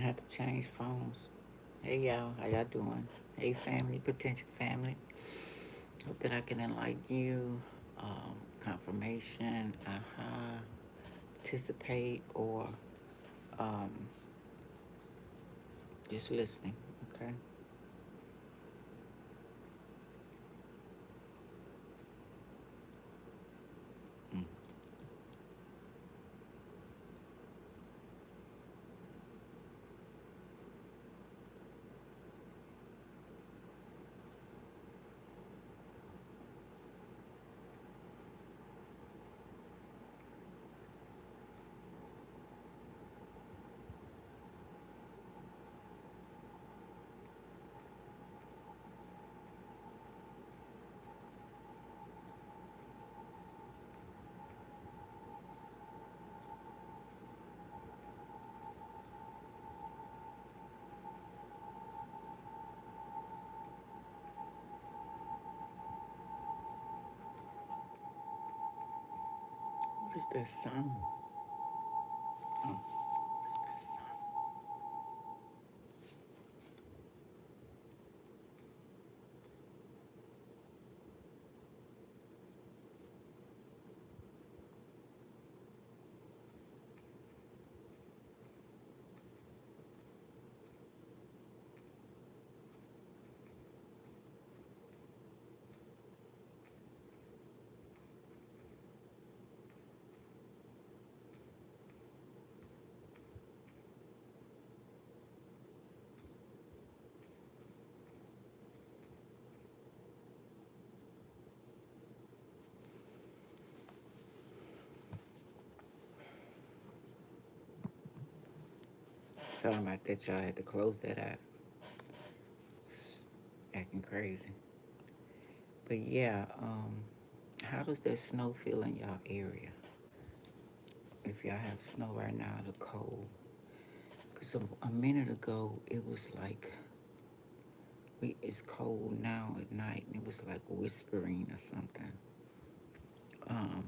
had to change phones. Hey y'all, how y'all doing? Hey family, potential family. Hope that I can enlighten you. Confirmation, participate, or um, just listening. Okay. Mm. What is that sound? Oh, what is that sound? Sorry about that, y'all. I had to close that out. It's acting crazy. But yeah, how does that snow feel in y'all area? If y'all have snow right now, the cold. Because a minute ago, it was like, it's cold now at night, and it was like whispering or something. Um,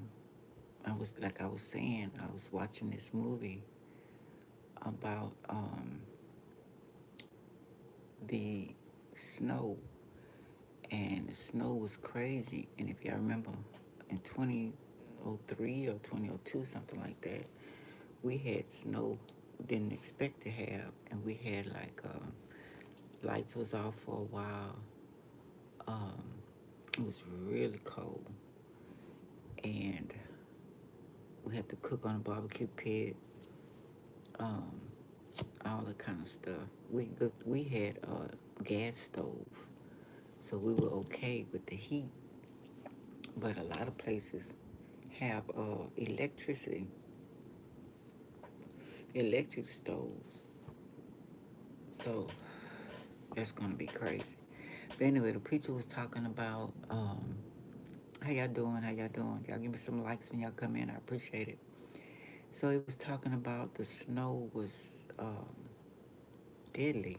I was saying, I was watching this movie about the snow, and the snow was crazy. And if y'all remember, in 2003 or 2002, something like that, we had snow didn't expect to have, and we had like lights was off for a while. Um, it was really cold, and we had to cook on a barbecue pit, um, all that kind of stuff. We had a gas stove, so we were okay with the heat. But a lot of places have electric stoves, so that's gonna be crazy. But anyway, the preacher was talking about how y'all doing? How y'all doing? Y'all give me some likes when y'all come in. I appreciate it. So he was talking about the snow was deadly.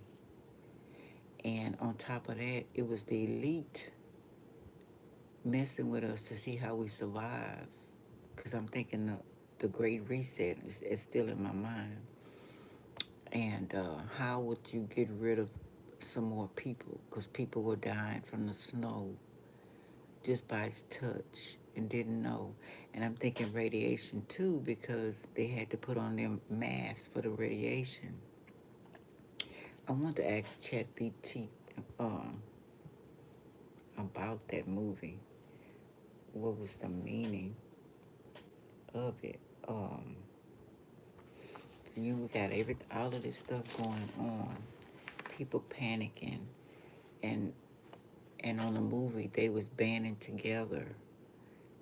And on top of that, it was the elite messing with us to see how we survive. Because I'm thinking the Great Reset is still in my mind. And how would you get rid of some more people? Because people were dying from the snow just by its touch and didn't know. And I'm thinking radiation too, because they had to put on their masks for the radiation. I want to ask ChatGPT um, about that movie. What was the meaning of it? Um, so we got all of this stuff going on. People panicking, and on the movie they was banding together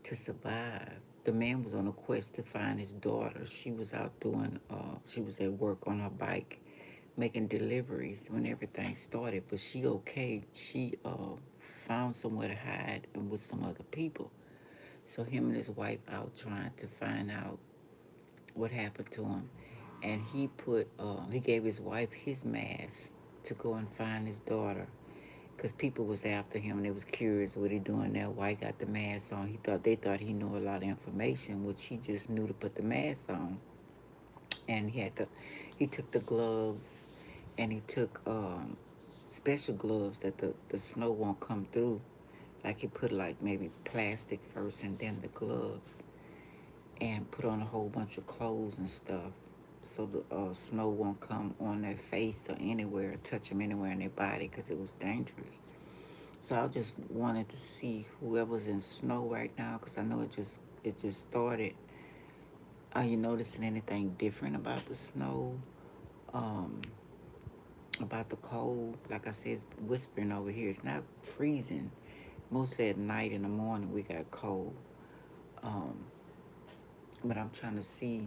to survive. The man was on a quest to find his daughter. She was out doing. She was at work on her bike, making deliveries when everything started. But she okay. She found somewhere to hide and with some other people. So him and his wife out trying to find out what happened to him, and he gave his wife his mask to go and find his daughter, because people was after him and they was curious what he doing there. Why he got the mask on? They thought he knew a lot of information, which he just knew to put the mask on, and he took the gloves and he took special gloves that the snow won't come through. Like he put like maybe plastic first and then the gloves, and put on a whole bunch of clothes and stuff so the snow won't come on their face or anywhere, touch them anywhere in their body because it was dangerous. So I just wanted to see whoever's in snow right now because I know it just started. Are you noticing anything different about the snow? Um, about the cold? Like I said, it's whispering over here. It's not freezing. Mostly at night, in the morning we got cold. Um, but I'm trying to see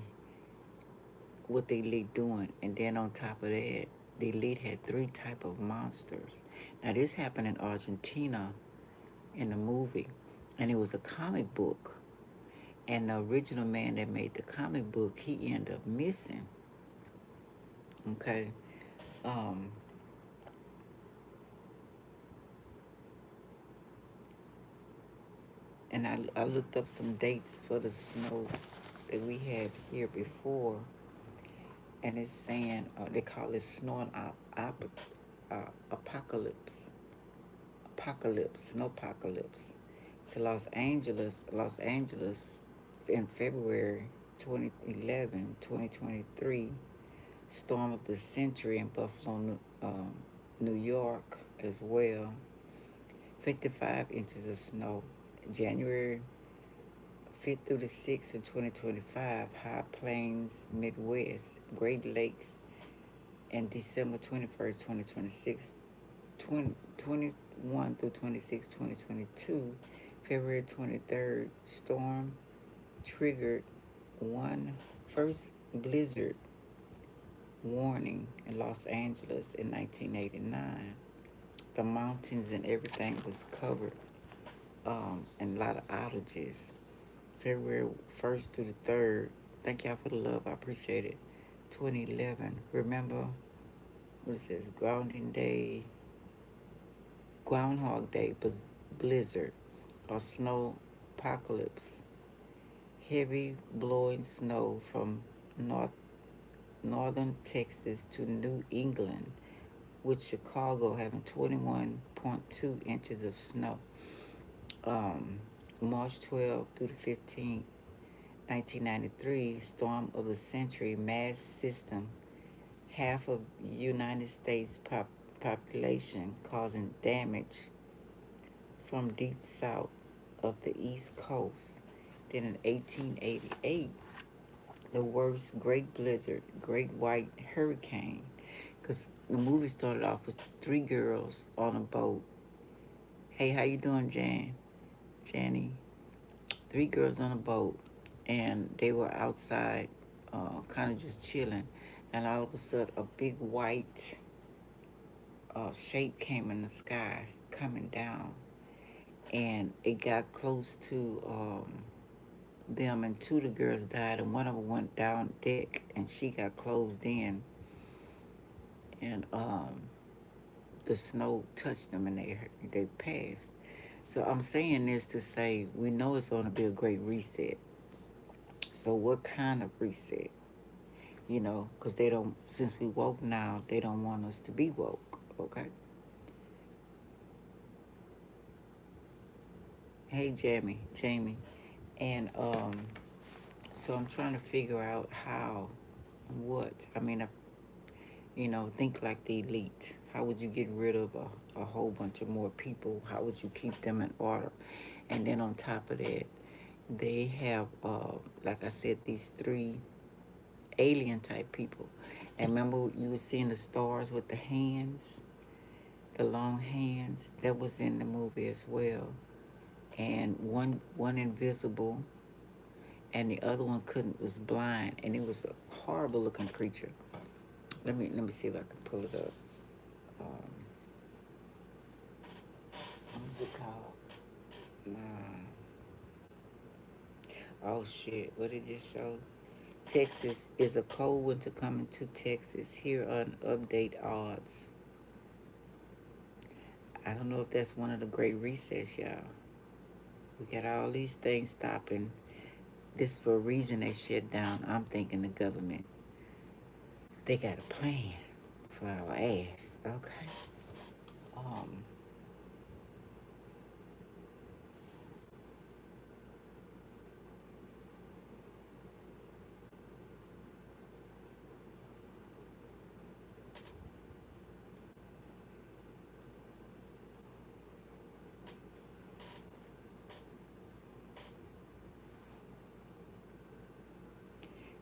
what they lead doing, and then on top of that, the lead had three type of monsters. Now this happened in Argentina in the movie, and it was a comic book. And the original man that made the comic book, he ended up missing. Okay. Um, and I looked up some dates for the snow that we had here before, and it's saying they call it snow apocalypse, snowpocalypse. To Los Angeles, in February 2011, 2023, storm of the century in Buffalo, New York as well. 55 inches of snow. January 5th through the 6th in 2025, High Plains, Midwest, Great Lakes, and December 21st, 2026, 21 through 26, 2022, February 23rd, storm triggered one first blizzard warning in Los Angeles in 1989. The mountains and everything was covered, and a lot of outages. February 1st through the 3rd. Thank y'all for the love. I appreciate it. 2011. Remember what it says? Groundhog Day, blizzard, or snow apocalypse. Heavy blowing snow from northern Texas to New England, with Chicago having 21.2 inches of snow. Um, March 12th through the 15th, 1993, storm of the century, mass system, half of United States population, causing damage from deep south of the East Coast. Then in 1888, the worst great blizzard, great white hurricane, because the movie started off with three girls on a boat. Hey, how you doing, Janny? Three girls on a boat, and they were outside, kind of just chilling, and all of a sudden, a big white shape came in the sky, coming down, and it got close to them, and two of the girls died, and one of them went down deck, and she got closed in, and the snow touched them, and they passed. So I'm saying this to say we know it's going to be a great reset. So what kind of reset? You know, because they don't, since we woke now, they don't want us to be woke, okay? Hey, Jamie. And so I'm trying to figure out how, what. I mean, think like the elite. How would you get rid of a whole bunch of more people? How would you keep them in order? And then on top of that, they have, like I said, these three alien type people. And remember, you were seeing the stars with the hands, the long hands. That was in the movie as well. And one invisible, and the other one was blind, and it was a horrible looking creature. Let me see if I can pull it up. What's it called? Oh shit! What did it show? Texas is a cold winter coming to Texas. Here are an update odds. I don't know if that's one of the great resets, y'all. We got all these things stopping. This for a reason they shut down. I'm thinking the government. They got a plan for our ass. Okay. Um,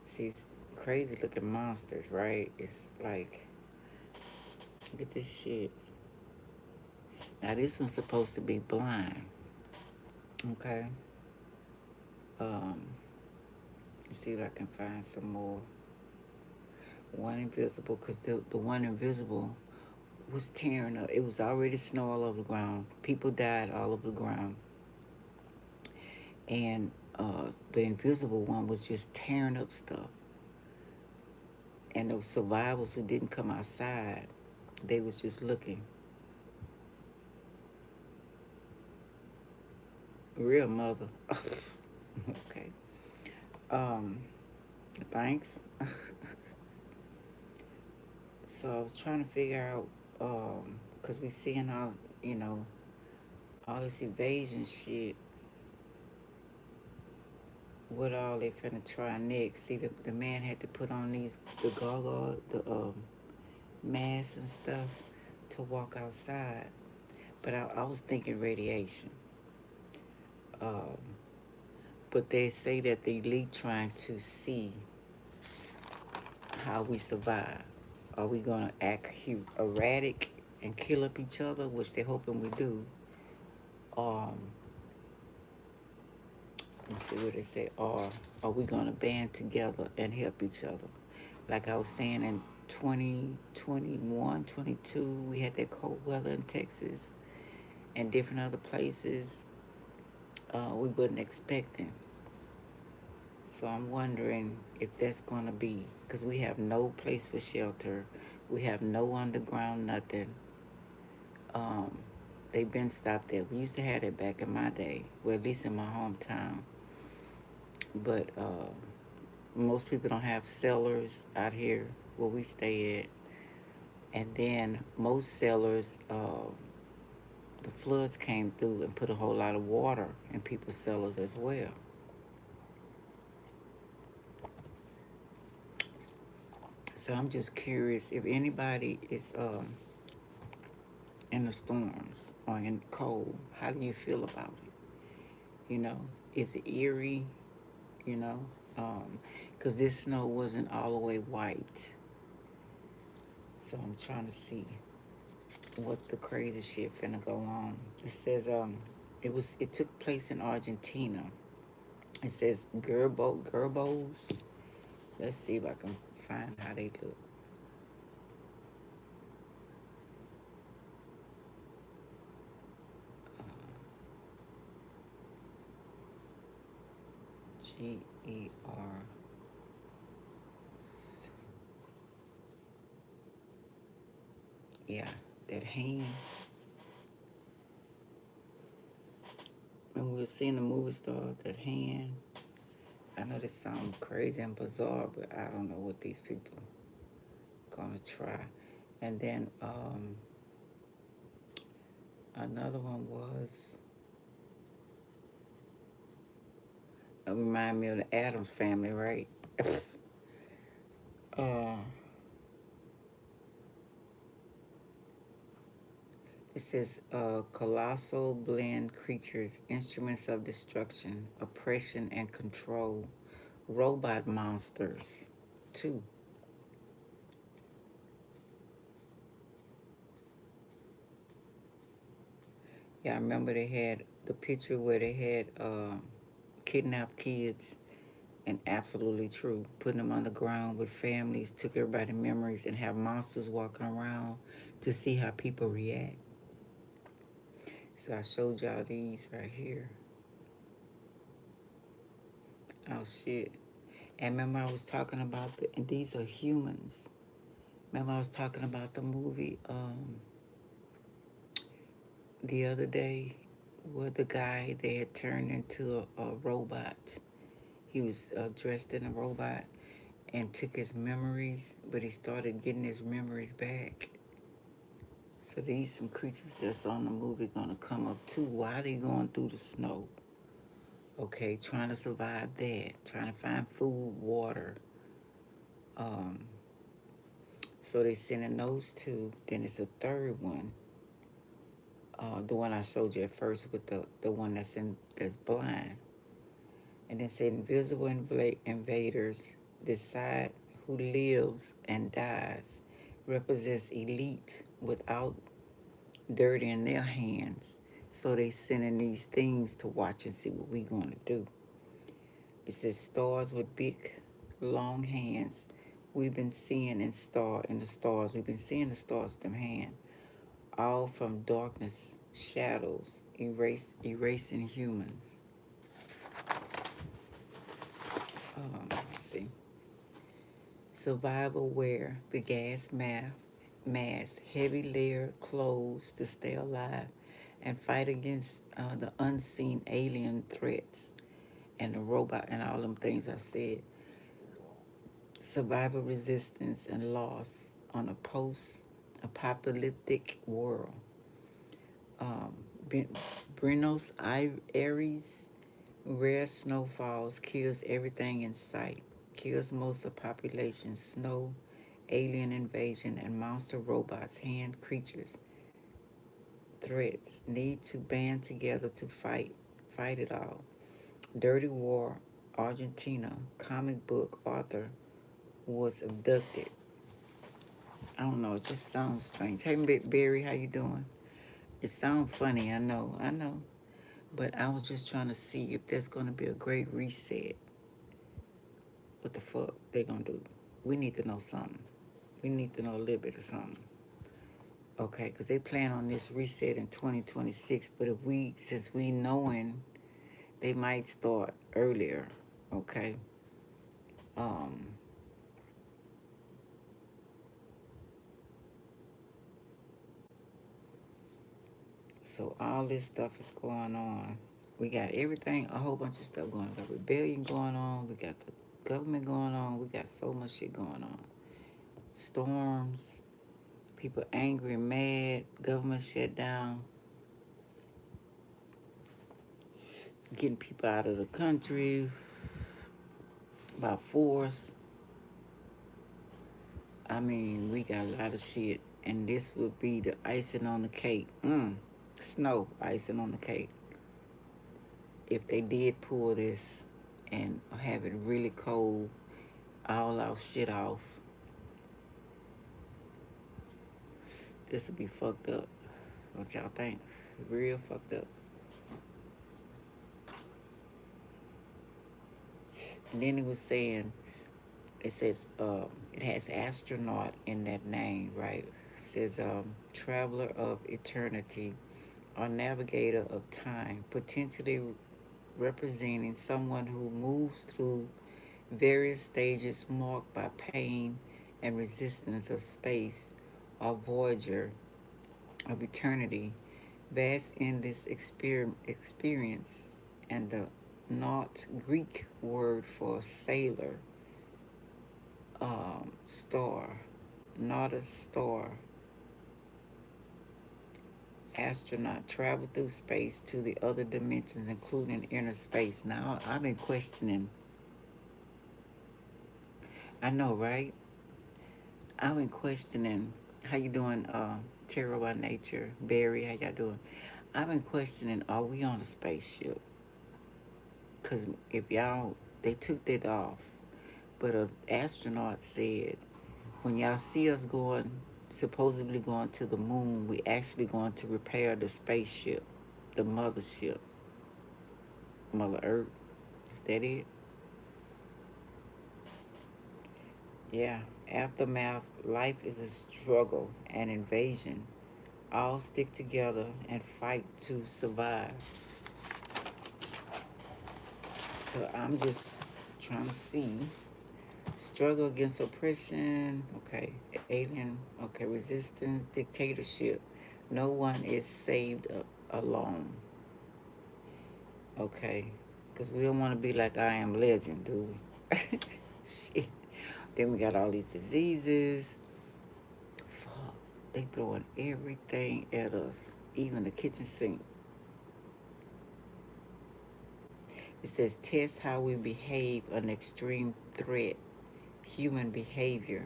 see, it's crazy looking monsters, right? It's like, look at this shit. Now this one's supposed to be blind. Okay. Um, let's see if I can find some more. One invisible, because the one invisible was tearing up. It was already snow all over the ground. People died all over the ground. And the invisible one was just tearing up stuff. And the survivors who didn't come outside, they was just looking. Real mother. Okay. Um, thanks. So I was trying to figure out, cause we seeing all, you know, all this evasion shit. What all they finna try next? See, the man had to put on the gargoyle, the mask and stuff to walk outside. But I was thinking radiation. Um, but they say that the elite trying to see how we survive. Are we gonna act erratic and kill up each other, which they're hoping we do? Um, let's see what they say. Or are we gonna band together and help each other? Like I was saying in 2021, 22, we had that cold weather in Texas and different other places we wasn't expecting. So I'm wondering if that's going to be, because we have no place for shelter. We have no underground, nothing. Um, they've been stopped there. We used to have it back in my day, well, at least in my hometown. But most people don't have cellars out here where we stay at. And then most cellars, the floods came through and put a whole lot of water in people's cellars as well. So I'm just curious if anybody is in the storms or in the cold, how do you feel about it? You know, is it eerie? You know, because this snow wasn't all the way white. So I'm trying to see what the crazy shit finna go on. It says it took place in Argentina. It says gerbos. Let's see if I can find how they look. G-E-R. Yeah, that hand. When we were seeing the movie stars, that hand. I know this sounds crazy and bizarre, but I don't know what these people gonna try. And then another one was remind me of the Addams family, right? uh, it says colossal blend creatures, instruments of destruction, oppression and control, robot monsters, too. Yeah, I remember they had the picture where they had kidnapped kids, and absolutely true. Putting them underground with families, took everybody's memories, and have monsters walking around to see how people react. So I showed y'all these right here. Oh shit. And remember I was talking about and these are humans. Remember I was talking about the movie the other day where the guy they had turned into a robot. He was dressed in a robot, and took his memories, but he started getting his memories back. So these some creatures that's on the movie gonna come up too. Why they going through the snow? Okay, trying to survive that, trying to find food, water. Um, so they sending those two. Then it's a third one, the one I showed you at first with the one that's blind. And then say invisible invaders decide who lives and dies, represents elite without dirt in their hands. So they sending these things to watch and see what we gonna do. It says stars with big, long hands. We've been seeing in the stars. We've been seeing the stars with them hands. All from darkness, shadows, erasing humans. Let's see. Survival wear the mask, heavy layer clothes to stay alive, and fight against the unseen alien threats and the robot and all them things I said. Survival resistance and loss on a post-apocalyptic world. Um, Buenos Aires, rare snowfalls kills everything in sight, kills most of the population. Snow, alien invasion, and monster robots, hand creatures, threats need to band together to fight it all. Dirty War, Argentina, comic book author was abducted. I don't know, it just sounds strange. Hey, Barry, how you doing? It sounds funny, I know. But I was just trying to see if there's going to be a great reset. What the fuck they going to do? We need to know something. We need to know a little bit of something. Okay, because they plan on this reset in 2026. But since we knowing, they might start earlier. Okay. Um, so all this stuff is going on. We got everything, a whole bunch of stuff going on. We got rebellion going on. We got the government going on. We got so much shit going on. Storms, people angry and mad, government shut down, getting people out of the country by force. I mean, we got a lot of shit, and this would be the icing on the cake. Snow, icing on the cake. If they did pull this and have it really cold, all our shit off, this would be fucked up. Don't y'all think? Real fucked up. And then it was saying, it says, it has astronaut in that name, right? It says, traveler of eternity or navigator of time, potentially representing someone who moves through various stages marked by pain and resistance of space, or voyager of eternity, vast endless experience, and the not Greek word for sailor, star, not a star, astronaut, travel through space to the other dimensions, including inner space. Now, I've been questioning. I know, right? I've been questioning. How you doing, Terror by Nature? Barry, how y'all doing? I've been questioning, are we on a spaceship? Because if y'all, they took that off. But an astronaut said, when y'all see us supposedly going to the moon, we actually going to repair the spaceship, the mothership, Mother Earth. Is that it? Yeah. Aftermath, life is a struggle and invasion. All stick together and fight to survive. So I'm just trying to see. Struggle against oppression, okay. Alien, okay. Resistance, dictatorship. No one is saved alone, okay. Because we don't want to be like I Am Legend, do we? Shit. Then we got all these diseases. Fuck. They throwing everything at us, even the kitchen sink. It says test how we behave an extreme threat, human behavior.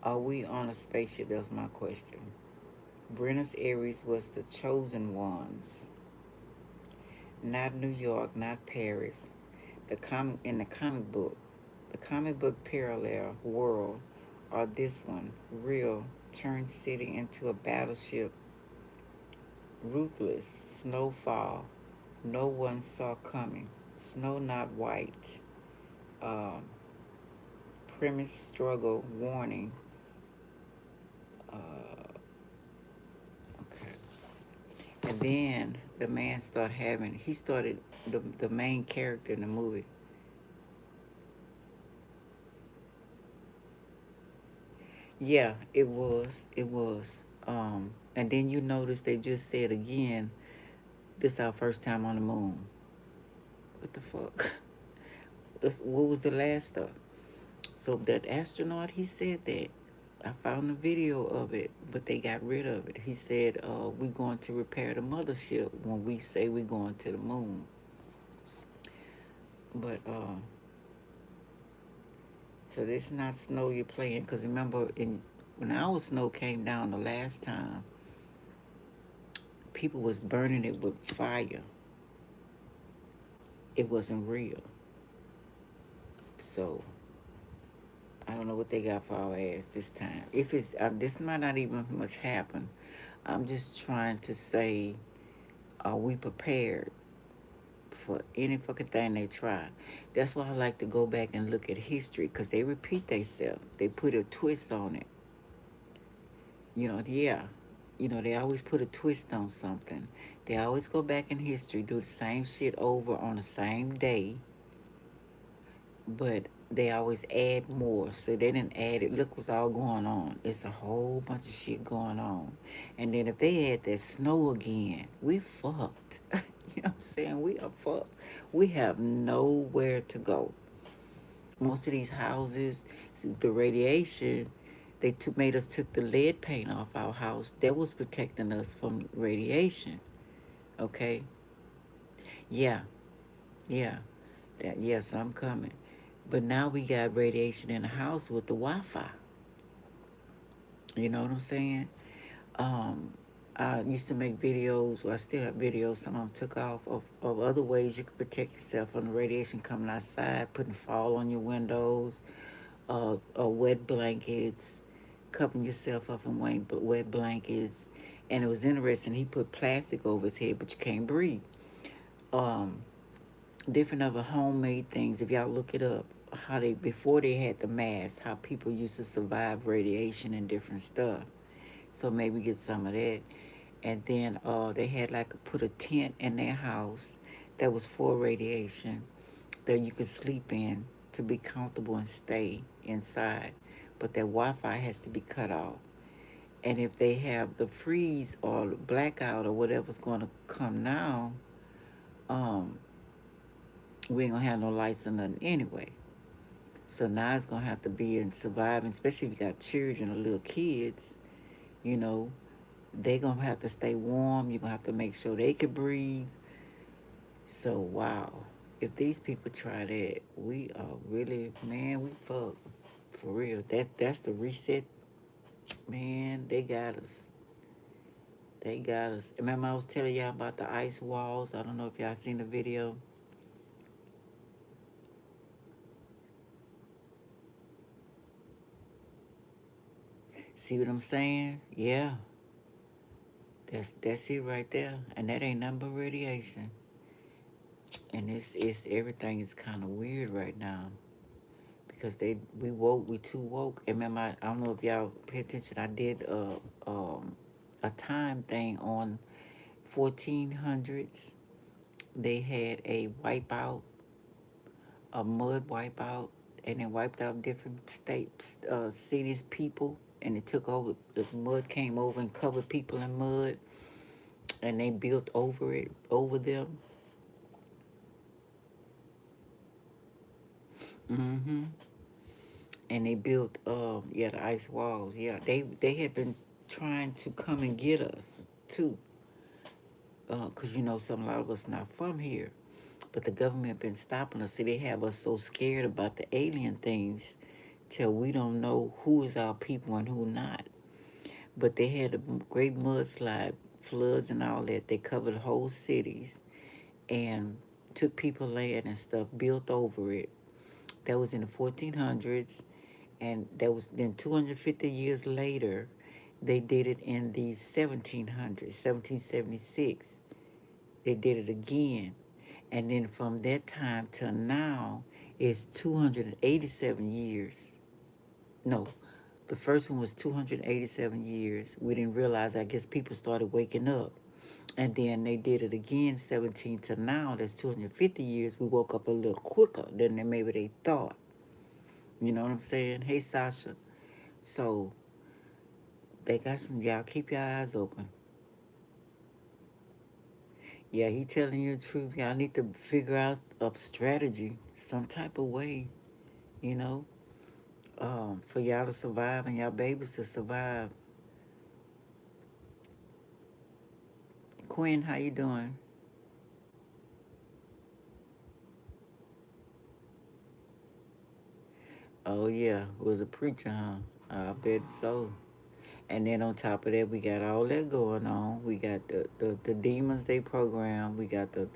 Are we on a spaceship? That's my question. Buenos Aires was the chosen ones. Not New York, not Paris. The comic book parallel world, or this one, real, turned city into a battleship. Ruthless, snowfall, no one saw coming. Snow not white. Um, premise struggle warning. Okay. And then the man he started, the main character in the movie. Yeah, it was. It was. And then you notice they just said again, this our first time on the moon. What the fuck? What was the last stuff? So that astronaut, he said that. I found the video of it, but they got rid of it. He said, we're going to repair the mothership when we say we're going to the moon. But, so this is not snow you're playing. Because remember, when our snow came down the last time, people was burning it with fire. It wasn't real. So I don't know what they got for our ass this time. If it's this might not even much happen. I'm just trying to say, are we prepared for any fucking thing they try? That's why I like to go back and look at history, because they repeat themselves. They put a twist on it. Yeah. They always put a twist on something. They always go back in history, do the same shit over on the same day, but they always add more. So they didn't add it. Look what's all going on. It's a whole bunch of shit going on. And then if they add that snow again, we fucked. You know what I'm saying? We are fucked. We have nowhere to go. Most of these houses, the radiation, made us took the lead paint off our house. That was protecting us from radiation. Okay? Yeah, yeah. Yes, I'm coming. But now we got radiation in the house with the Wi-Fi. You know what I'm saying? Um, I used to make videos, or I still have videos, some of them took off, of other ways you can protect yourself from the radiation coming outside, putting fall on your windows, wet blankets, covering yourself up in wet blankets. And it was interesting, he put plastic over his head, but you can't breathe. Um, Different other homemade things, if y'all look it up, how they, before they had the mask, how people used to survive radiation and different stuff. So maybe get some of that. And then they had like put a tent in their house that was for radiation that you could sleep in to be comfortable and stay inside. But that Wi-Fi has to be cut off. And if they have the freeze or blackout or whatever's going to come now, um, we ain't gonna have no lights or nothing anyway. So now it's gonna have to be in surviving, especially if you got children or little kids, you know, they gonna have to stay warm. You're gonna have to make sure they can breathe. So wow. If these people try that, we are really, man, we fuck. For real. That's the reset. Man, they got us. They got us. Remember I was telling y'all about the ice walls? I don't know if y'all seen the video. See what I'm saying? Yeah. That's it right there. And that ain't nothing but radiation. And it's everything is kind of weird right now. Because we too woke. And remember, I don't know if y'all pay attention, I did a time thing on 1400s. They had a wipeout, a mud wipeout, and it wiped out different states, cities, people, and it took over, the mud came over and covered people in mud, and they built over them. Mm-hmm. and they built yeah, the ice walls. Yeah, they had been trying to come and get us too, because you know some a lot of us not from here, but the government been stopping us. See, they have us so scared about the alien things till we don't know who is our people and who not. But they had a great mudslide, floods and all that. They covered whole cities and took people land and stuff, built over it. That was in the 1400s, and that was then 250 years later. They did it in the 1700s, 1776. They did it again. And then from that time till now is 287 years. No, the first one was 287 years. We didn't realize, I guess people started waking up. And then they did it again, 17 to now. That's 250 years. We woke up a little quicker than maybe they thought. You know what I'm saying? Hey, Sasha. So they got some, y'all keep your eyes open. Yeah, he telling you the truth. Y'all need to figure out a strategy, some type of way, you know, for y'all to survive and y'all babies to survive. Quinn, how you doing? Oh yeah, was a preacher, huh? I bet so. And then on top of that, we got all that going on. We got the Demons Day program. We got the,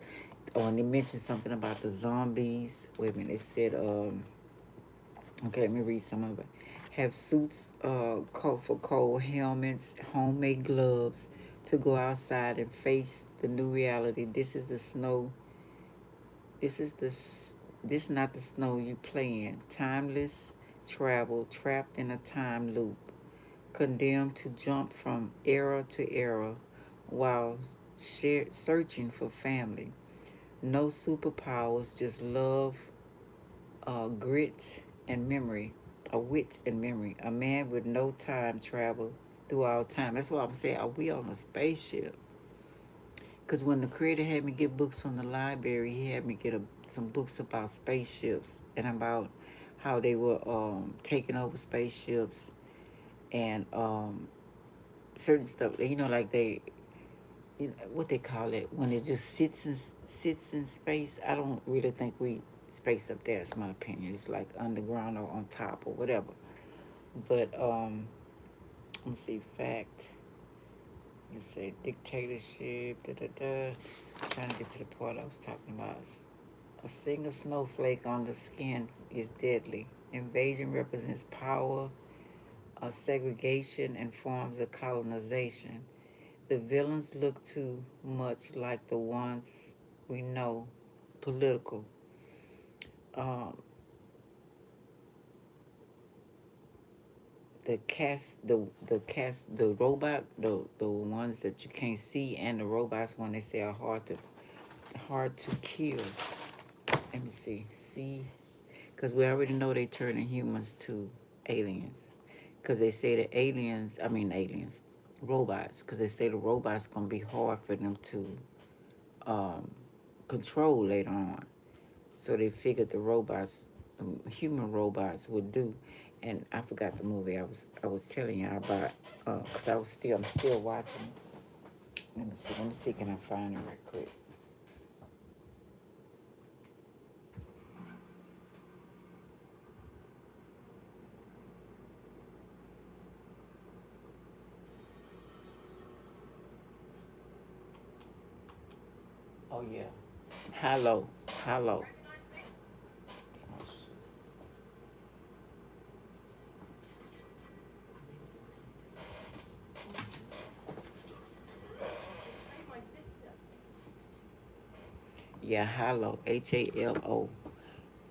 oh, and they mentioned something about the zombies. Wait a minute, they said, okay, let me read some of it. Have suits, coat for cold, helmets, homemade gloves to go outside and face the new reality. This is the snow. This is this not the snow you play in. Timeless travel, trapped in a time loop, condemned to jump from era to era while searching for family. No superpowers, just love, grit, and memory. A wit and memory. A man with no time travel through all time. That's why I'm saying, are we on a spaceship? Because when the creator had me get books from the library, he had me get some books about spaceships and about how they were taking over spaceships and certain stuff. You know, like they, you know, what they call it when it just sits in space. I don't really think we space up there. It's my opinion. It's like underground or on top or whatever. But let me see. Fact. You say dictatorship. Da da da. Trying to get to the part I was talking about. A single snowflake on the skin is deadly. Invasion represents power, segregation, and forms of colonization. The villains look too much like the ones we know, political. Um, the robot, the ones that you can't see, and the robots when they say are hard to kill. Let me see, because we already know they turning humans to aliens, because they say the aliens, robots, because they say the robots gonna be hard for them to um, control later on. So they figured the robots, human robots, would do. And I forgot the movie I was telling y'all about, cause I'm still watching. Let me see, can I find it right quick? Oh yeah, hello, hello. Yeah, hello, HALO,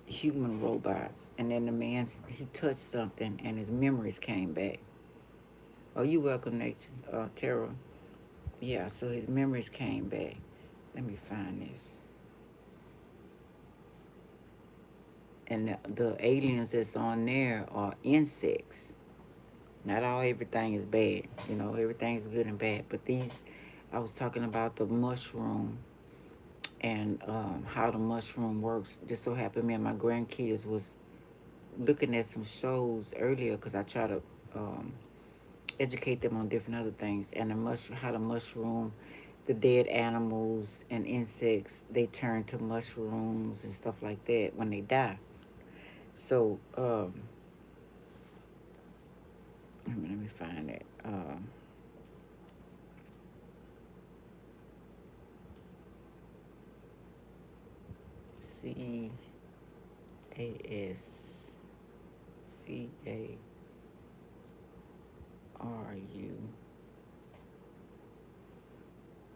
human robots. And then the man, he touched something and his memories came back. Oh, you welcome, nature, Tara. Yeah, so his memories came back. Let me find this. And the aliens that's on there are insects. Not all everything is bad, you know, everything's good and bad. But these, I was talking about the mushroom and how the mushroom works. Just so happened me and my grandkids was looking at some shows earlier because I try to educate them on different other things, and how the mushroom, the dead animals and insects, they turn to mushrooms and stuff like that when they die. So let me find it.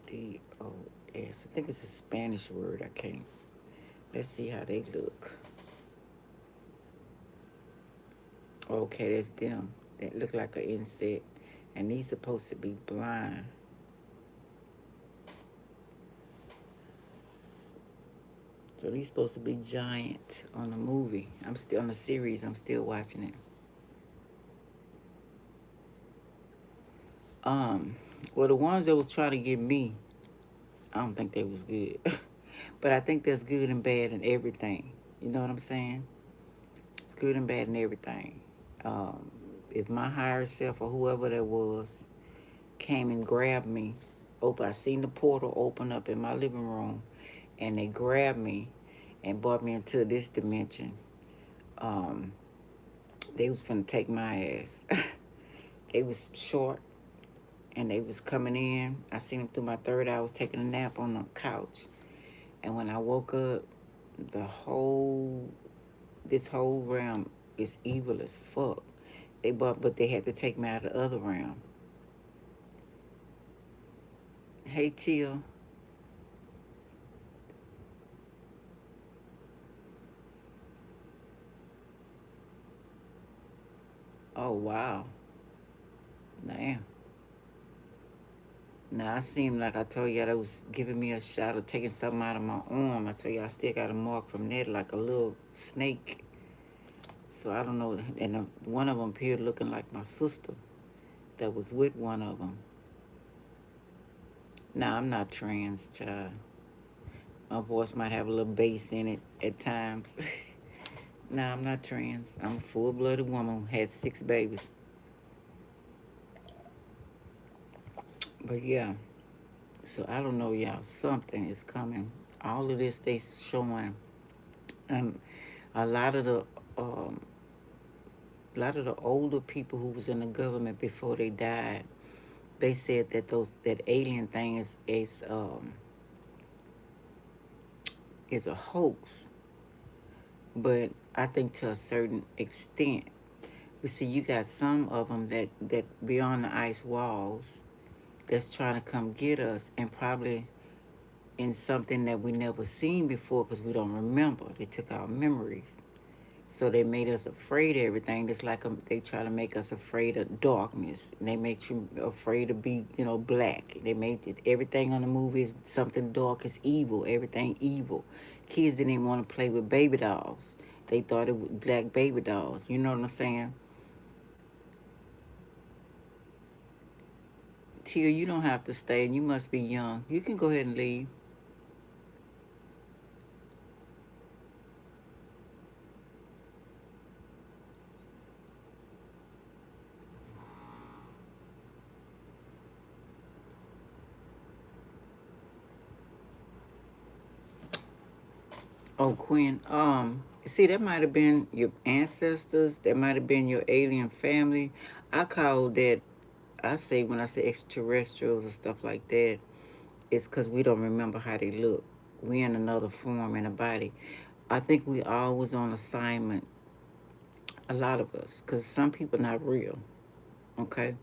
CAPRICORS. I think it's a Spanish word. I can't. Let's see how they look. Okay, that's them. That look like an insect. And these supposed to be blind. So these supposed to be giant on the movie. I'm still on the series. I'm still watching it. Well, the ones that was trying to get me, I don't think they was good. But I think there's good and bad in everything. You know what I'm saying? It's good and bad in everything. If my higher self or whoever that was came and grabbed me, I seen the portal open up in my living room, and they grabbed me and brought me into this dimension. They was finna take my ass. They was short, and they was coming in. I seen them through my third eye. I was taking a nap on the couch, and when I woke up, this whole realm is evil as fuck. But they had to take me out of the other realm. Hey, Tia. Oh, wow. Damn. Now, I seem like I told y'all that was giving me a shot of taking something out of my arm. I told y'all I still got a mark from that, like a little snake. So I don't know. And one of them appeared looking like my sister that was with one of them. Now, I'm not trans, child. My voice might have a little bass in it at times. Nah, I'm not trans. I'm a full-blooded woman who had 6 babies. But yeah, so I don't know, y'all. Something is coming. All of this they showing, and a lot of the um, older people who was in the government before they died, they said that that alien thing is a hoax. But I think to a certain extent, but see, you got some of them that beyond the ice walls that's trying to come get us, and probably in something that we never seen before because we don't remember. They took our memories. So they made us afraid of everything. Just like they try to make us afraid of darkness. And they make you afraid to be, black. They made everything on the movie is something dark is evil. Everything evil. Kids didn't even want to play with baby dolls. They thought it was black baby dolls. You know what I'm saying? Tia, you don't have to stay. You must be young. You can go ahead and leave. Oh, Quinn. See, that might have been your ancestors. That might have been your alien family. I call that. I say when I say extraterrestrials or stuff like that, it's because we don't remember how they look. We in another form in a body. I think we all was on assignment. A lot of us, because some people not real. Okay,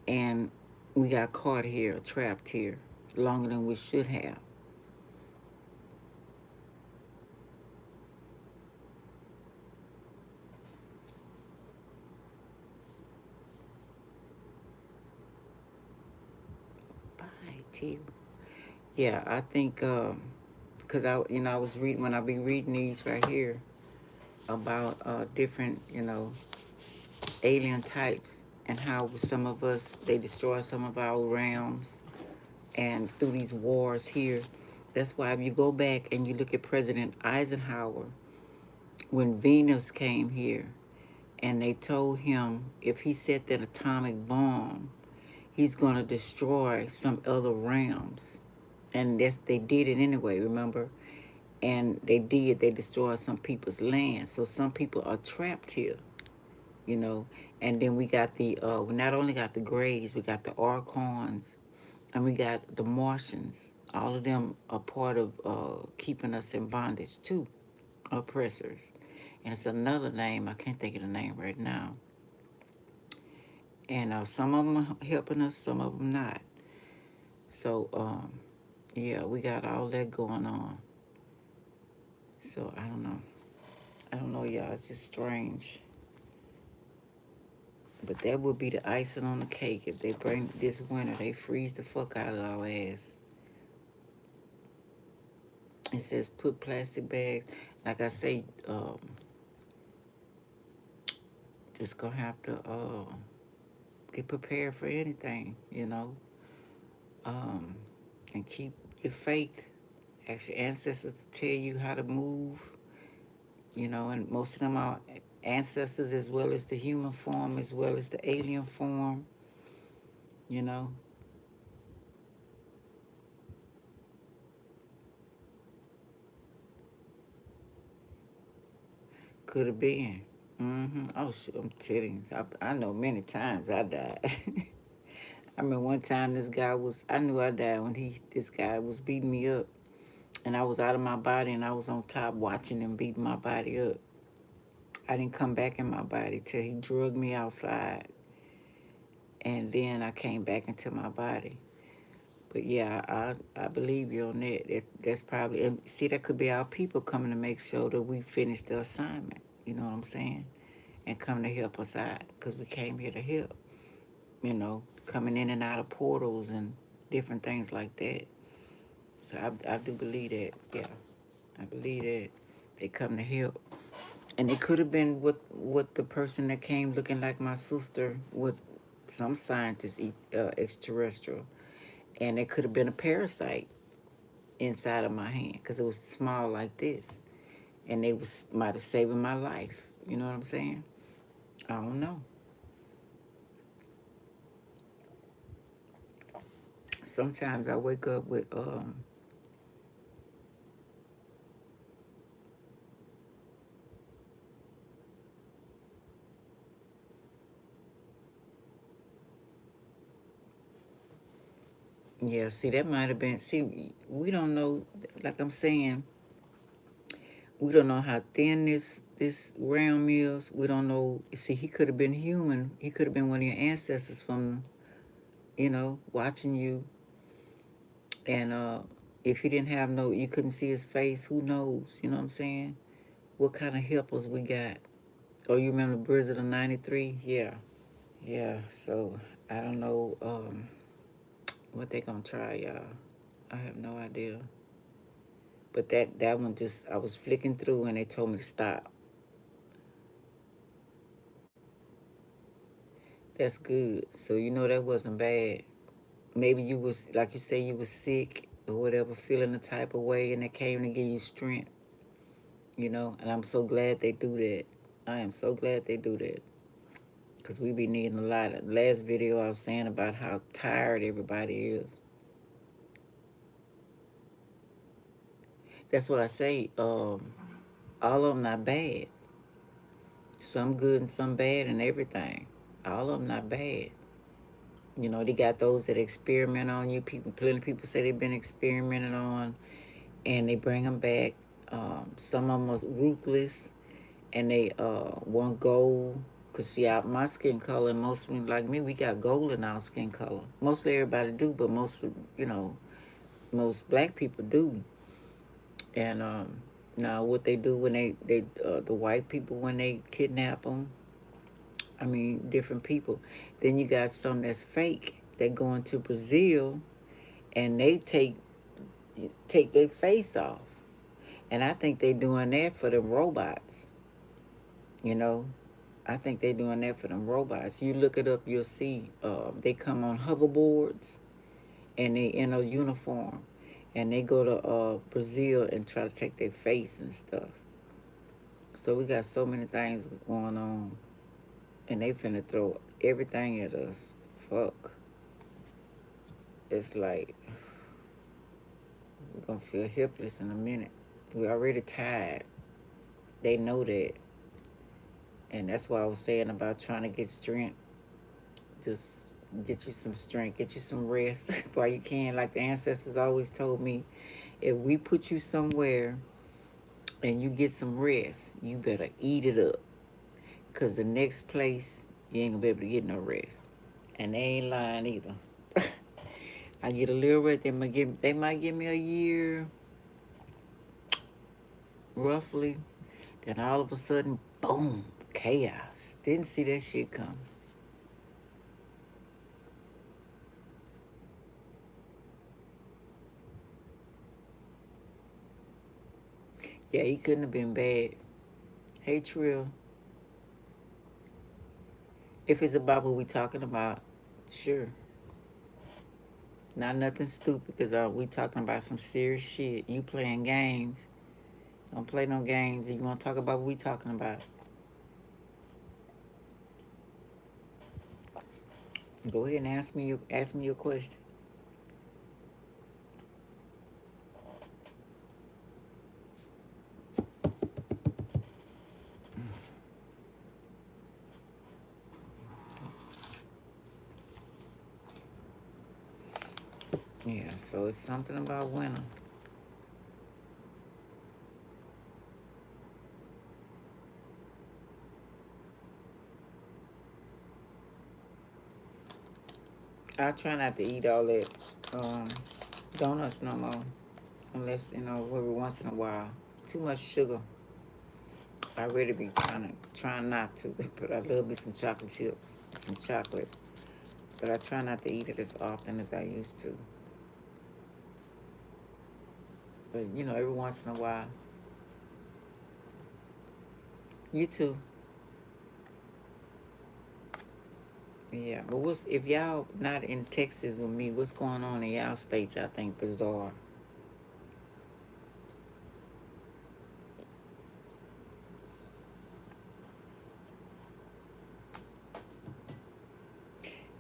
and we got caught here, trapped here, longer than we should have. Bye, T. Yeah, I think because I was reading when I be reading these right here about different alien types and how some of us they destroy some of our realms and through these wars here. That's why if you go back and you look at President Eisenhower, when Venus came here, and they told him if he set that atomic bomb, he's going to destroy some other realms. And they did it anyway, remember? And they destroyed some people's land. So some people are trapped here, you know. And then we got we not only got the Greys, we got the Archons, and we got the Martians. All of them are part of keeping us in bondage too, oppressors. And it's another name, I can't think of the name right now. And some of them are helping us, some of them not. So, yeah, we got all that going on. So, I don't know. I don't know, y'all. It's just strange. But that would be the icing on the cake. If they bring this winter, they freeze the fuck out of our ass. It says put plastic bags. Like I say, just gonna have to get prepared for anything, you know. And keep your faith. Ask your ancestors to tell you how to move, you know, and most of them are ancestors as well as the human form, as well as the alien form, you know. Could have been. Oh, shit, I'm telling you, I know many times I died. I remember one time I knew I died when this guy was beating me up. And I was out of my body and I was on top watching him beat my body up. I didn't come back in my body till he drugged me outside. And then I came back into my body. But yeah, I believe you on that. That's probably, and see, that could be our people coming to make sure that we finish the assignment. You know what I'm saying? And come to help us out because we came here to help. You know, coming in and out of portals and different things like that. So I do believe that. Yeah, I believe that they come to help. And it could have been what the person that came looking like my sister, what some scientists eat extraterrestrial, and it could have been a parasite inside of my hand because it was small like this, and they might have saved my life. You know what I'm saying? I don't know. Sometimes I wake up with yeah. See, that might have been. See, we don't know. Like I'm saying, we don't know how thin this realm is. We don't know. See, he could have been human. He could have been one of your ancestors from, you know, watching you. And if he didn't have no, you couldn't see his face. Who knows? You know what I'm saying? What kind of helpers we got? Oh, you remember Blizzard of '93? Yeah, yeah. So I don't know what they gonna try, y'all. I have no idea. But that one just, I was flicking through and they told me to stop. That's good. So you know that wasn't bad. Maybe you was, like you say, you was sick or whatever, feeling the type of way, and they came to give you strength. You know, and I'm so glad they do that. I am so glad they do that. Because we be needing a lot. Last video I was saying about how tired everybody is. That's what I say. All of them not bad. Some good and some bad and everything. All of them not bad. You know, they got those that experiment on you. Plenty of people say they've been experimented on, and they bring them back. Some of them are ruthless, and they want gold. Cause see, my skin color, and most of them like me, we got gold in our skin color. Mostly everybody do, but most black people do. And now what they do when the white people when they kidnap them, I mean different people. Then you got some that's fake. They go into Brazil, and they take their face off, and I think they doing that for the robots. You know, I think they doing that for them robots. You look it up, you'll see. They come on hoverboards, and they in a uniform, and they go to Brazil and try to take their face and stuff. So we got so many things going on, and they finna throw everything at us. Fuck. It's like we're gonna feel helpless in a minute. We're already tired. They know that. And that's why I was saying about trying to get strength. Just get you some strength, get you some rest while you can. Like the ancestors always told me, if we put you somewhere and you get some rest, you better eat it up. Because the next place, you ain't gonna be able to get no rest. And they ain't lying either. I get a little rest, they might give me a year, roughly. Then all of a sudden, boom, chaos. Didn't see that shit come. Yeah, he couldn't have been bad. Hey, Trill, if it's about what we talking about, sure. Not nothing stupid, because we talking about some serious shit. You playing games. Don't play no games. If you want to talk about what we talking about, go ahead and ask me your question. Yeah, so it's something about winter. I try not to eat all that um, donuts no more, unless every once in a while. Too much sugar. I really be trying not to, but I love me some chocolate chips, some chocolate. But I try not to eat it as often as I used to. But every once in a while. You too. Yeah, but if y'all not in Texas with me, what's going on in y'all states? I think bizarre.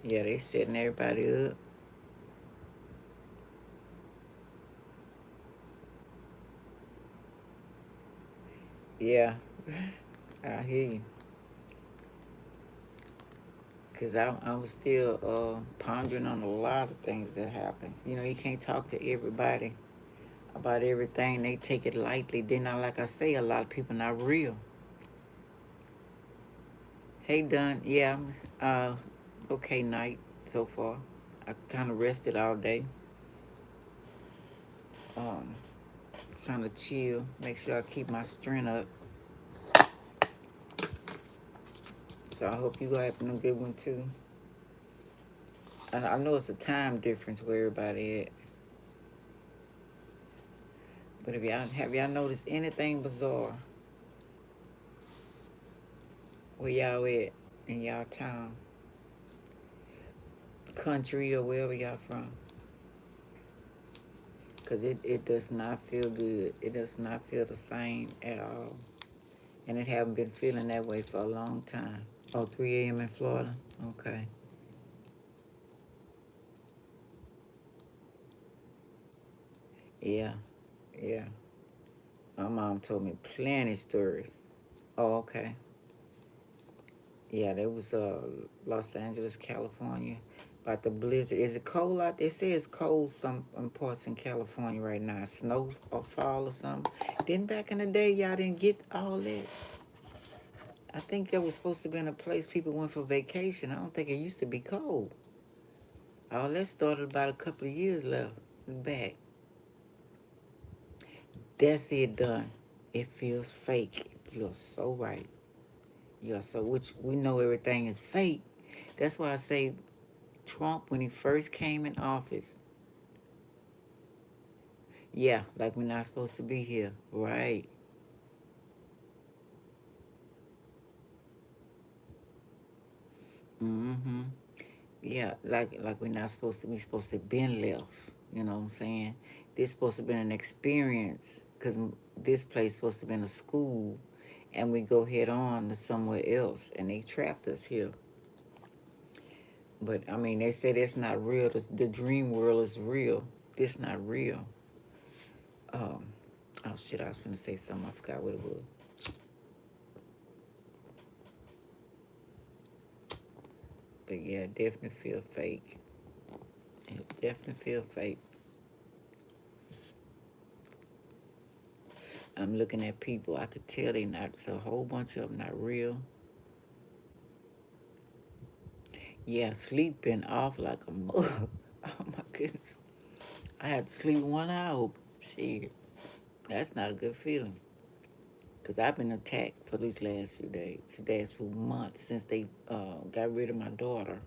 Yeah, they setting everybody up. Yeah, I hear you. Cause I was still pondering on a lot of things that happens. You can't talk to everybody about everything. They take it lightly. Then, like I say, a lot of people not real. Hey, Don. Yeah, okay night so far. I kind of rested all day. Um, Trying to chill, make sure I keep my strength up. So I hope you guys having a good one too. I know it's a time difference where everybody at, but if y'all noticed anything bizarre where y'all at in y'all town, country, or wherever y'all from? Cause it does not feel good. It does not feel the same at all, and it haven't been feeling that way for a long time. Oh, 3 a.m. in Florida. Okay. Yeah, yeah. My mom told me plenty stories. Oh, okay. Yeah, that was Los Angeles, California. About the blizzard. Is it cold out there? They say it's cold some parts in California right now. Snow or fall or something. Then back in the day, y'all didn't get all that. I think that was supposed to be in a place people went for vacation. I don't think it used to be cold. All that started about a couple of years left back. That's it done. It feels fake. You're so right. Which we know everything is fake. That's why I say Trump, when he first came in office, yeah, like we're not supposed to be here. Right. Mm-hmm. Yeah, like we're not supposed to, we supposed to been left. You know what I'm saying? This supposed to been an experience, because this place supposed to been a school, and we go head on to somewhere else, and they trapped us here. But I mean, they say that's not real. The dream world is real. This not real. Um, oh shit, I was gonna say something. I forgot what it was. But yeah, it definitely feel fake. It definitely feel fake. I'm looking at people. I could tell they not. It's a whole bunch of them not real. Yeah, sleeping off like a mug. Oh my goodness. I had to sleep 1 hour. Shit, that's not a good feeling. Cause I've been attacked for these last few days, few months since they got rid of my daughter.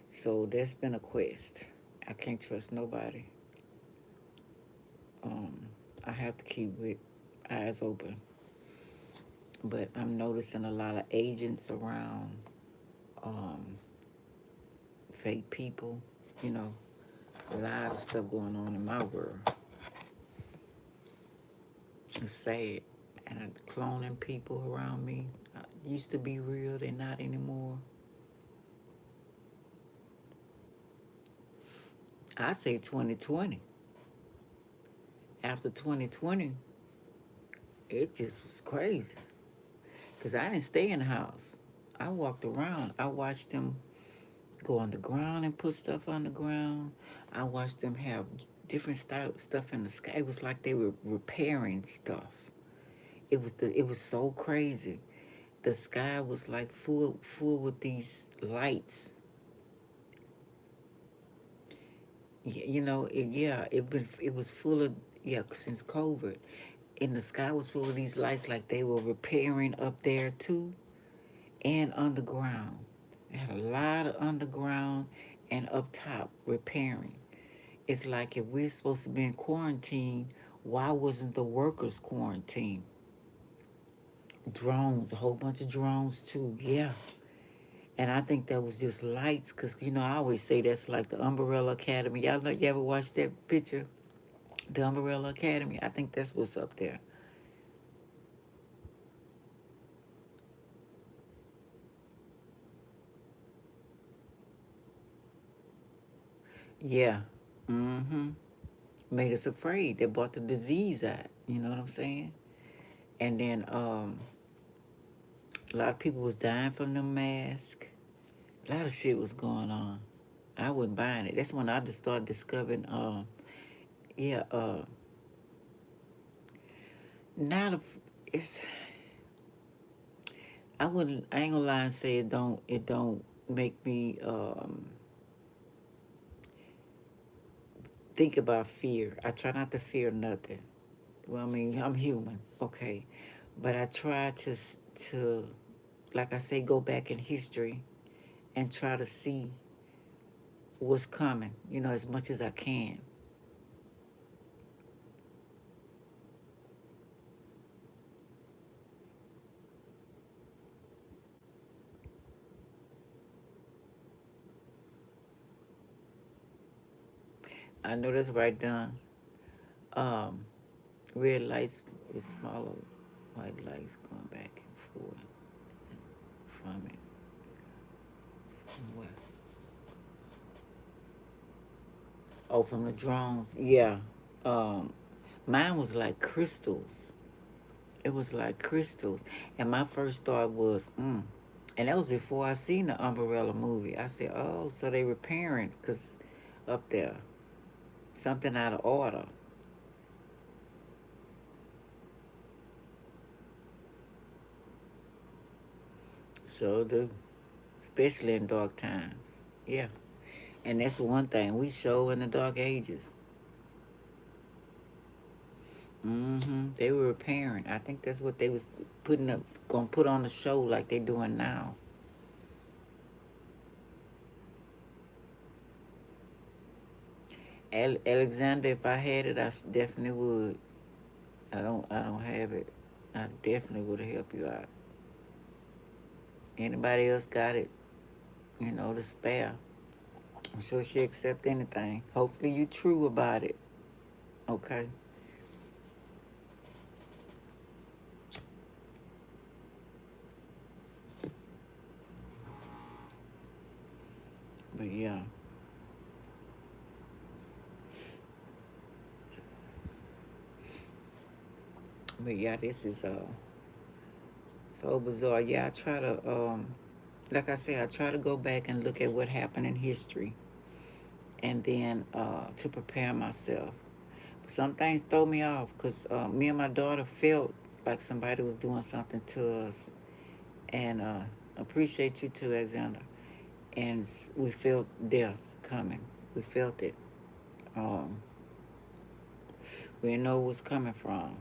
So that's been a quest. I can't trust nobody. Um, I have to keep with eyes open. But I'm noticing a lot of agents around, um, fake people. You know, a lot of stuff going on in my world. It's sad. And I'm cloning people around me. Used to be real, they're not anymore. I say 2020. After 2020, it just was crazy. Because I didn't stay in the house. I walked around. I watched them go on the ground and put stuff on the ground. I watched them have different style stuff in the sky. It was like they were repairing stuff. It was so crazy. The sky was like full with these lights. You know, it was full of, yeah, since COVID. And the sky was full of these lights like they were repairing up there too, and underground. They had a lot of underground and up top repairing. It's like if we're supposed to be in quarantine, why wasn't the workers quarantined? Drones, a whole bunch of drones too, yeah. And I think that was just lights, because, you know, I always say that's like the Umbrella Academy. Y'all know, you ever watched that picture? The Umbrella Academy? I think that's what's up there. Yeah. Mm-hmm. Made us afraid. They brought the disease out. You know what I'm saying? And then a lot of people was dying from the mask. A lot of shit was going on. I wasn't buying it. That's when I just started discovering, yeah, not a, it's, I ain't gonna lie and say it don't make me, think about fear. I try not to fear nothing. Well, I mean, I'm human, okay. But I try to, like I say, go back in history and try to see what's coming, you know, as much as I can. I know that's right, done. Um, red lights with smaller white lights going back and forth from it. What? Oh, from the drones. Yeah. Um, mine was like crystals. It was like crystals. And my first thought was, And that was before I seen the Umbrella movie. I said, oh, so they repairing, because up there, something out of order. So do. Especially in dark times. Yeah. And that's one thing we show in the dark ages. They were repairing. I think that's what they was gonna put on the show like they doing now. Alexander, if I had it, definitely would. I don't have it. I definitely would help you out. Anybody else got it? You know, to spare. I'm sure she accept anything. Hopefully you true about it. Okay. But yeah, this is so bizarre. Yeah, I try to like I said, I try to go back and look at what happened in history, and then to prepare myself. Some things throw me off because me and my daughter felt like somebody was doing something to us, and appreciate you too, Alexander. And we felt death coming. We felt it. Um, we didn't know it was coming from.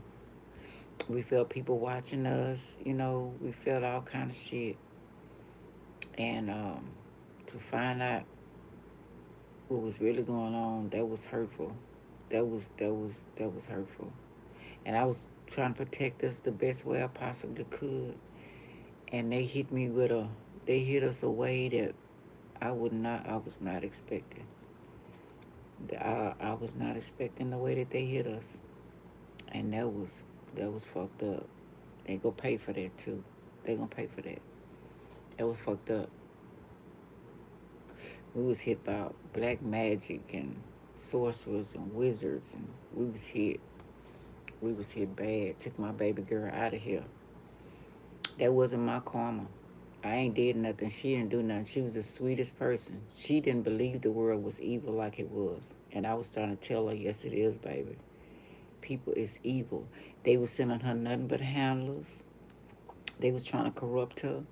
We felt people watching us. You know, we felt all kind of shit. And to find out what was really going on, that was hurtful. That was hurtful. And I was trying to protect us the best way I possibly could. And they hit us a way that I was not expecting. I was not expecting the way that they hit us. And that was fucked up. They gonna pay for that too. They gonna pay for that. That was fucked up. We was hit by black magic and sorcerers and wizards, and we was hit. We was hit bad. Took my baby girl out of here. That wasn't my karma. I ain't did nothing. She didn't do nothing. She was the sweetest person. She didn't believe the world was evil like it was. And I was trying to tell her, yes, it is, baby. People is evil. They was sending her nothing but handlers. They was trying to corrupt her.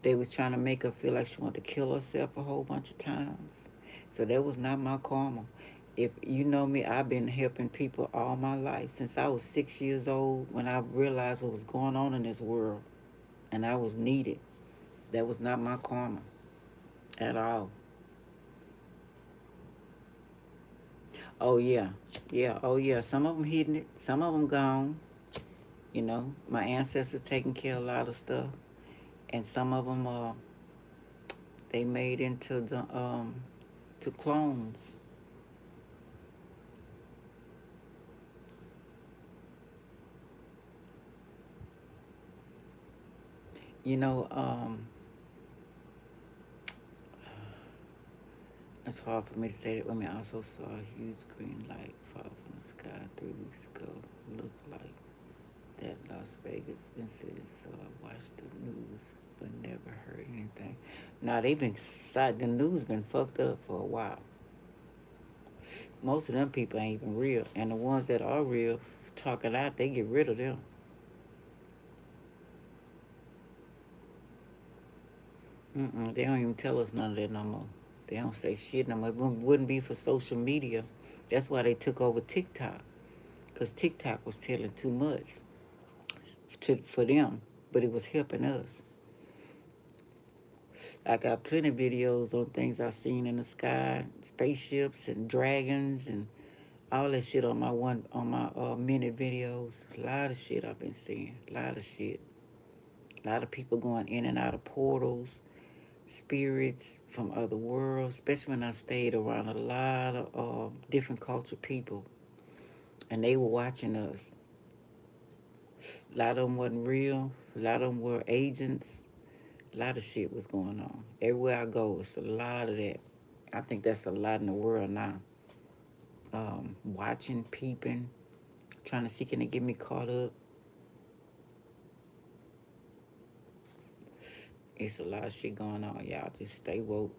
They was trying to make her feel like she wanted to kill herself a whole bunch of times. So that was not my karma. If you know me, I've been helping people all my life. Since I was 6 years old, when I realized what was going on in this world and I was needed. That was not my karma at all. Oh yeah, yeah, oh yeah. Some of them hidden it, some of them gone. You know, my ancestors taking care of a lot of stuff, and some of them they made into the to clones. You know, it's hard for me to say that. I also saw a huge green light fall from the sky 3 weeks ago. Looked like that Las Vegas incident, so I watched the news but never heard anything. Now they been the news been fucked up for a while. Most of them people ain't even real, and the ones that are real, talking out, they get rid of them. They don't even tell us none of that no more. They don't say shit no more. It wouldn't be for social media. That's why they took over TikTok, because TikTok was telling too much for them, but it was helping us. I got plenty of videos on things I seen in the sky, spaceships and dragons and all that shit on my minute videos. A lot of shit I've been seeing. A lot of shit. A lot of people going in and out of portals, spirits from other worlds. Especially when I stayed around a lot of different culture people, and they were watching us. A lot of them wasn't real. A lot of them were agents. A lot of shit was going on. Everywhere I go, it's a lot of that. I think that's a lot in the world now. Watching, peeping, trying to see can they get me caught up. It's a lot of shit going on, y'all. Just stay woke.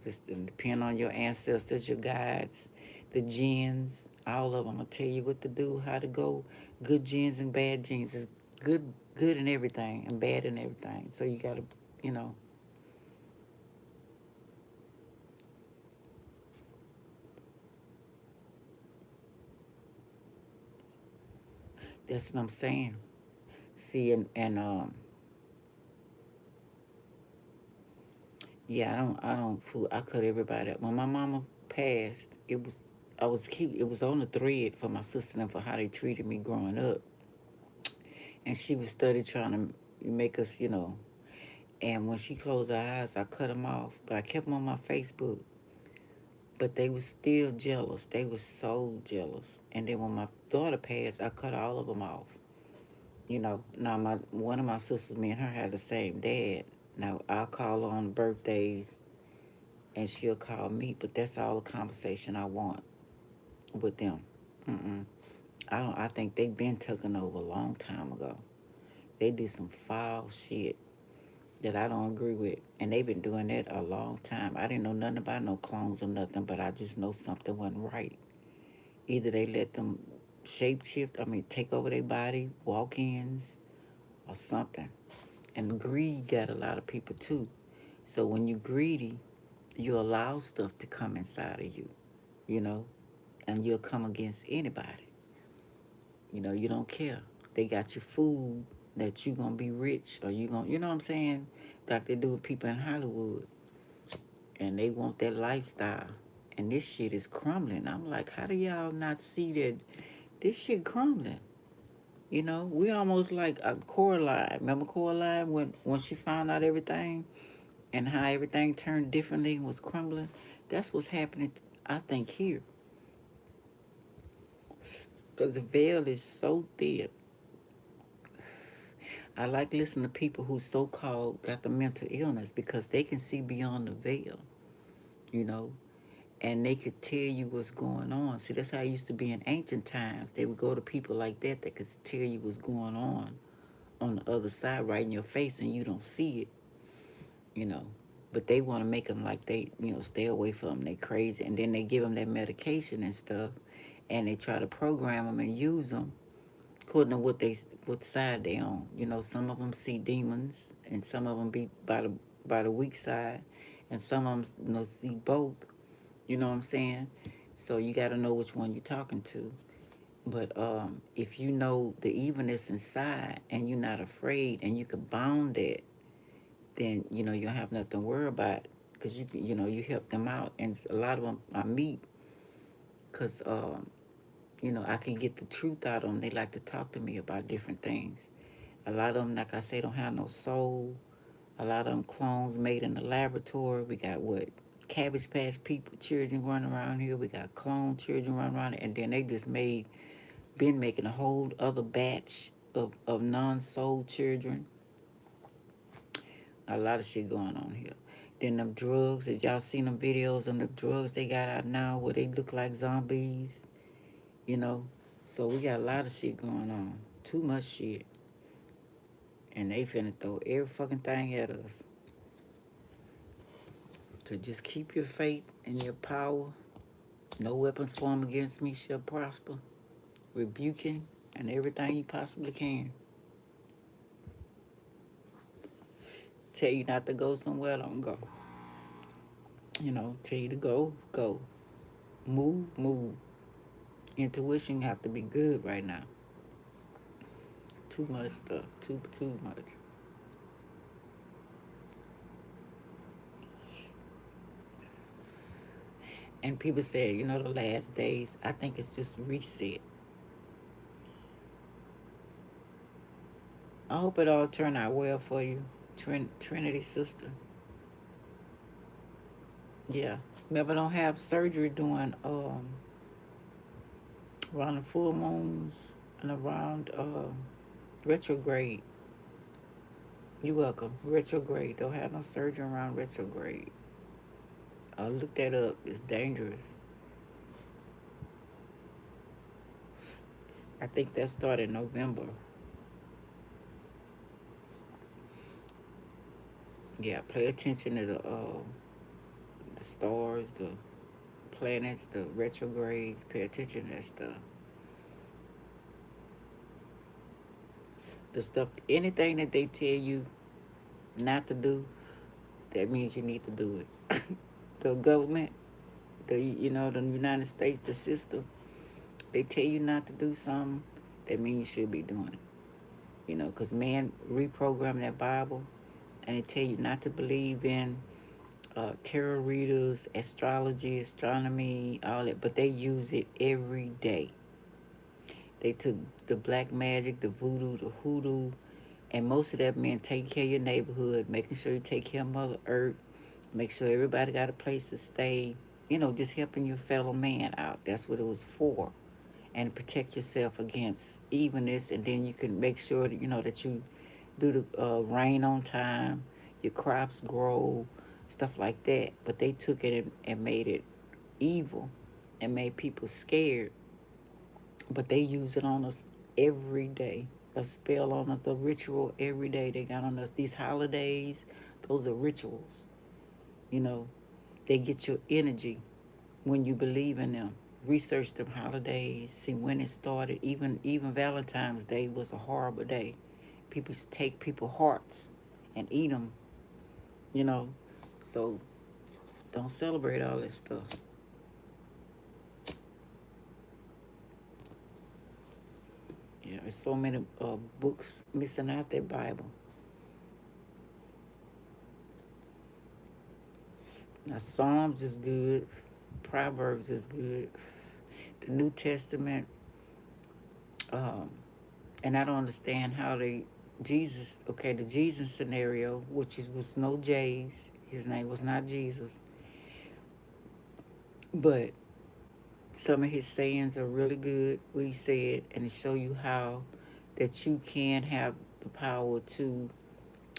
Just depend on your ancestors, your guides, the genes, all of them. I'll tell you what to do, how to go. Good genes and bad genes. It's good in everything and bad in everything. So you gotta, you know, that's what I'm saying. See, and yeah, I don't fool. I cut everybody up. When my mama passed, it was on the thread for my sister and for how they treated me growing up, and she was study trying to make us, you know. And when she closed her eyes, I cut them off, but I kept them on my Facebook. But they was still jealous. They was so jealous. And then when my daughter passed, I cut all of them off. You know, now my one of my sisters, me and her had the same dad. Now I'll call her on birthdays and she'll call me, but that's all the conversation I want with them. Mm-mm. I think they've been taken over a long time ago. They do some foul shit that I don't agree with. And they've been doing that a long time. I didn't know nothing about no clones or nothing, but I just know something wasn't right. Either they let them shape shift, take over their body, walk ins, or something. And greed got a lot of people too. So when you greedy, you allow stuff to come inside of you, you know, and you'll come against anybody. You don't care. They got your food that you gonna be rich or you gonna, you know what I'm saying? Like they do with people in Hollywood, and they want that lifestyle. And this shit is crumbling. I'm like, how do y'all not see that this shit crumbling? We almost like a Coraline. Remember Coraline when she found out everything and how everything turned differently and was crumbling? That's what's happening, I think, here. Because the veil is so thin. I like listening to people who so-called got the mental illness because they can see beyond the veil, you know, and they could tell you what's going on. See, that's how it used to be in ancient times. They would go to people like that could tell you what's going on the other side right in your face and you don't see it, you know. But they want to make them like they, stay away from them. They crazy. And then they give them that medication and stuff and they try to program them and use them according to what side they on. Some of them see demons, and some of them be by the weak side, and some of them see both. You know what I'm saying? So you got to know which one you're talking to. But if you know the evilness inside, and you're not afraid, and you can bound that, then you don't have nothing to worry about, because you help them out, and a lot of them I meet, because I can get the truth out of them. They like to talk to me about different things. A lot of them, like I say, don't have no soul. A lot of them clones made in the laboratory. We got what? Cabbage Patch people, children running around here. We got clone children running around, and then they just been making a whole other batch of non-soul children. A lot of shit going on here. Then them drugs, if y'all seen them videos on the drugs they got out now where they look like zombies, you know. So we got a lot of shit going on. Too much shit. And they finna throw every fucking thing at us. So just keep your faith and your power. No weapons formed against me shall prosper. Rebuking and everything you possibly can. Tell you not to go somewhere, don't go. Tell you to go, go. Move, move. Intuition have to be good right now. Too much stuff. Too much. And people say, the last days, I think it's just reset. I hope it all turned out well for you, Trinity sister. Yeah. Remember, don't have surgery during around the full moons and around retrograde. You're welcome. Retrograde. Don't have no surgery around retrograde. Look that up. It's dangerous. I think that started in November. Yeah, pay attention to the stars, the planets, the retrogrades. Pay attention to that stuff. The stuff, anything that they tell you not to do, that means you need to do it. The government, the United States, the system, they tell you not to do something, that means you should be doing it. Because man reprogrammed that Bible, and they tell you not to believe in tarot readers, astrology, astronomy, all that, but they use it every day. They took the black magic, the voodoo, the hoodoo, and most of that meant taking care of your neighborhood, making sure you take care of Mother Earth, make sure everybody got a place to stay, just helping your fellow man out. That's what it was for. And protect yourself against evilness, and then you can make sure that, that you do the rain on time, your crops grow, stuff like that. But they took it and made it evil and made people scared but they use it on us every day. A spell on us, a ritual every day they got on us. These holidays, those are rituals. You know, they get your energy when you believe in them. Research them holidays, see when it started. Even Valentine's Day was a horrible day. People take people's hearts and eat them. You know, so don't celebrate all this stuff. Yeah, there's so many books missing out that Bible. Now Psalms is good, Proverbs is good, the New Testament, um, and I don't understand how they Jesus. Okay, the Jesus scenario, which was no J's. His name was not Jesus, but some of his sayings are really good. What he said, and it show you how that you can have the power to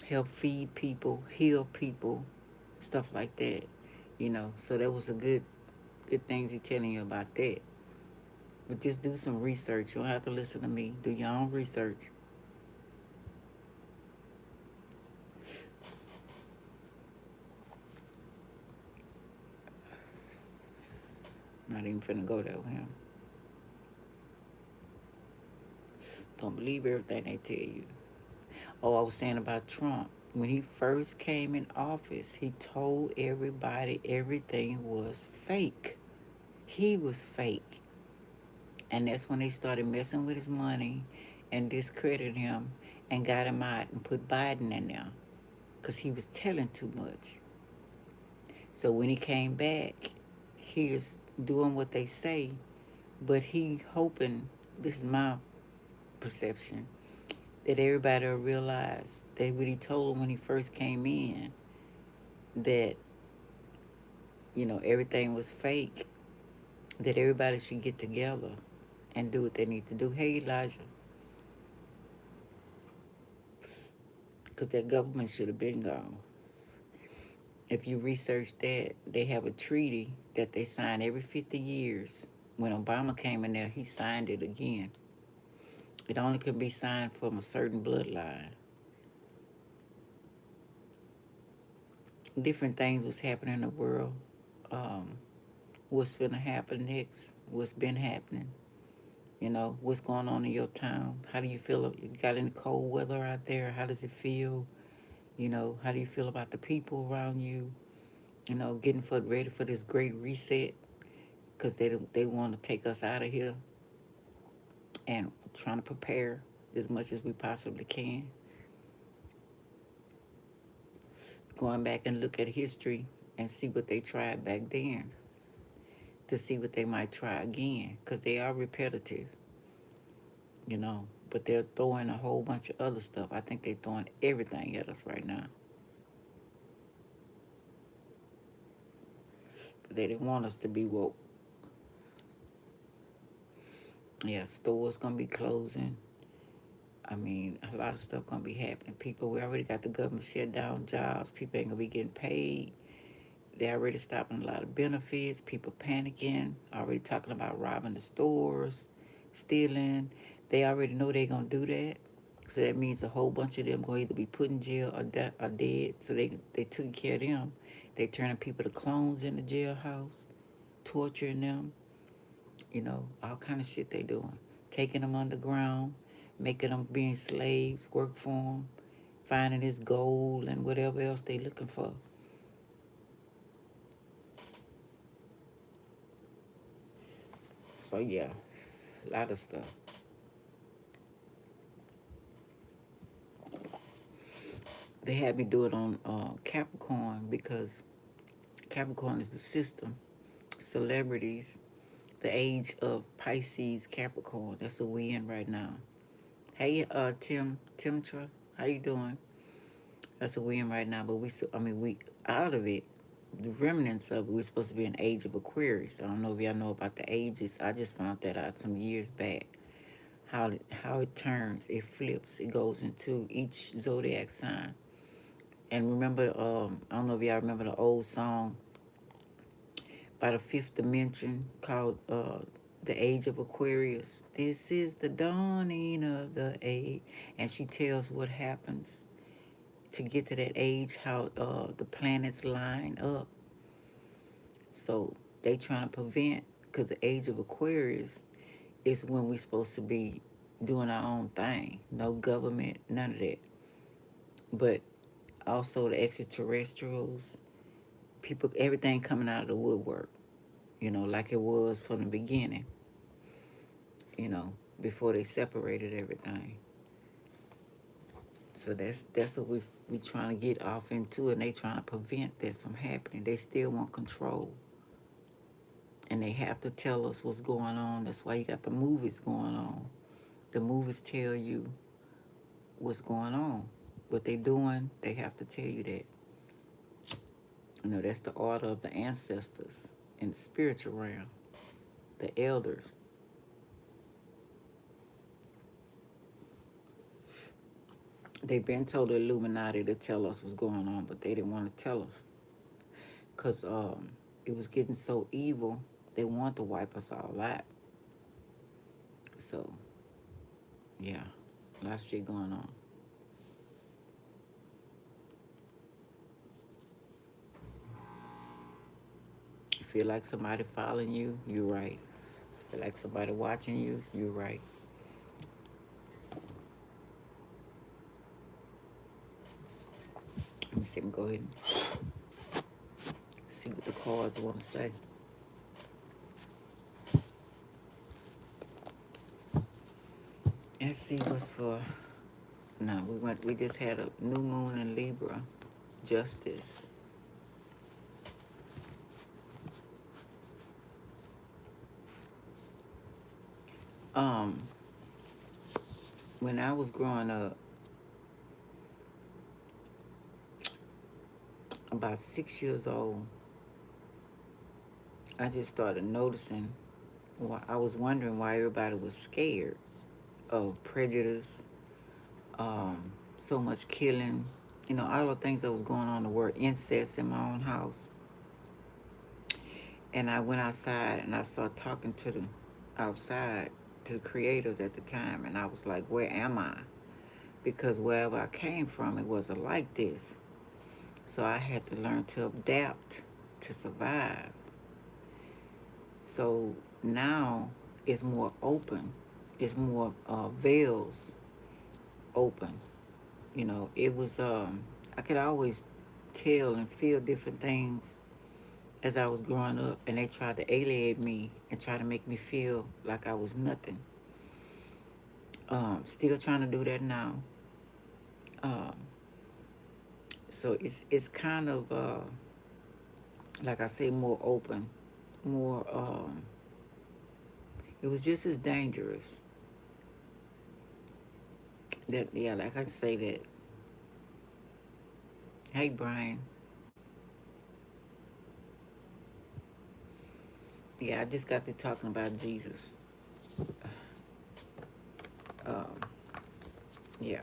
help feed people, heal people, stuff like that. You know, so that was a good things he telling you about that. But just do some research. You don't have to listen to me. Do your own research. I'm not even finna go there with him. Don't believe everything they tell you. Oh, I was saying about Trump. When he first came in office, he told everybody everything was fake. He was fake. And that's when they started messing with his money and discredited him and got him out and put Biden in there because he was telling too much. So when he came back, he is doing what they say, but he hoping, this is my perception, that everybody will realize that what he told them when he first came in, that, everything was fake, that everybody should get together and do what they need to do. Hey, Elijah, because that government should have been gone. If you research that, they have a treaty that they sign every 50 years. When Obama came in there, he signed it again. It only can be signed from a certain bloodline. Different things was happening in the world. Um, what's gonna happen next? What's been happening? What's going on in your town? How do you feel? You got any cold weather out there? How does it feel? How do you feel about the people around you? Getting ready for this great reset because they want to take us out of here and trying to prepare as much as we possibly can. Going back and look at history and see what they tried back then to see what they might try again because they are repetitive, but they're throwing a whole bunch of other stuff. I think they're throwing everything at us right now. They didn't want us to be woke. Yeah, stores gonna be closing. I mean, a lot of stuff gonna be happening. We already got the government shut down jobs. People ain't gonna be getting paid. They already stopping a lot of benefits. People panicking. Already talking about robbing the stores, stealing. They already know they gonna do that. So that means a whole bunch of them gonna either be put in jail or dead. So they took care of them. They turning people to clones in the jailhouse, torturing them. All kind of shit they doing. Taking them underground, making them being slaves, work for them, finding this gold and whatever else they looking for. So yeah, a lot of stuff. They had me do it on Capricorn because Capricorn is the system, celebrities, the age of Pisces, Capricorn. That's what we in right now. Hey, Timtra, how you doing? That's what we in right now. But we out of it. The remnants of it. We're supposed to be in age of Aquarius. I don't know if y'all know about the ages. I just found that out some years back. How it turns, it flips, it goes into each zodiac sign. And remember, I don't know if y'all remember the old song by the Fifth Dimension called the age of Aquarius. This is the dawning of the age. And she tells what happens to get to that age, how the planets line up. So they trying to prevent, because the age of Aquarius is when we're supposed to be doing our own thing. No government, none of that. But also the extraterrestrials, people, everything coming out of the woodwork, like it was from the beginning, before they separated everything. So that's what we trying to get off into, and they trying to prevent that from happening. They still want control. And they have to tell us what's going on. That's why you got the movies going on. The movies tell you what's going on. What they doing, they have to tell you that. That's the order of the ancestors in the spiritual realm, the elders. They've been told the Illuminati to tell us what's going on, but they didn't want to tell us. Because it was getting so evil, they want to wipe us all out. So, yeah, a lot of shit going on. You feel like somebody following you, you're right. Feel like somebody watching you, you're right. Let me see them go ahead and see what the cards want to say. Let's see what's for. No, we just had a new moon in Libra. Justice. When I was growing up, about 6 years old, I just started noticing. I was wondering why everybody was scared of prejudice, so much killing, all the things that was going on in the world, incest in my own house. And I went outside and I started talking to the outside, to the creators at the time, and I was like, where am I? Because wherever I came from, it wasn't like this. So I had to learn to adapt to survive. So now it's more open. It's more veils open. It was, I could always tell and feel different things as I was growing up, and they tried to alienate me and try to make me feel like I was nothing. Still trying to do that now. So it's kind of, like I say, more open, more, it was just as dangerous. That, yeah, like I say that. Hey, Brian. Yeah, I just got to talking about Jesus. Um, yeah.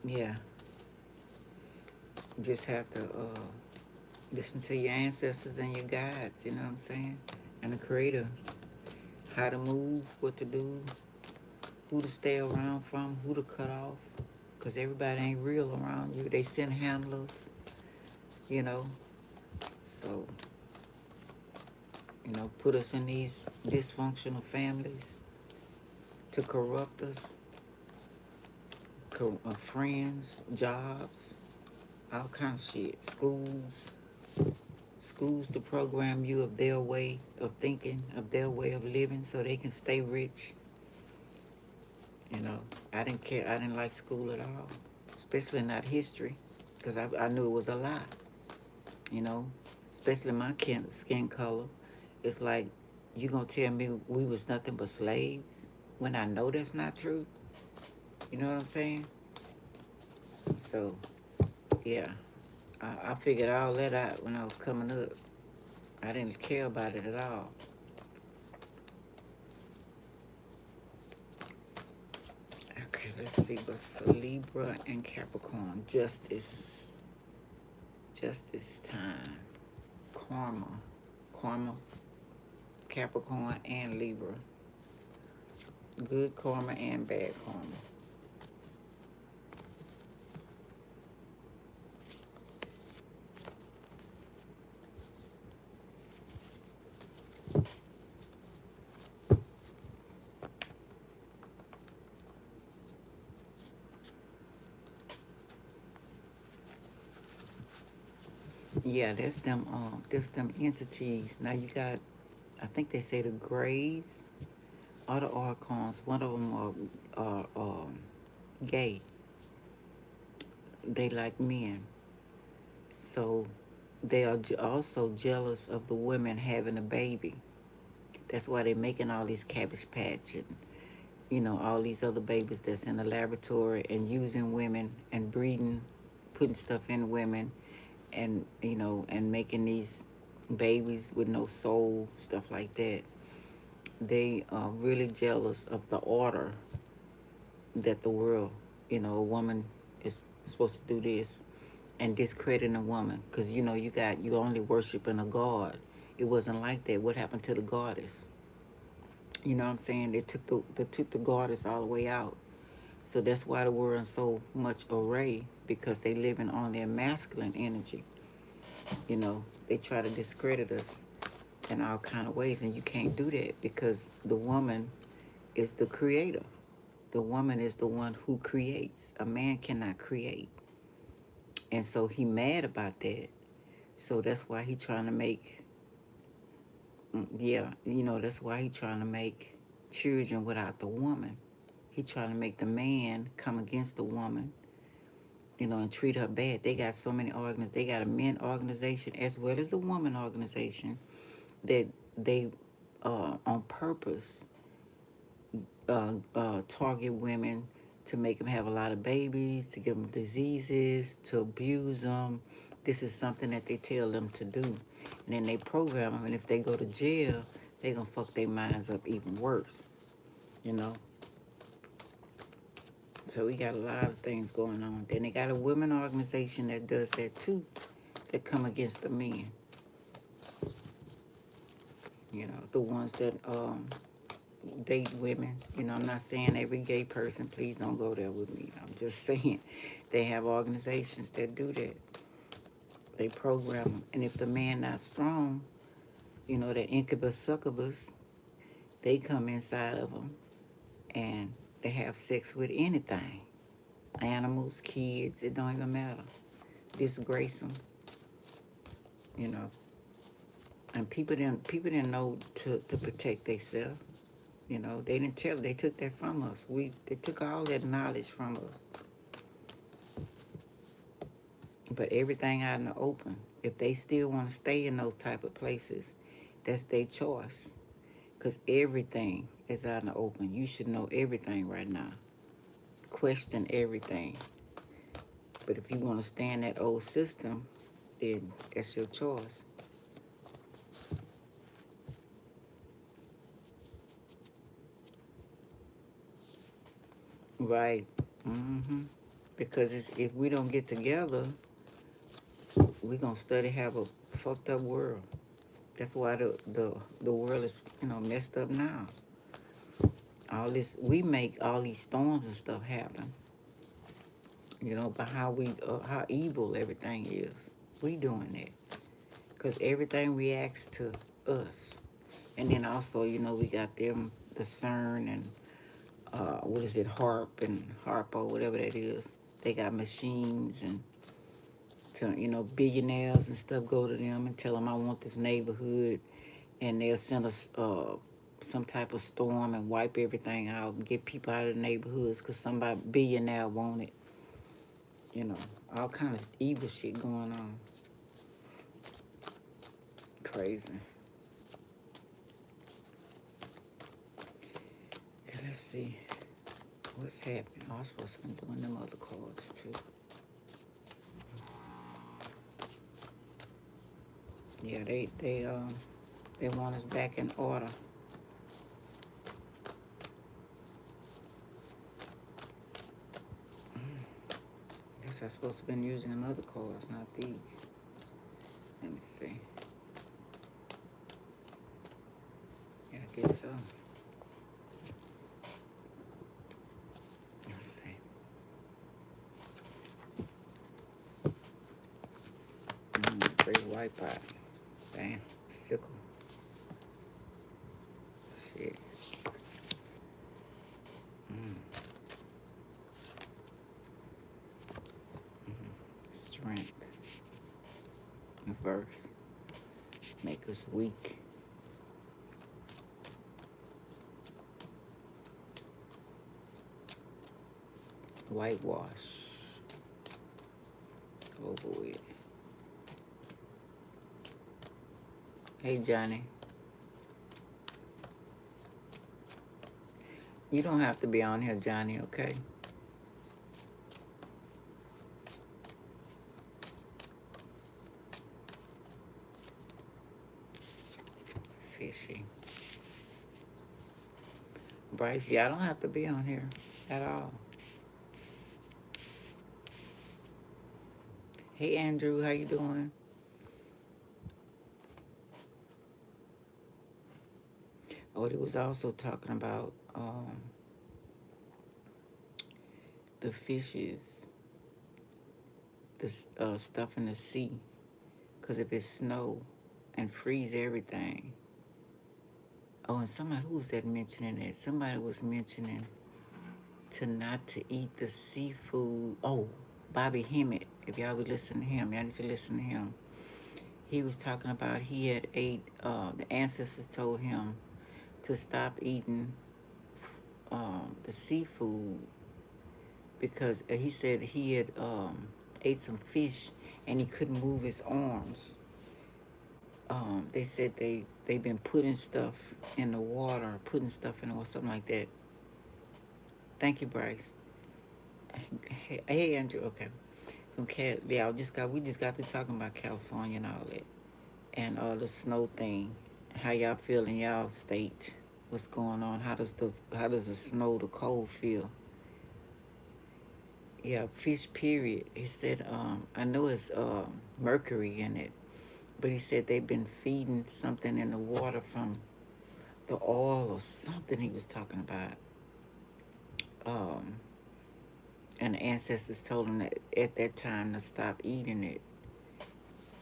Yeah. You just have to listen to your ancestors and your guides, you know what I'm saying? And the Creator. How to move, what to do, who to stay around from, who to cut off. Because everybody ain't real around you. They send handlers, So, put us in these dysfunctional families to corrupt us, friends, jobs, all kind of shit. Schools to program you of their way of thinking, of their way of living, so they can stay rich. I didn't care. I didn't like school at all, especially not history, because I knew it was a lie. Especially my skin color. It's like, you gonna tell me we was nothing but slaves when I know that's not true? You know what I'm saying? So, yeah, I figured all that out when I was coming up. I didn't care about it at all. Okay, let's see what's for Libra and Capricorn. Justice time. Karma. karma, Capricorn and Libra. Good karma and bad karma. Yeah, that's them entities. Now you got, I think they say the Greys or the Archons. One of them are gay. They like men, so they are also jealous of the women having a baby. That's why they're making all these Cabbage Patch and all these other babies that's in the laboratory and using women and breeding, putting stuff in women, and and making these babies with no soul, stuff like that. They are really jealous of the order that the world, a woman is supposed to do this, and discrediting a woman because you only worshiping a god. It wasn't like that. What happened to the goddess? You know what I'm saying? They took the goddess all the way out. So that's why the world in so much array, because they live in only a masculine energy. They try to discredit us in all kind of ways, and you can't do that because the woman is the creator. The woman is the one who creates. A man cannot create. And so he mad about that. So that's why he trying to make, yeah, that's why he trying to make children without the woman. He trying to make the man come against the woman, and treat her bad. They got so many organizations. They got a men organization as well as a woman organization that they, on purpose, target women to make them have a lot of babies, to give them diseases, to abuse them. This is something that they tell them to do. And then they program them, and if they go to jail, they're going to fuck their minds up even worse, you know? So we got a lot of things going on. Then they got a women organization that does that too, that come against the men. The ones that date women. I'm not saying every gay person, please don't go there with me. I'm just saying they have organizations that do that. They program them. And if the man not strong, that incubus succubus, they come inside of them and they have sex with anything. Animals, kids, it don't even matter. Disgrace them, you know. And people didn't know to protect themselves. They didn't tell. They took that from us. They took all that knowledge from us. But everything out in the open. If they still want to stay in those type of places, that's their choice. Because everything is out in the open. You should know everything right now. Question everything. But if you want to stay in that old system, then that's your choice. Right. Because if we don't get together, we're going to study have a fucked up world. That's why the world is, messed up now. All this, we make all these storms and stuff happen. By how evil everything is. We doing that. Because everything reacts to us. And then also, we got them, the CERN and, what is it, HARP and HARPO, whatever that is. They got machines and, billionaires and stuff go to them and tell them, I want this neighborhood. And they'll send us some type of storm and wipe everything out and get people out of the neighborhoods because somebody billionaire want it. All kind of evil shit going on. Crazy. Okay, let's see. What's happening? I was supposed to be doing them other cards too. Yeah, they want us back in order. Guess I'm supposed to have been using them other cards, not these. Let me see. guess so. Let's see. Great wipeout. Damn. Sickle. Shit. Strength. Reverse. Make us weak. Whitewash. Over with. Hey, Johnny. You don't have to be on here, Johnny, okay? Fishy. Bryce, y'all don't have to be on here at all. Hey, Andrew, how you doing? Oh, it was also talking about the fishes, the stuff in the sea. Because if it snow and freeze everything. Oh, and somebody, who was that mentioning that? Somebody was mentioning not to eat the seafood. Oh, Bobby Hemmett. If y'all would listen to him, y'all need to listen to him. He was talking about he had ate, the ancestors told him to stop eating the seafood because he said he had ate some fish and he couldn't move his arms. They said they've been putting stuff in the water, putting stuff in or something like that. Thank you, Bryce. Hey, Andrew. Okay. From yeah, we just got to talking about California and all that, and the snow thing. How y'all feel in y'all state? What's going on? How does the snow, the cold feel? Yeah, fish. Period. He said. I know it's mercury in it, but he said they've been feeding something in the water from the oil or something he was talking about. And the ancestors told him that at that time to stop eating it.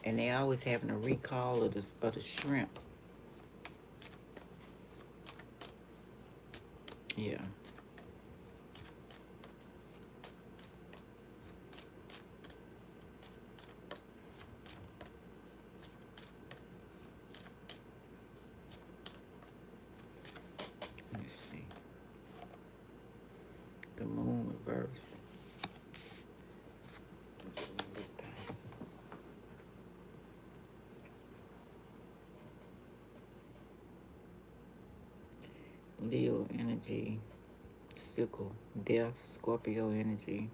And they always having a recall of the shrimp. Yeah. Let's see. The moon reverse. Leo energy, sickle, death, Scorpio energy.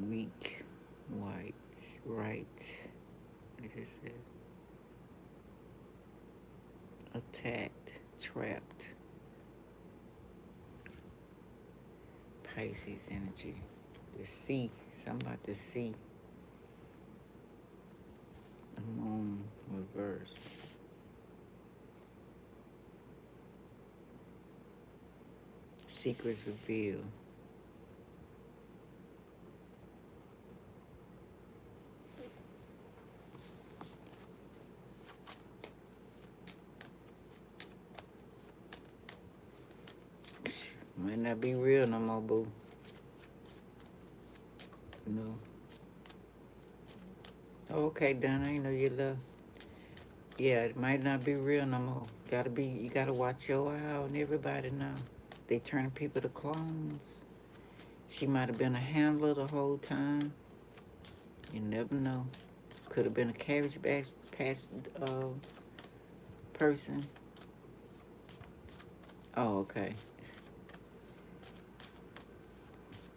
Weak, white, right. What is it? Attacked, trapped. Pisces energy. The sea, something about the sea. The moon reverse. Secrets revealed. Might not be real no more, boo. No. Oh, okay, Donna, I know you love. Yeah, it might not be real no more. You gotta watch your eye out and everybody now. They turning people to clones. She might have been a handler the whole time. You never know. Could have been a cabbage patch person. Oh, okay.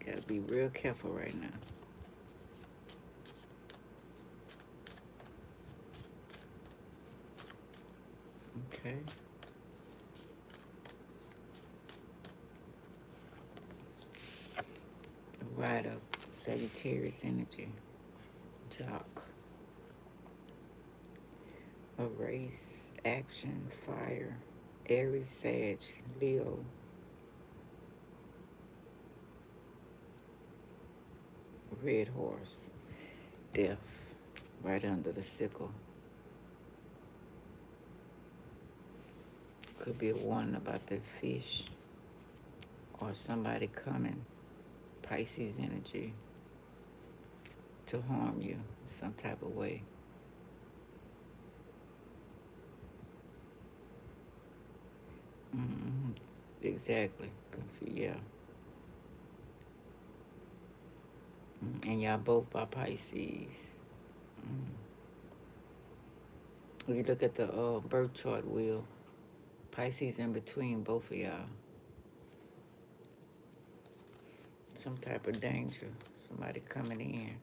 Gotta be real careful right now. Okay. Right up. Sagittarius energy. Jock. A race, action, fire, Aries, Sag, Leo, red horse, death, right under the sickle. Could be a warning about the fish or somebody coming, Pisces energy, to harm you some type of way. Mm-hmm. Exactly. Yeah. And y'all both by Pisces. If you look at the birth chart wheel, Pisces in between both of y'all. Some type of danger. Somebody coming in.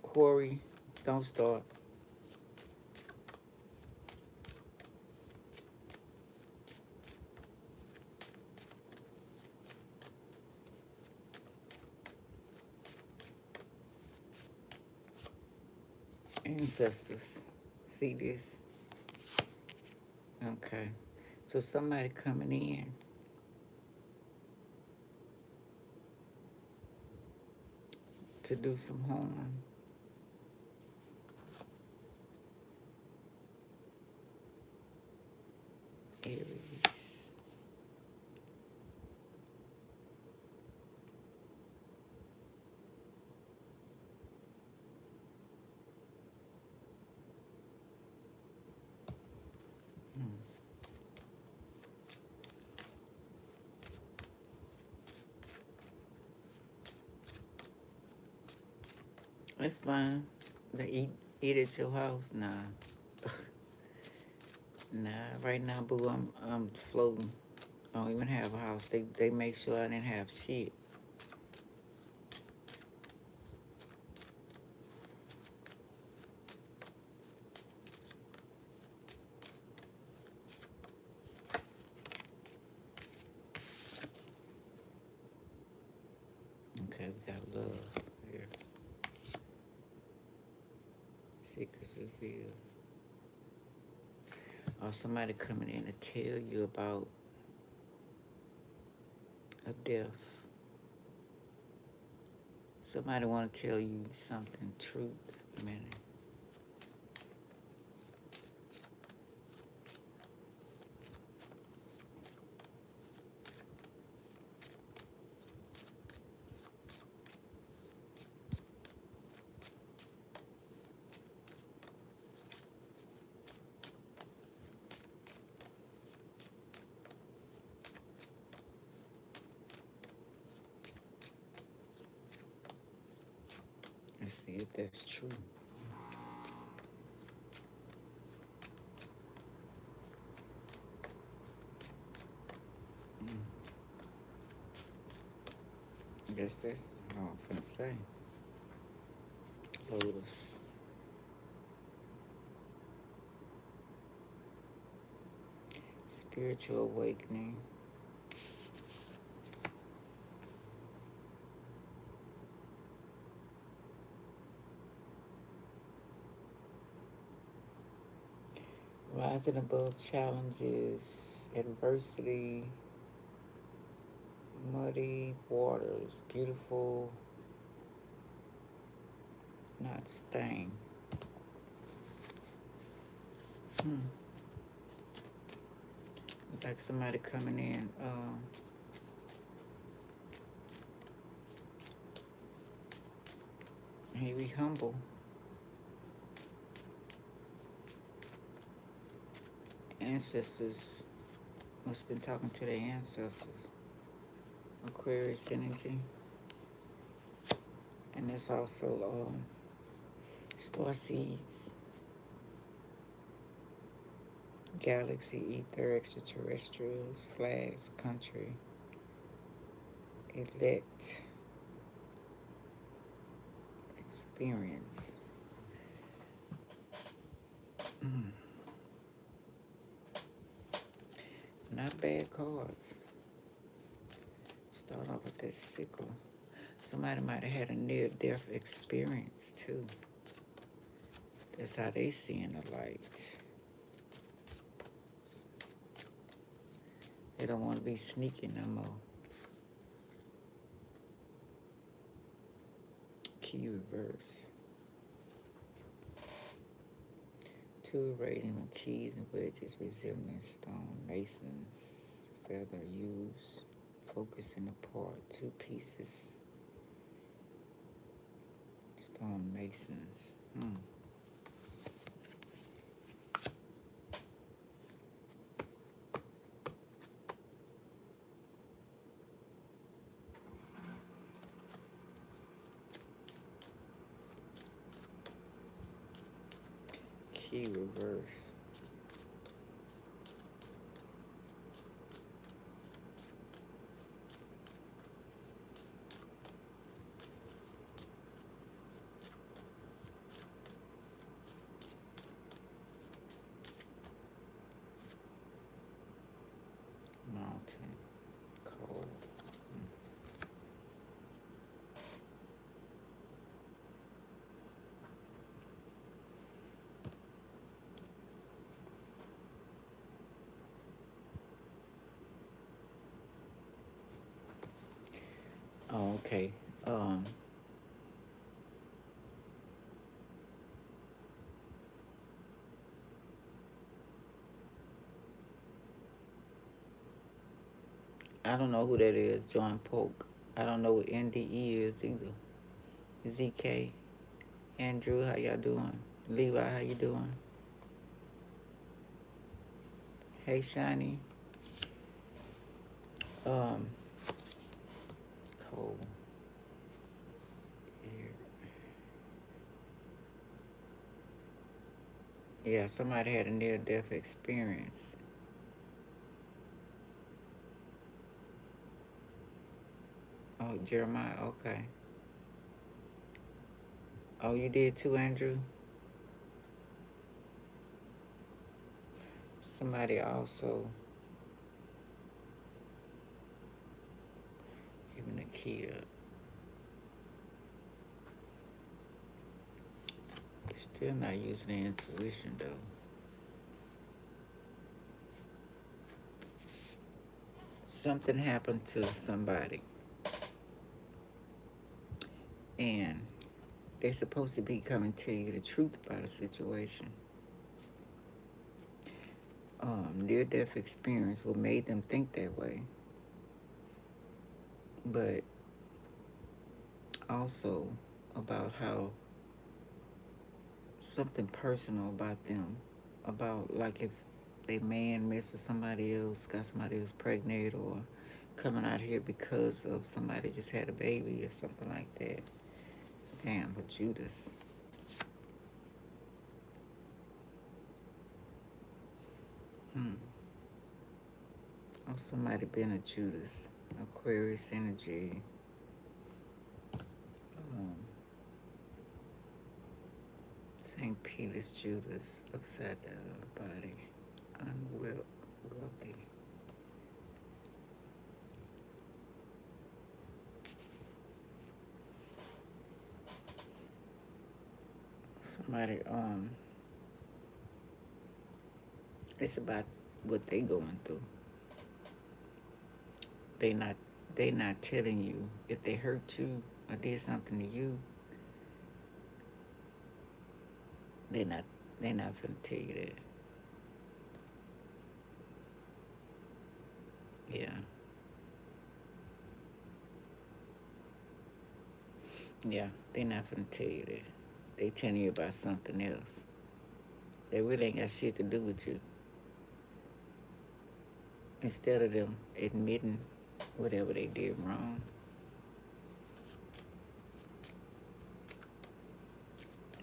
Corey, don't start. Ancestors, see this? Okay. So somebody coming in to do some harm. Aries. It's fine. They eat at your house? Nah. Nah, right now, boo, I'm floating. I don't even have a house. They make sure I didn't have shit. Okay, we got love here. Secrets revealed. Or somebody coming in to tell you about a death. Somebody want to tell you something, truth. A minute. Let's see if that's true. I guess that's all I'm finna say. Lotus. Spiritual awakening. Rising above challenges, adversity, muddy waters, beautiful, not staying. Like somebody coming in, he be humble. Ancestors must have been talking to their ancestors. Aquarius energy. And it's also star seeds, galaxy, ether, extraterrestrials, flags, country, elect, experience. Not bad cards. Start off with this sickle. Somebody might have had a near-death experience too. That's how they seeing the light. They don't want to be sneaky no more. Key reverse. Two raising keys and wedges, resilience, stone, masons, feather use, focusing apart, two pieces, stone masons. Key reverse. Mountain, cold. Oh, okay. I don't know who that is, John Polk. I don't know what NDE is either. ZK, Andrew, how y'all doing? Levi, how you doing? Hey, Shiny. Cold. Yeah, somebody had a near-death experience. Oh, Jeremiah, okay. Oh, you did too, Andrew? Somebody also giving the key up. Still not using the intuition, though. Something happened to somebody. And they're supposed to be coming to you the truth about a situation. Near-death experience what made them think that way. But also about how something personal about them, about like if they man messed with somebody else, got somebody else pregnant, or coming out here because of somebody just had a baby or something like that. Damn, but Judas. Oh, somebody been a Judas. Aquarius energy. St. Peter's Judas, upside down body, unwealthy. Somebody, it's about what they going through. They not telling you if they hurt you or did something to you. They're not finna tell you that. Yeah. Yeah, they're not finna tell you that. They telling you about something else. They really ain't got shit to do with you. Instead of them admitting whatever they did wrong.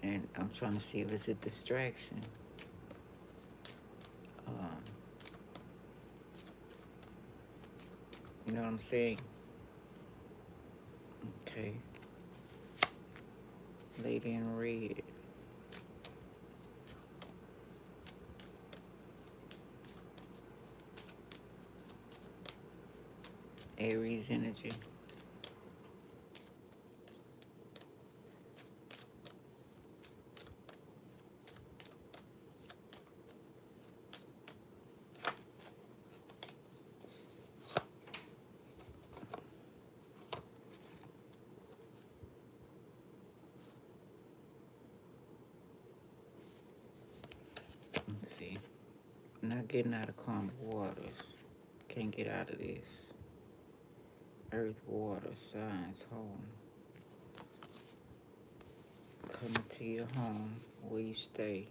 And I'm trying to see if it's a distraction. You know what I'm saying? Okay. Lady in red. Aries energy. Let's see. Not getting out of calm waters. Can't get out of this. Earth, water, signs, home. Coming to your home, where you stay.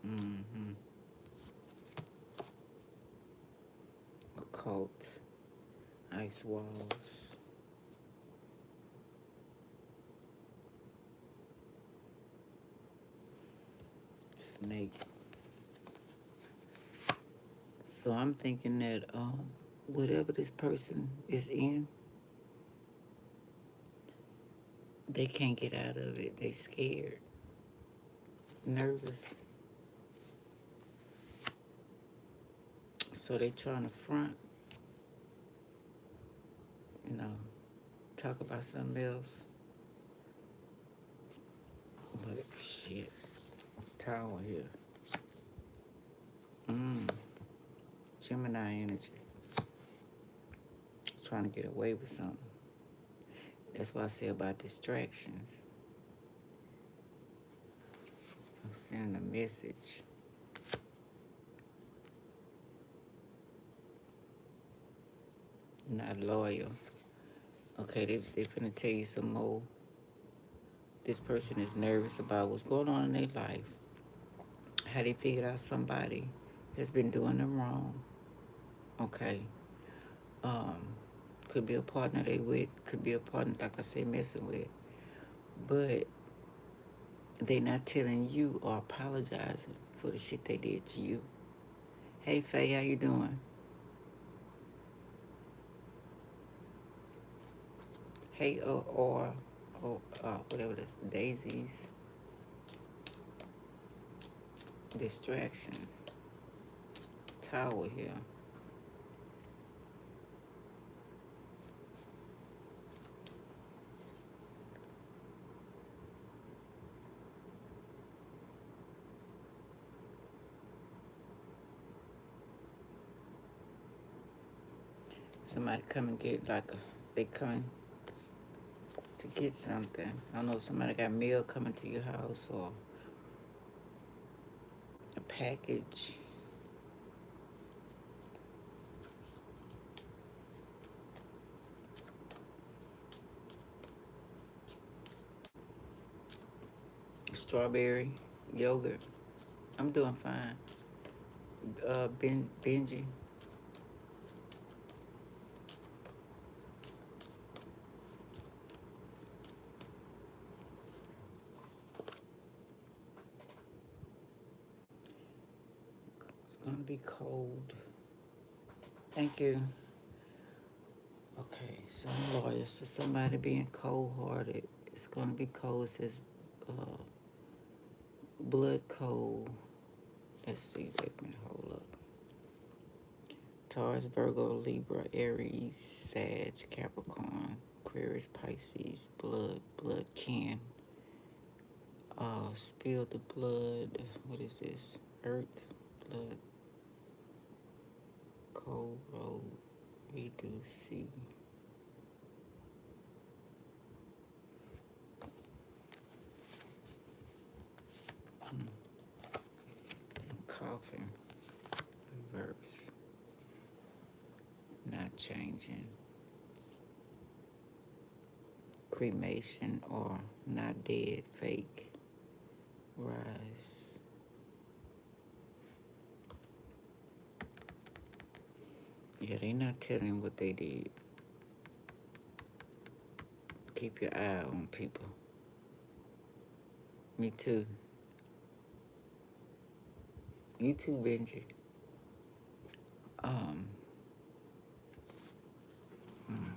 Mm-hmm. Occult. Ice walls. Snake. So I'm thinking that whatever this person is in, they can't get out of it. They scared, nervous. So they trying to front, you know, talk about something else. But shit, tower here. Gemini energy. Trying to get away with something. That's what I say about distractions. I'm sending a message. Not loyal. Okay, they finna tell you some more. This person is nervous about what's going on in their life. How they figured out somebody has been doing them wrong. Okay. Could be a partner they with, could be a partner, like I say, messing with. But they not telling you or apologizing for the shit they did to you. Hey, Faye, how you doing? Hey, whatever that's, daisies. Distractions. Tower here. Somebody come and get they coming to get something. I don't know if somebody got mail coming to your house or a package. Strawberry, yogurt. I'm doing fine. Benji. It's gonna be cold. Thank you. Okay, so I'm loyal. So somebody being cold-hearted. It's gonna be cold. It says blood cold. Let's see. Wait a minute. Hold up. Taurus, Virgo, Libra, Aries, Sag, Capricorn, Aquarius, Pisces, blood kin. Spill the blood. What is this? Earth, blood, cold road, redo, sea. Coughing, reverse, not changing. Cremation or not dead, fake, rise. Yeah, they not telling what they did. Keep your eye on people. Me too. You too, Benji.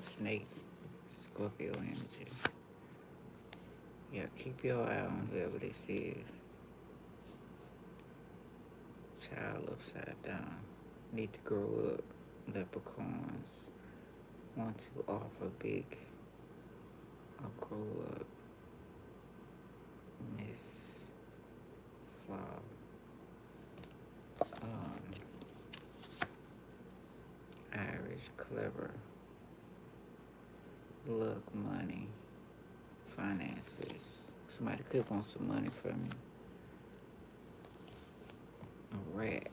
Snake, Scorpio energy. Yeah, keep your eye on whoever this is. Child upside down. Need to grow up. Leprechauns want to offer big or grow up. Miss Flower. Irish, clever. Luck, money, finances. Somebody could want some money from you. A rat.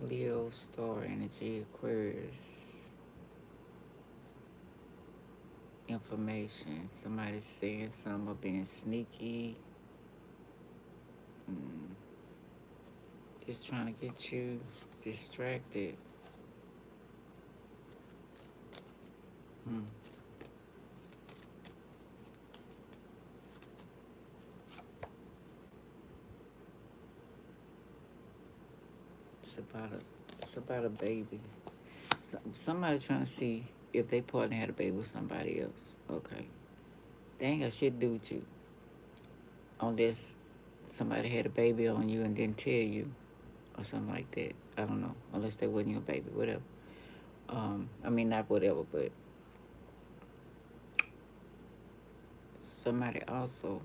Leo, star energy, Aquarius. Information. Somebody saying something or being sneaky. Just trying to get you distracted. It's about a baby. Somebody trying to see if they partner had a baby with somebody else. Okay. They ain't got shit to do with you. Unless somebody had a baby on you and didn't tell you or something like that. I don't know. Unless they wasn't your baby, whatever. I mean, not whatever, but somebody also,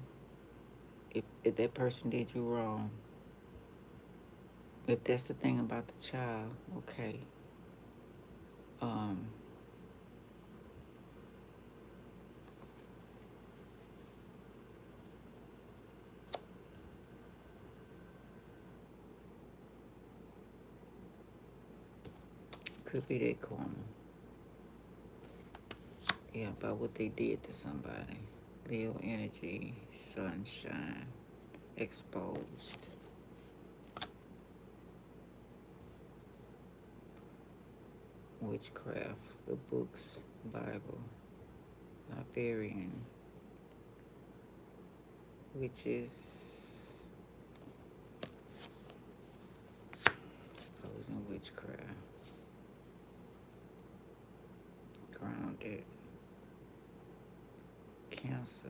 if that person did you wrong, if that's the thing about the child, okay. Could be that karma. Yeah, about what they did to somebody. Leo energy, sunshine, exposed. Witchcraft, the books, Bible, Liberian, witches, exposing witchcraft, grounded, Cancer,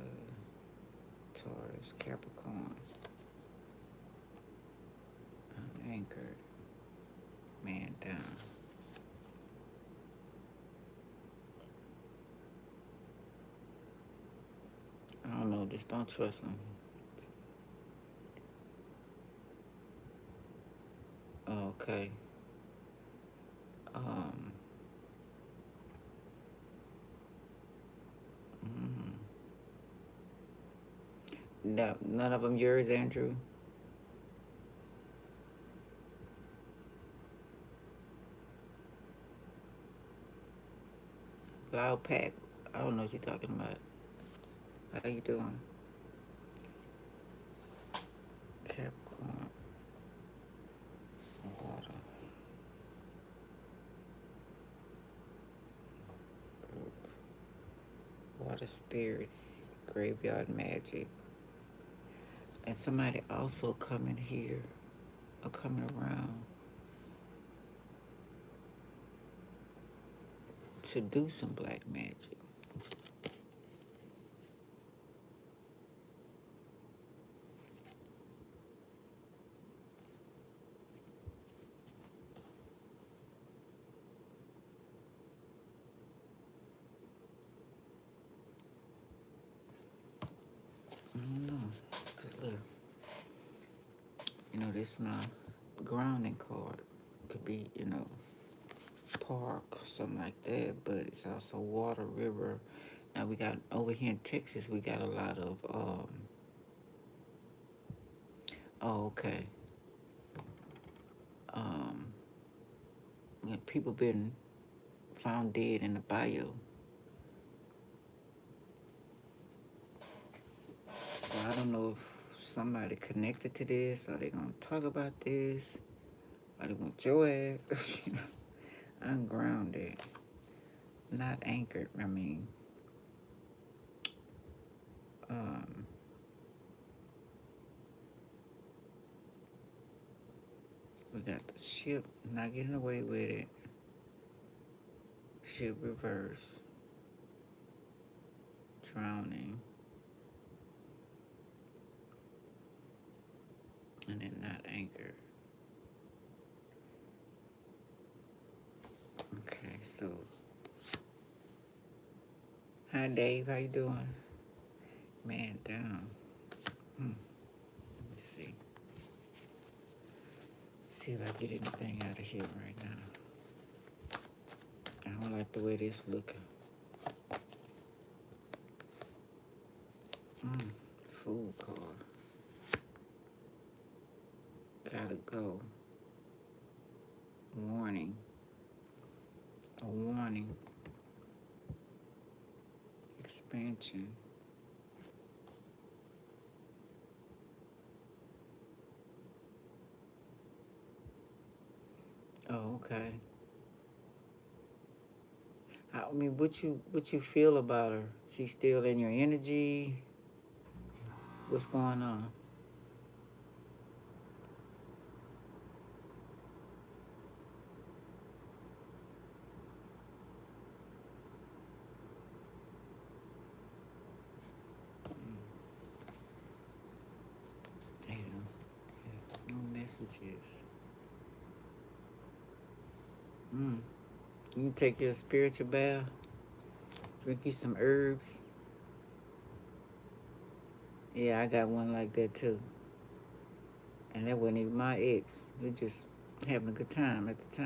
Taurus, Capricorn, anchored, man down. I don't know, just don't trust them. Okay. No, none of them yours, Andrew? Loud pack. I don't know what you're talking about. How you doing? Capricorn. Water. Water spirits. Graveyard magic. And somebody also coming here or coming around to do some black magic. I don't know. Because look, this is my grounding card. Could be, park, something like that, but it's also water, river. Now we got, over here in Texas, we got a lot of, okay. People been found dead in the bayou. So I don't know if somebody connected to this, or they gonna talk about this, or they want your ass, ungrounded, not anchored. I mean, we got the ship, not getting away with it. Relationship reverse. Drowning. And then not anchor. Okay, so. Hi, Dave. How you doing? Man down. Let me see. See if I get anything out of here right now. I don't like the way this looking. Food card. Gotta go. Warning. A warning. Expansion. Oh, okay. I mean, what you feel about her? She's still in your energy? What's going on? Damn. No messages. You take your spiritual bath, drink you some herbs. Yeah, I got one like that too. And that wasn't even my ex. We just having a good time at the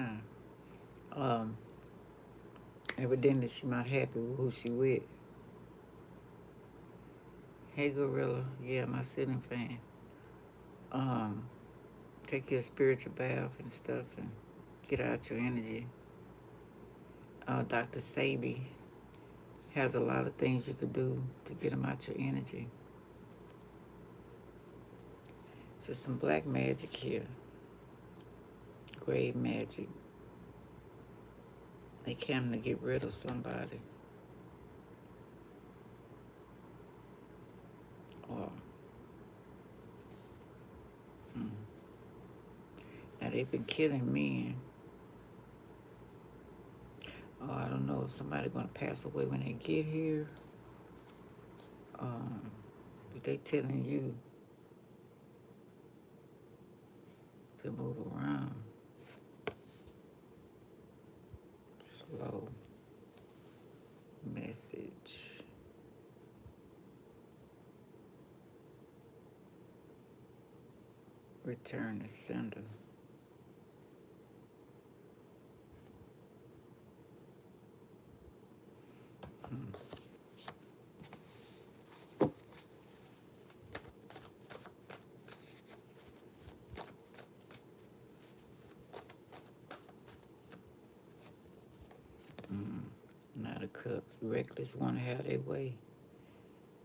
time. Evidently she not happy with who she with. Hey Gorilla, yeah, my ceiling fan. Take your spiritual bath and stuff and get out your energy. Dr. Sabi has a lot of things you could do to get them out your energy. So some black magic here. Grave magic. They came to get rid of somebody. Or now they've been killing men. Oh, I don't know if somebody's gonna pass away when they get here. But they telling you to move around. Slow. Message. Return to sender. Knight of Cups. Reckless want to have their way.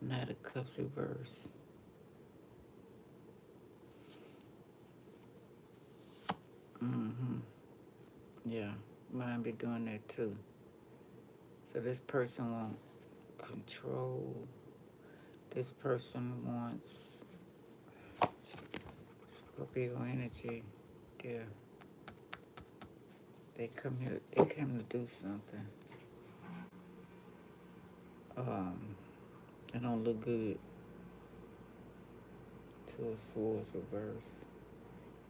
Knight of Cups reverse. Yeah, mine be doing that too. So this person wants control. This person wants Scorpio energy. Yeah. They come here, they came to do something. It don't look good. Two of Swords reverse.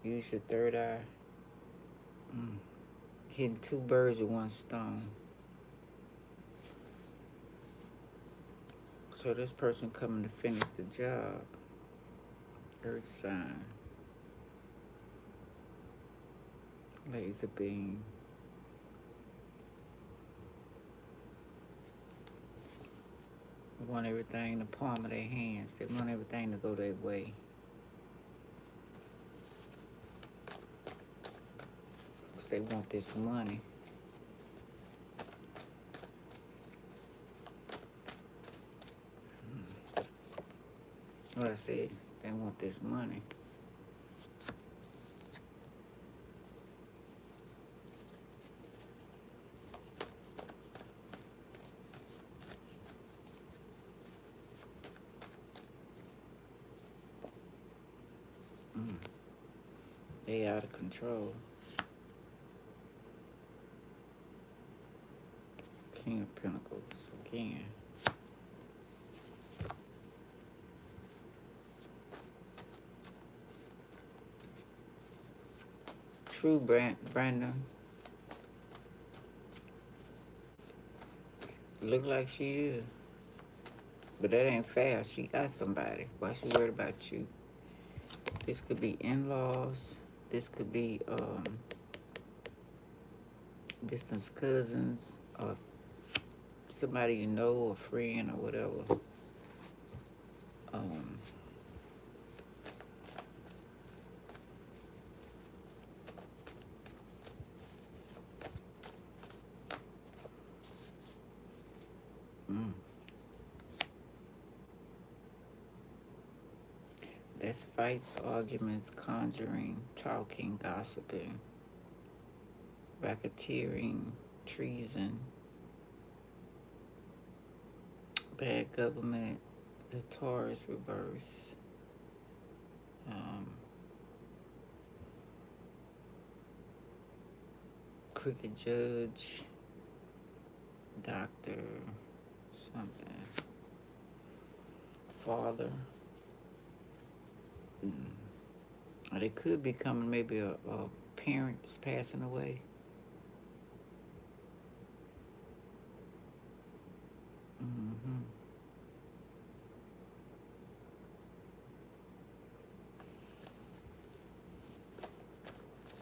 Use your third eye. Hitting two birds with one stone. So this person coming to finish the job. Earth sign. Laser beam. They want everything in the palm of their hands. They want everything to go their way. Because they want this money. What I said, they want this money. They out of control. King of Pentacles again. True, Brandon. Look like she is. But that ain't fast. She got somebody. Why she worried about you? This could be in-laws. This could be distance cousins or somebody you know, a friend or whatever. Um, That's fights, arguments, conjuring, talking, gossiping, racketeering, treason, bad government, the Taurus reverse, crooked judge, doctor, something, father. Or they could be coming, maybe a parent is passing away.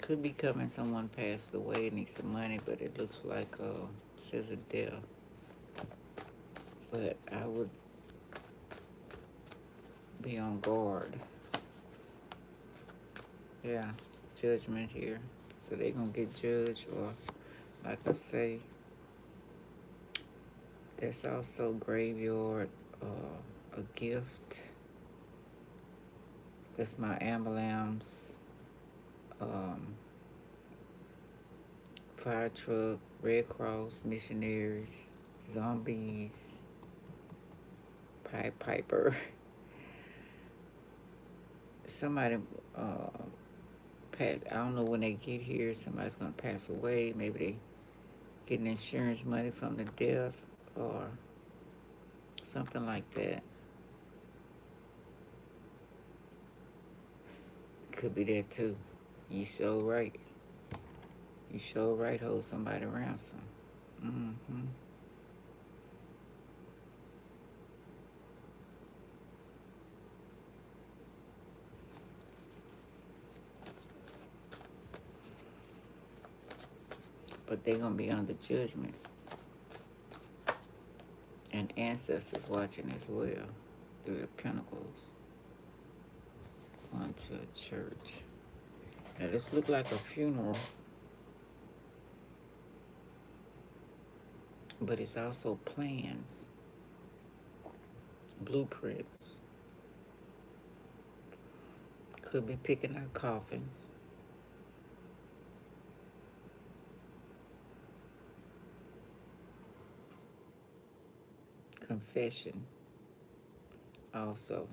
Could be coming, someone passed away, needs some money, but it looks like says a death. But I would be on guard. Yeah, judgment here. So they're gonna get judged, or like I say, that's also graveyard, a gift. That's my ambulance, fire truck, Red Cross, missionaries, zombies, Pied Piper. Somebody, I don't know when they get here, somebody's gonna pass away. Maybe they getting insurance money from the death or something like that. Could be that too. You so right. You so right, hold somebody ransom. But they're gonna be under judgment. And ancestors watching as well through the pentacles. Going to a church. Now this look like a funeral. But it's also plans. Blueprints. Could be picking out coffins. Confession. Also.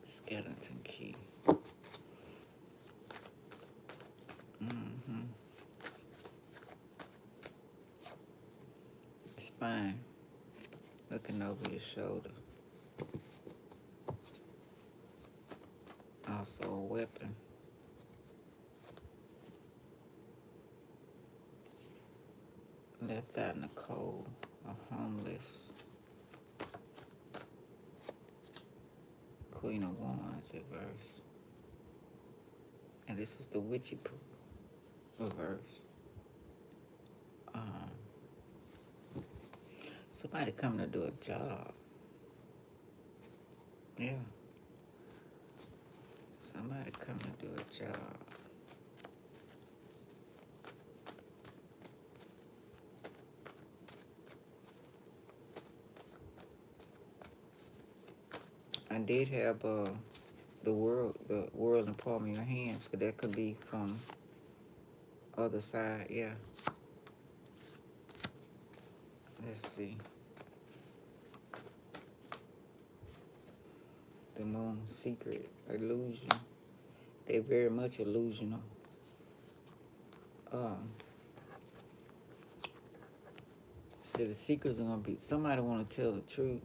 Skeleton key. It's fine. Looking over your shoulder. Also a weapon. Left out in the cold. A homeless. Queen of Wands reverse. And this is the Witchy Poo reverse. Somebody coming to do a job. Yeah. Somebody coming to do a job. I did have the world in the palm of your hands, but that could be from other side. Yeah. Let's see. The moon, secret, illusion. They very much illusional. So the secrets are gonna be somebody want to tell the truth,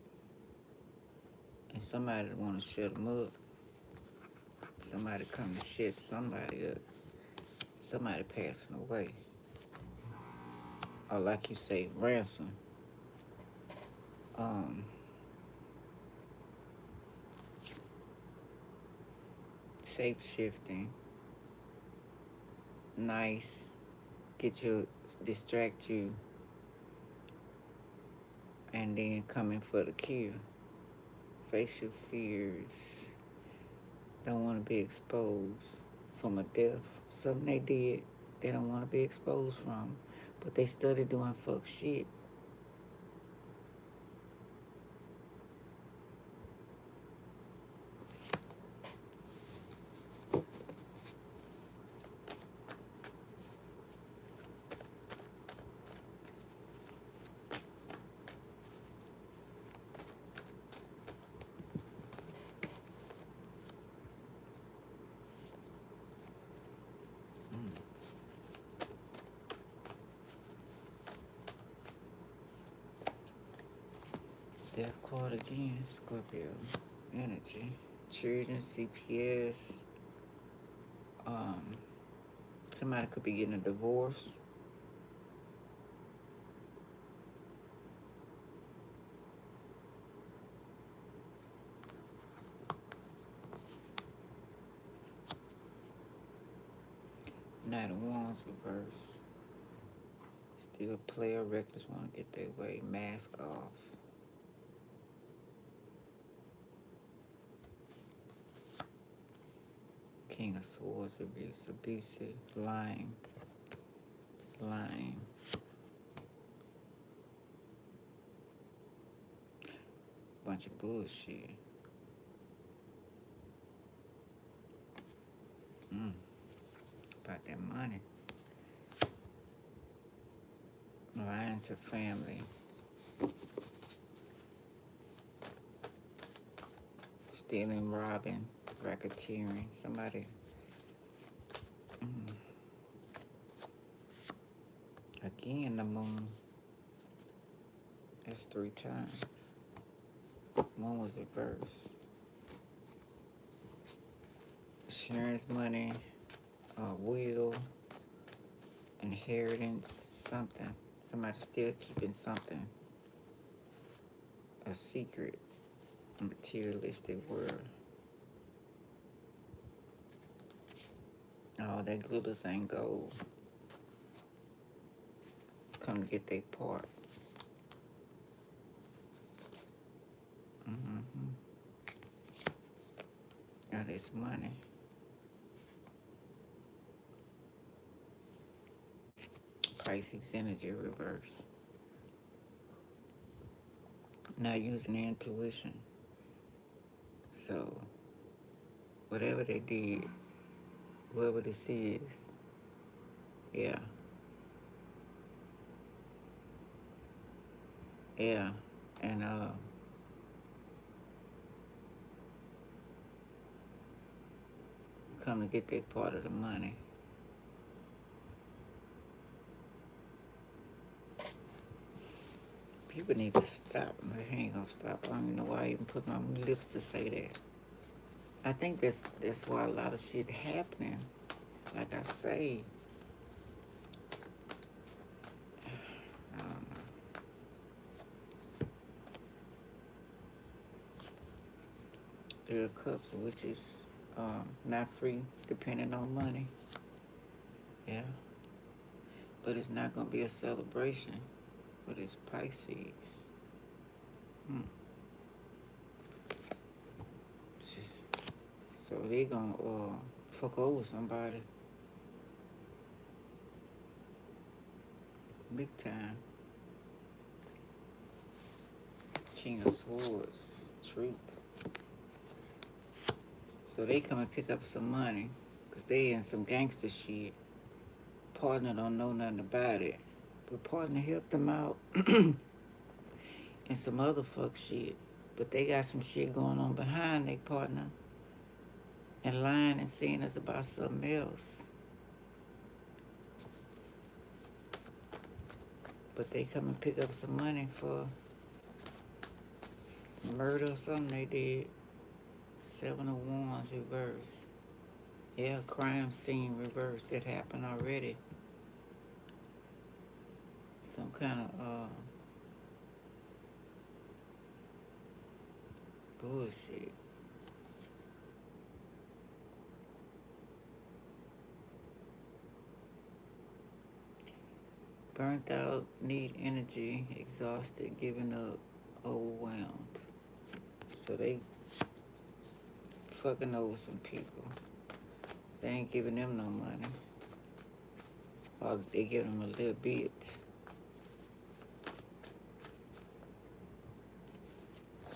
and somebody want to shut them up. Somebody come to shut somebody up. Somebody passing away, or like you say, ransom. Shape shifting. Nice. Distract you, and then coming for the kill. Face your fears. Don't want to be exposed from a death. Something they did, they don't want to be exposed from. But they started doing fuck shit. Death card again, Scorpio energy. Children, CPS. Somebody could be getting a divorce. Knight of Wands reverse. Still player, reckless, want to get their way. Mask off. King of Swords, abuse, abusive, lying. Bunch of bullshit. About that money. Lying to family. Stealing, robbing, racketeering. Somebody. Again, the moon. That's 3 times. One was reversed. Insurance money, will, inheritance, something. Somebody still keeping something. A secret. A materialistic world. Oh, that glitters ain't gold. Come to get their part. Now this money. Pisces energy reverse. Not using their intuition. So, whatever they did, whoever this is, yeah. Yeah, and come to get their part of the money. People need to stop. They ain't gonna stop. I don't even know why I even put my lips to say that. I think that's why a lot of shit happening. Like I say, I don't know. Three of Cups, which is not free, depending on money. Yeah. But it's not going to be a celebration for this Pisces. So they going to fuck over somebody. Big time. King of Swords, truth. So they come and pick up some money because they in some gangster shit. Partner don't know nothing about it. But partner helped them out in some other fuck shit. But they got some shit going on behind their partner and lying and saying it's about something else. But they come and pick up some money for murder or something they did. 7 of Wands reversed. Yeah, crime scene reversed. That happened already. Some kind of bullshit. Burnt out, need energy, exhausted, giving up, overwhelmed. So they fucking over some people. They ain't giving them no money. Or they give them a little bit.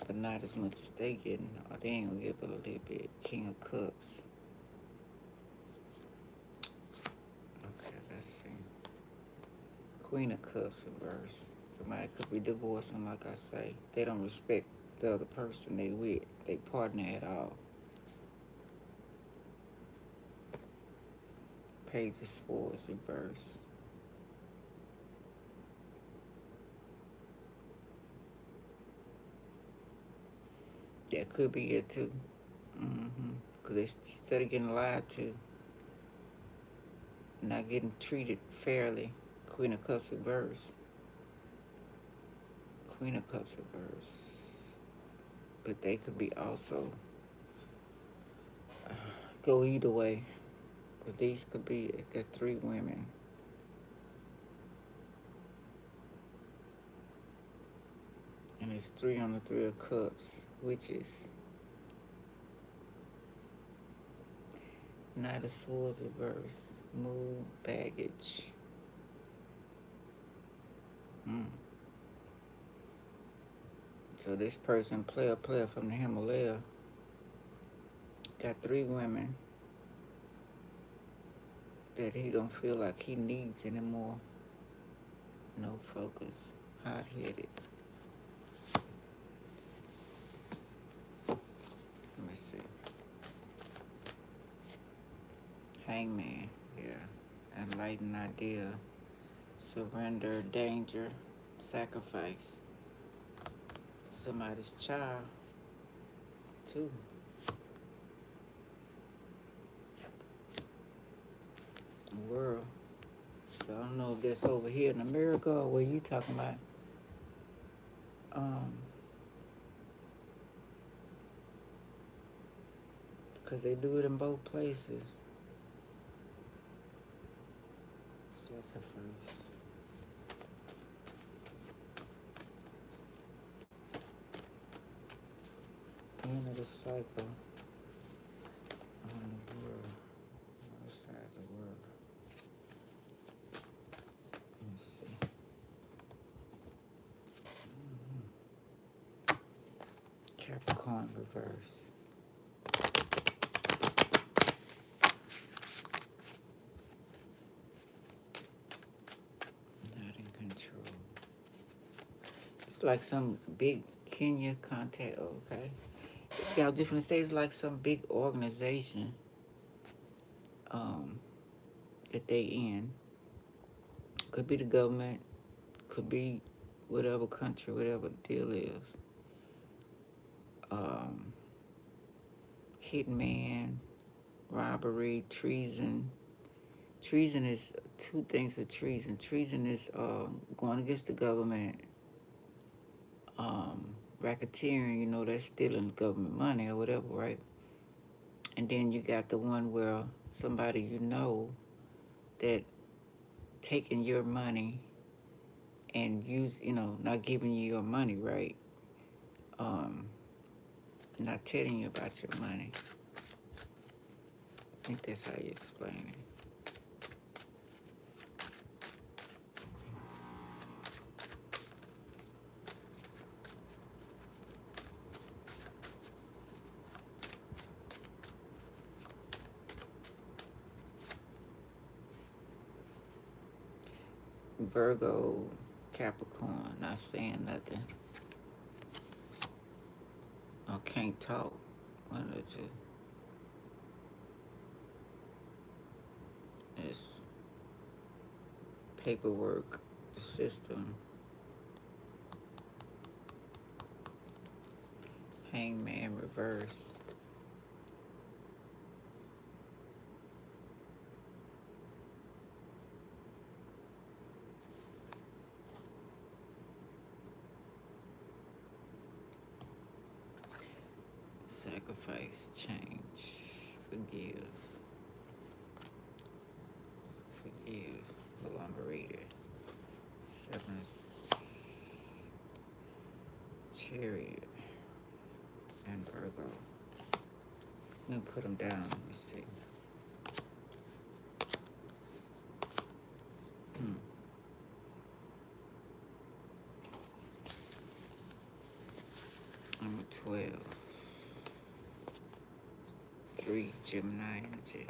But not as much as they getting. Or they ain't gonna give but a little bit. King of Cups. Okay, let's see. Queen of Cups reverse. Somebody could be divorcing, like I say. They don't respect the other person they with, they partner at all. Page of Swords reverse. That could be it too. Because they instead of getting lied to, not getting treated fairly. Queen of Cups reverse. Queen of Cups reverse. But they could be also go either way. But these could be the 3 women. And it's 3 on the 3 of Cups, which is Knight of Swords reverse. Mood, baggage. So this person, player from the Himalaya, got 3 women that he don't feel like he needs anymore. No focus. Hot-headed. Let me see. Hangman. Yeah. Enlightened idea. Surrender, danger, sacrifice. Somebody's child, too. The world. So I don't know if that's over here in America or what you talking about. Because they do it in both places. Sacrifice. End of the cycle on the world. Other side of the world. Let me see. Capricorn reverse. Not in control. It's like some big Kenya contact. Okay. Y'all different states, like some big organization that they in. Could be the government, could be whatever country, whatever the deal is. Hitman, robbery, treason. Treason is 2 things for treason. Treason is going against the government. Racketeering, you know, that's stealing government money or whatever, right? And then you got the one where somebody you know that taking your money and not giving you your money, right? Not telling you about your money. I think that's how you explain it. Virgo, Capricorn, not saying nothing. or can't talk. One of the two. It's paperwork, the system, hangman reverse. Sacrifice, change, forgive, forgive, no longer read it. Seven, chariot, and Virgo. I'm gonna put them down. Let me see. Number 12. 3, Gemini energy.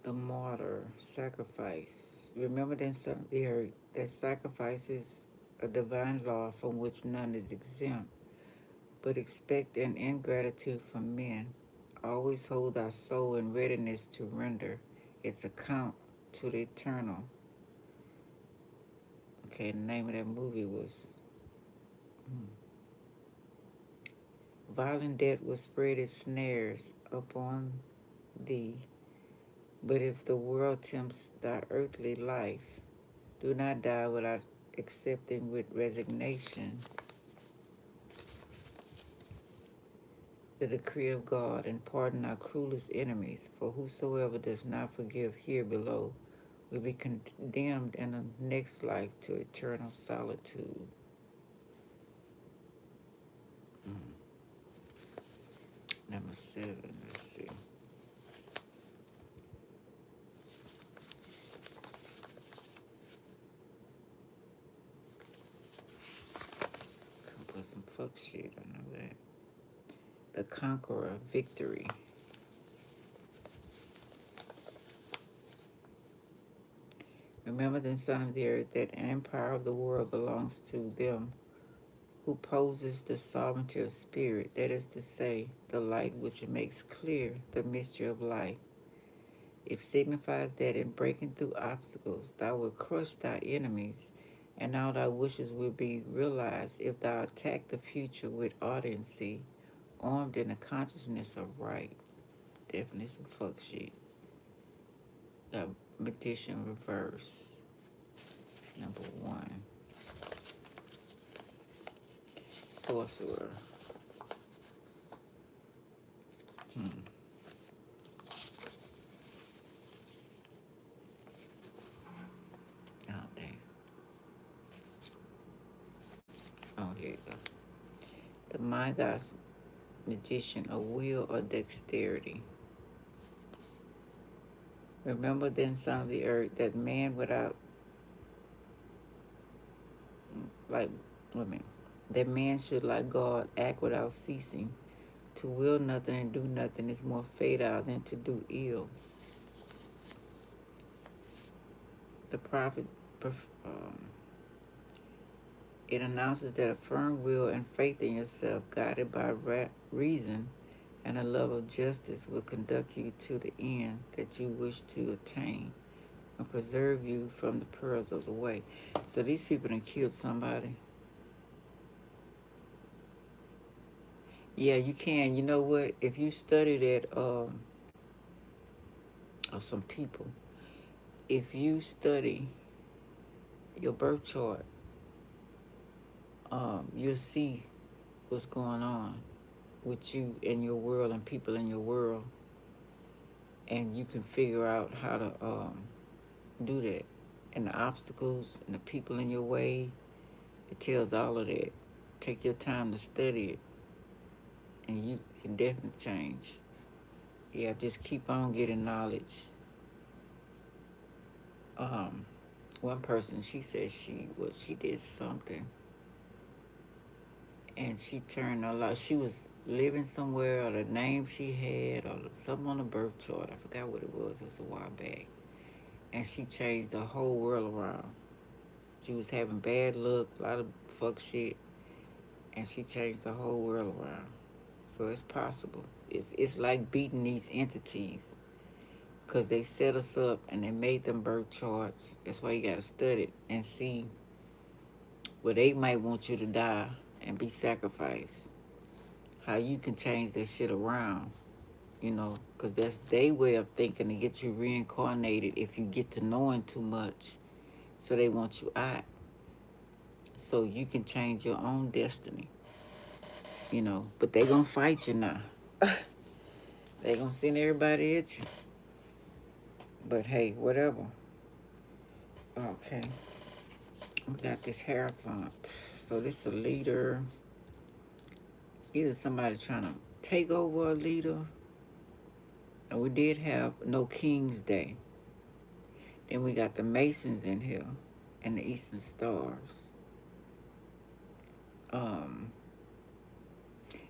The martyr, sacrifice. Remember then some the earth that sacrifices a divine law from which none is exempt, but expect an ingratitude from men. Always hold our soul in readiness to render its account to the eternal. Okay, the name of that movie was Violent Death will spread its snares upon thee, but if the world tempts thy earthly life, do not die without accepting with resignation the decree of God and pardon our cruelest enemies. For whosoever does not forgive here below will be condemned in the next life to eternal solitude. Number 7, let's see. Put some fuck shit, I know that. The Conqueror, victory. Remember then, son of the earth, that the empire of the world belongs to them who possess the sovereignty of spirit, that is to say, the light which makes clear the mystery of life. It signifies that in breaking through obstacles, thou wilt crush thy enemies, and all thy wishes will be realized if thou attack the future with ardency, armed in the consciousness of right. Definitely some fuck shit. The magician reverse. Number 1. Sorcerer. Oh, dang. Oh, here you go. The mind God's magician of will or dexterity. Remember then, son of the earth, that man without, like, women, that man should, like God, act without ceasing. To will nothing and do nothing is more fatal than to do ill. The prophet, it announces that a firm will and faith in yourself, guided by reason and a love of justice, will conduct you to the end that you wish to attain and preserve you from the perils of the way. So these people done killed somebody. Yeah, you can. You know what? If you study that, or some people, if you study your birth chart, you'll see what's going on with you in your world and people in your world, and you can figure out how to do that. And the obstacles and the people in your way, it tells all of that. Take your time to study it, and you can definitely change. Yeah, just keep on getting knowledge. One person, she said she did something, and she turned a lot. She was living somewhere, or the name she had, or something on the birth chart. I forgot what it was. It was a while back. And she changed the whole world around. She was having bad luck, a lot of fuck shit, and she changed the whole world around. So it's possible. It's like beating these entities because they set us up and they made them birth charts. That's why you got to study it and see where they might want you to die and be sacrificed. How you can change that shit around, because that's their way of thinking to get you reincarnated if you get to knowing too much. So they want you out. So you can change your own destiny. But they gonna fight you now. They gonna send everybody at you. But hey, whatever. Okay. We got this Hierophant. So this is a leader. Either somebody trying to take over a leader. And we did have No King's Day. Then we got the Masons in here. And the Eastern Stars.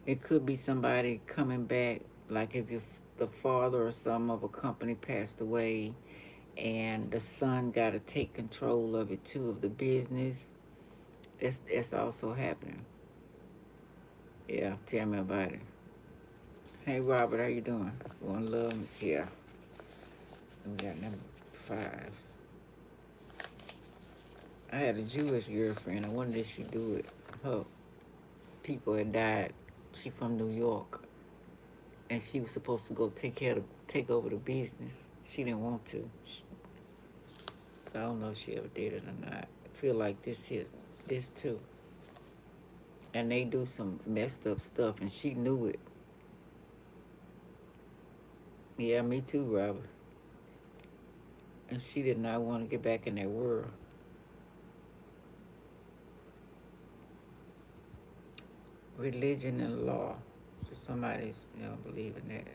It could be somebody coming back, like if the father or some of a company passed away, and the son got to take control of it too, of the business. It's also happening. Yeah, tell me about it. Hey Robert, how you doing? One love, yeah. We got number 5. I had a Jewish girlfriend. I wondered if she do it. Her people had died. She from New York, and she was supposed to go take over the business. She didn't want to. So I don't know if she ever did it or not. I feel like this too. And they do some messed up stuff, and she knew it. Yeah, me too, Robert. And she did not want to get back in that world. Religion and law. So somebody's, believing that.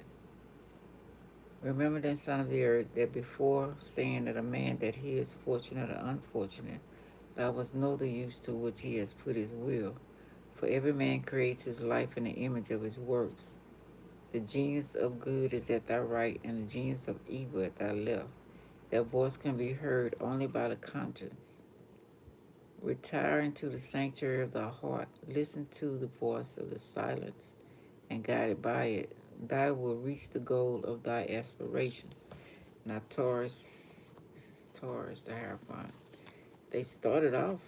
Remember then, son of the earth, that before saying that a man that he is fortunate or unfortunate, thou must know the use to which he has put his will. For every man creates his life in the image of his works. The genius of good is at thy right, and the genius of evil at thy left. That voice can be heard only by the conscience. Retire into the sanctuary of thy heart. Listen to the voice of the silence, and guided by it, thou will reach the goal of thy aspirations. Now, Taurus, this is Taurus, the Hierophant. They started off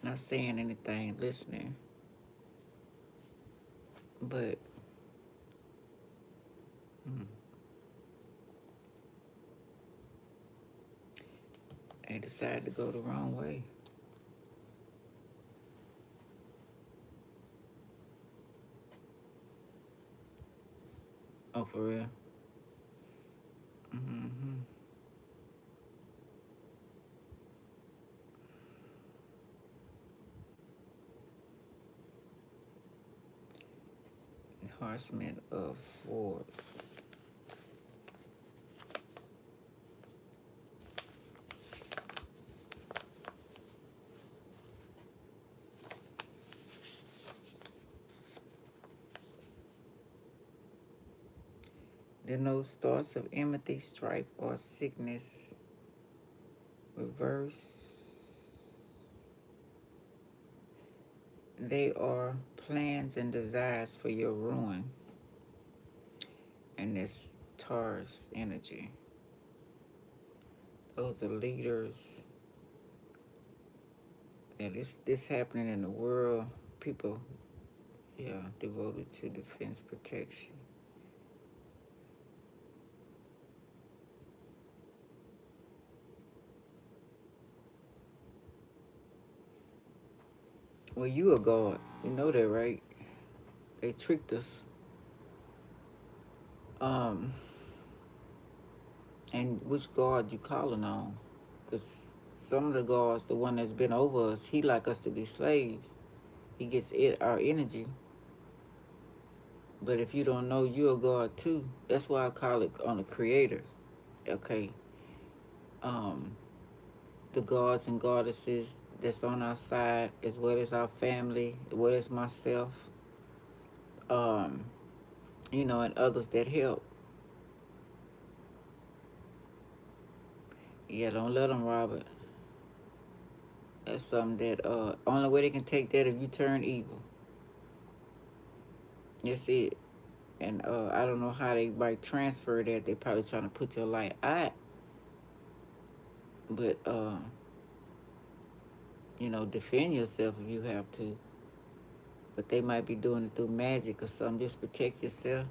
not saying anything, listening, but they decided to go the wrong way. Oh, for real? Mm-hmm. Horseman of Swords. Denotes thoughts of enmity, strife, or sickness. Reverse. They are plans and desires for your ruin. And this Taurus energy. Those are leaders. And this happening in the world. People, devoted to defense protection. Well, you a god. You know that, right? They tricked us. And which god you calling on? Because some of the gods, the one that's been over us, he like us to be slaves. He gets our energy. But if you don't know, you're a god too. That's why I call it on the creators. Okay. The gods and goddesses that's on our side, as well as our family, as well as myself. um, you know, and others that help. Yeah, don't let them, Robert. That's something that only way they can take that if you turn evil. That's it. And I don't know how they might transfer that. They probably trying to put your light out, but you know, defend yourself if you have to. But they might be doing it through magic or something. Just protect yourself.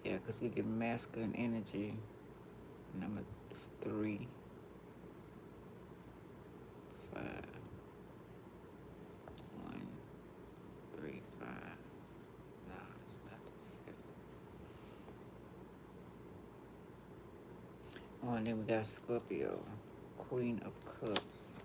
Yeah, because we get masculine energy. Number 3, 5, 1, 3, 5. No, it's not the 7. Oh, and then we got Scorpio, Queen of Cups.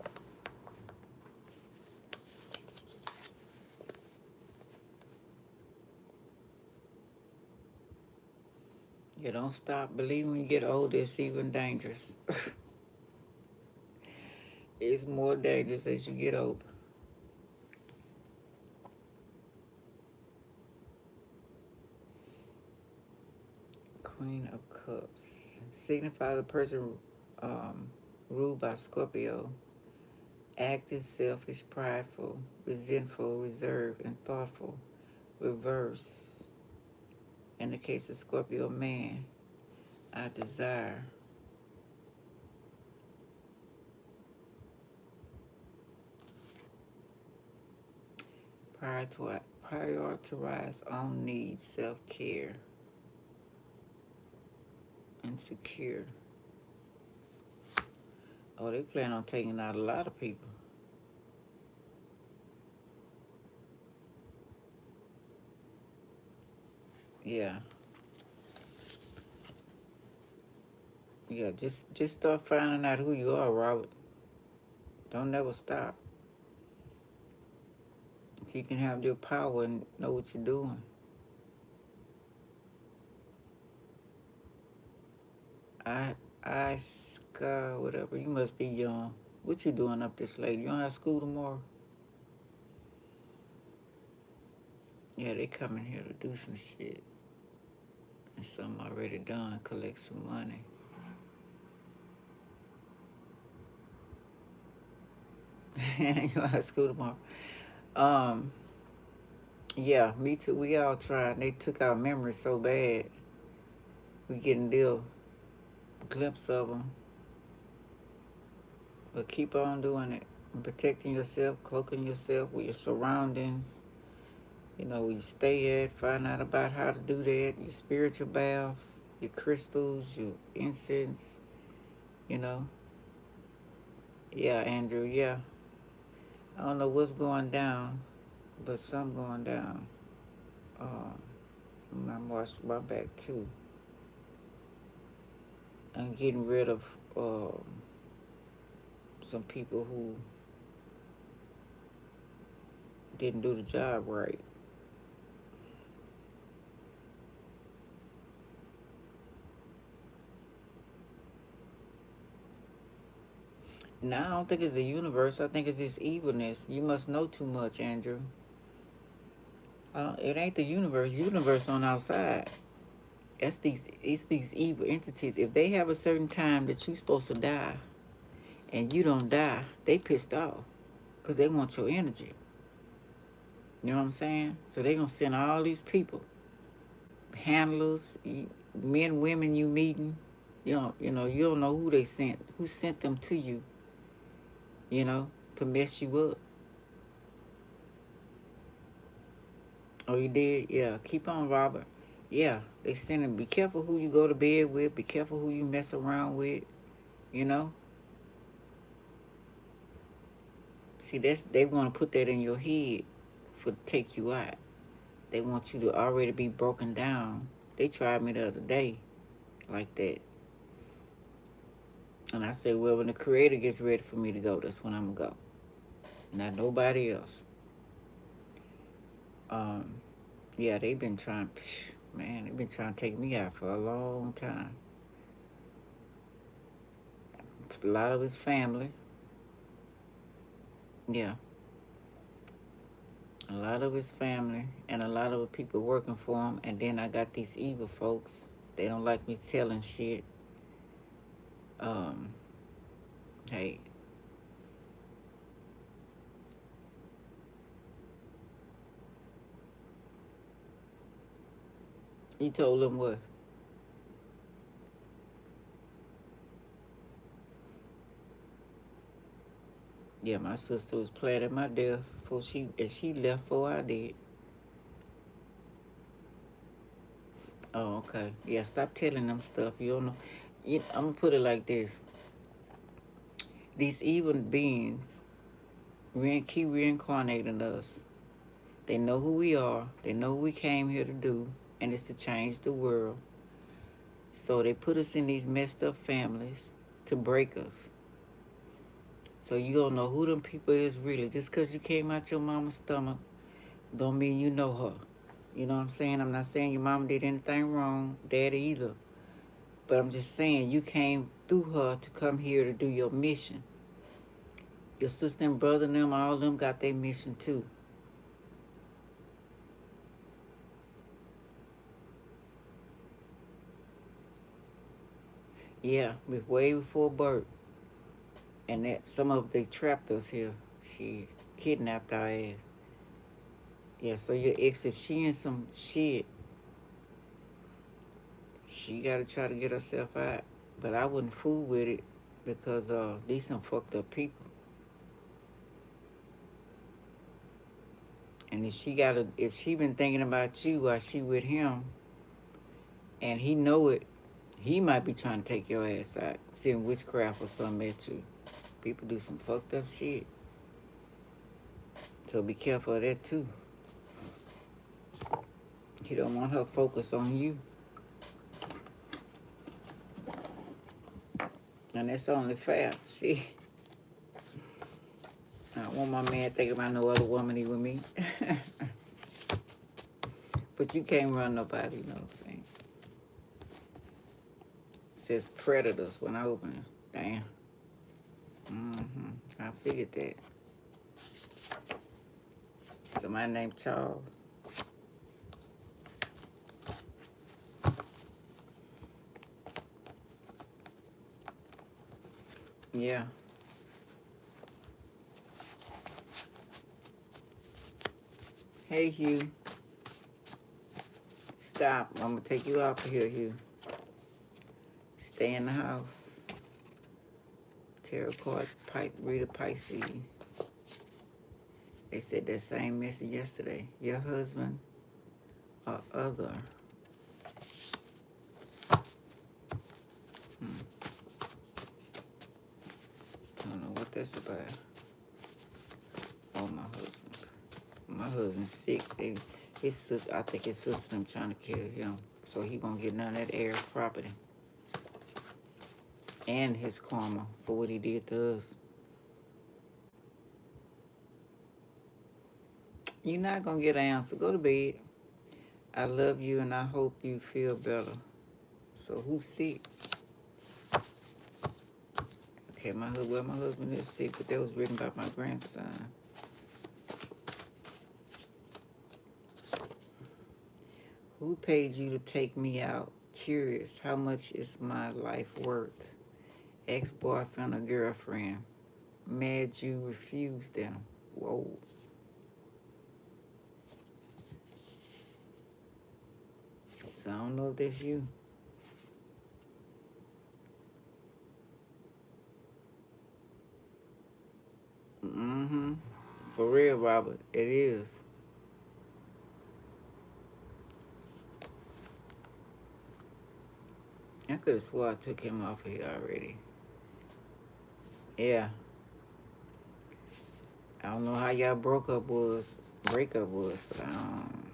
You don't stop believing when you get older, it's even dangerous. It's more dangerous as you get older. Queen of Cups signifies a person ruled by Scorpio, active, selfish, prideful, resentful, reserved, and thoughtful. Reverse. In the case of Scorpio man, I desire. Prioritize own needs, self-care, and secure. Oh, they plan on taking out a lot of people. Yeah. Yeah, just start finding out who you are, Robert. Don't never stop. So you can have your power and know what you're doing. I, whatever. You must be young. What you doing up this late? You don't have school tomorrow? Yeah, they coming here to do some shit. And some already done, collect some money. You don't have school tomorrow. Yeah, me too. We all tried. They took our memories so bad. We getting a glimpse of them. But keep on doing it. Protecting yourself, cloaking yourself with your surroundings. You know, you stay at, find out about how to do that. Your spiritual baths, your crystals, your incense, you know. Yeah, Andrew, yeah. I don't know what's going down, but something going down. I'm watching my back too. I'm getting rid of some people who didn't do the job right. Now I don't think it's the universe. I think it's this evilness. You must know too much, Andrew. It ain't the universe. Universe on outside. It's these evil entities. If they have a certain time that you're supposed to die, and you don't die, they pissed off, because they want your energy. You know what I'm saying? So they gonna send all these people, handlers, men, women you meeting. You don't know who sent them to you. To mess you up. Oh, you did? Yeah. Keep on, Robert. Yeah, they sending. Be careful who you go to bed with. Be careful who you mess around with. You know. See, they want to put that in your head for take you out. They want you to already be broken down. They tried me the other day like that. And I said, well, when the creator gets ready for me to go, that's when I'm going to go. Not nobody else. Yeah, they've been trying, man, they've been trying to take me out for a long time. A lot of his family. Yeah. A lot of his family and a lot of the people working for him. And then I got these evil folks. They don't like me telling shit. Um, hey, you told them what? Yeah, my sister was planning my death before she left before I did. Oh, okay. Yeah, stop telling them stuff. You don't know. I'm gonna put it like this: these evil beings keep reincarnating us. They know who we are. They know what we came here to do, and it's to change the world. So they put us in these messed up families to break us. So you don't know who them people is really. Just because you came out your mama's stomach, don't mean you know her. You know what I'm saying? I'm not saying your mama did anything wrong, daddy either. But I'm just saying you came through her to come here to do your mission. Your sister and brother and them, all of them got their mission too. Yeah, way before birth. And that some of they trapped us here. She kidnapped our ass. Yeah, so your ex, if she in some shit, she gotta try to get herself out. But I wouldn't fool with it because these some fucked up people. And if she been thinking about you while she with him, and he know it, he might be trying to take your ass out, send witchcraft or something at you. People do some fucked up shit, so be careful of that too. He don't want her focused on you, and that's only fair. I don't want my man thinking about no other woman he with me. But you can't run nobody, you know what I'm saying? It says predators when I open it. Damn. I figured that. Somebody named Charles. Yeah. Hey, Hugh. Stop. I'm going to take you off of here, Hugh. Stay in the house. Tarot card, reader Pisces. They said that same message yesterday. Your husband or other. I don't know what that's about. Oh, my husband. My husband's sick. His sister, I think his sister them trying to kill him. So he won't get none of that heir property. And his karma for what he did to us. You're not going to get an answer. Go to bed. I love you and I hope you feel better. So who's sick? Okay, my husband is sick, but that was written by my grandson. Who paid you to take me out? Curious, how much is my life worth? Ex-boyfriend or girlfriend? Mad you refused them. Whoa. So I don't know if that's you. For real, Robert, it is. I could have swore I took him off of here already. Yeah. I don't know how y'all breakup was, but I don't.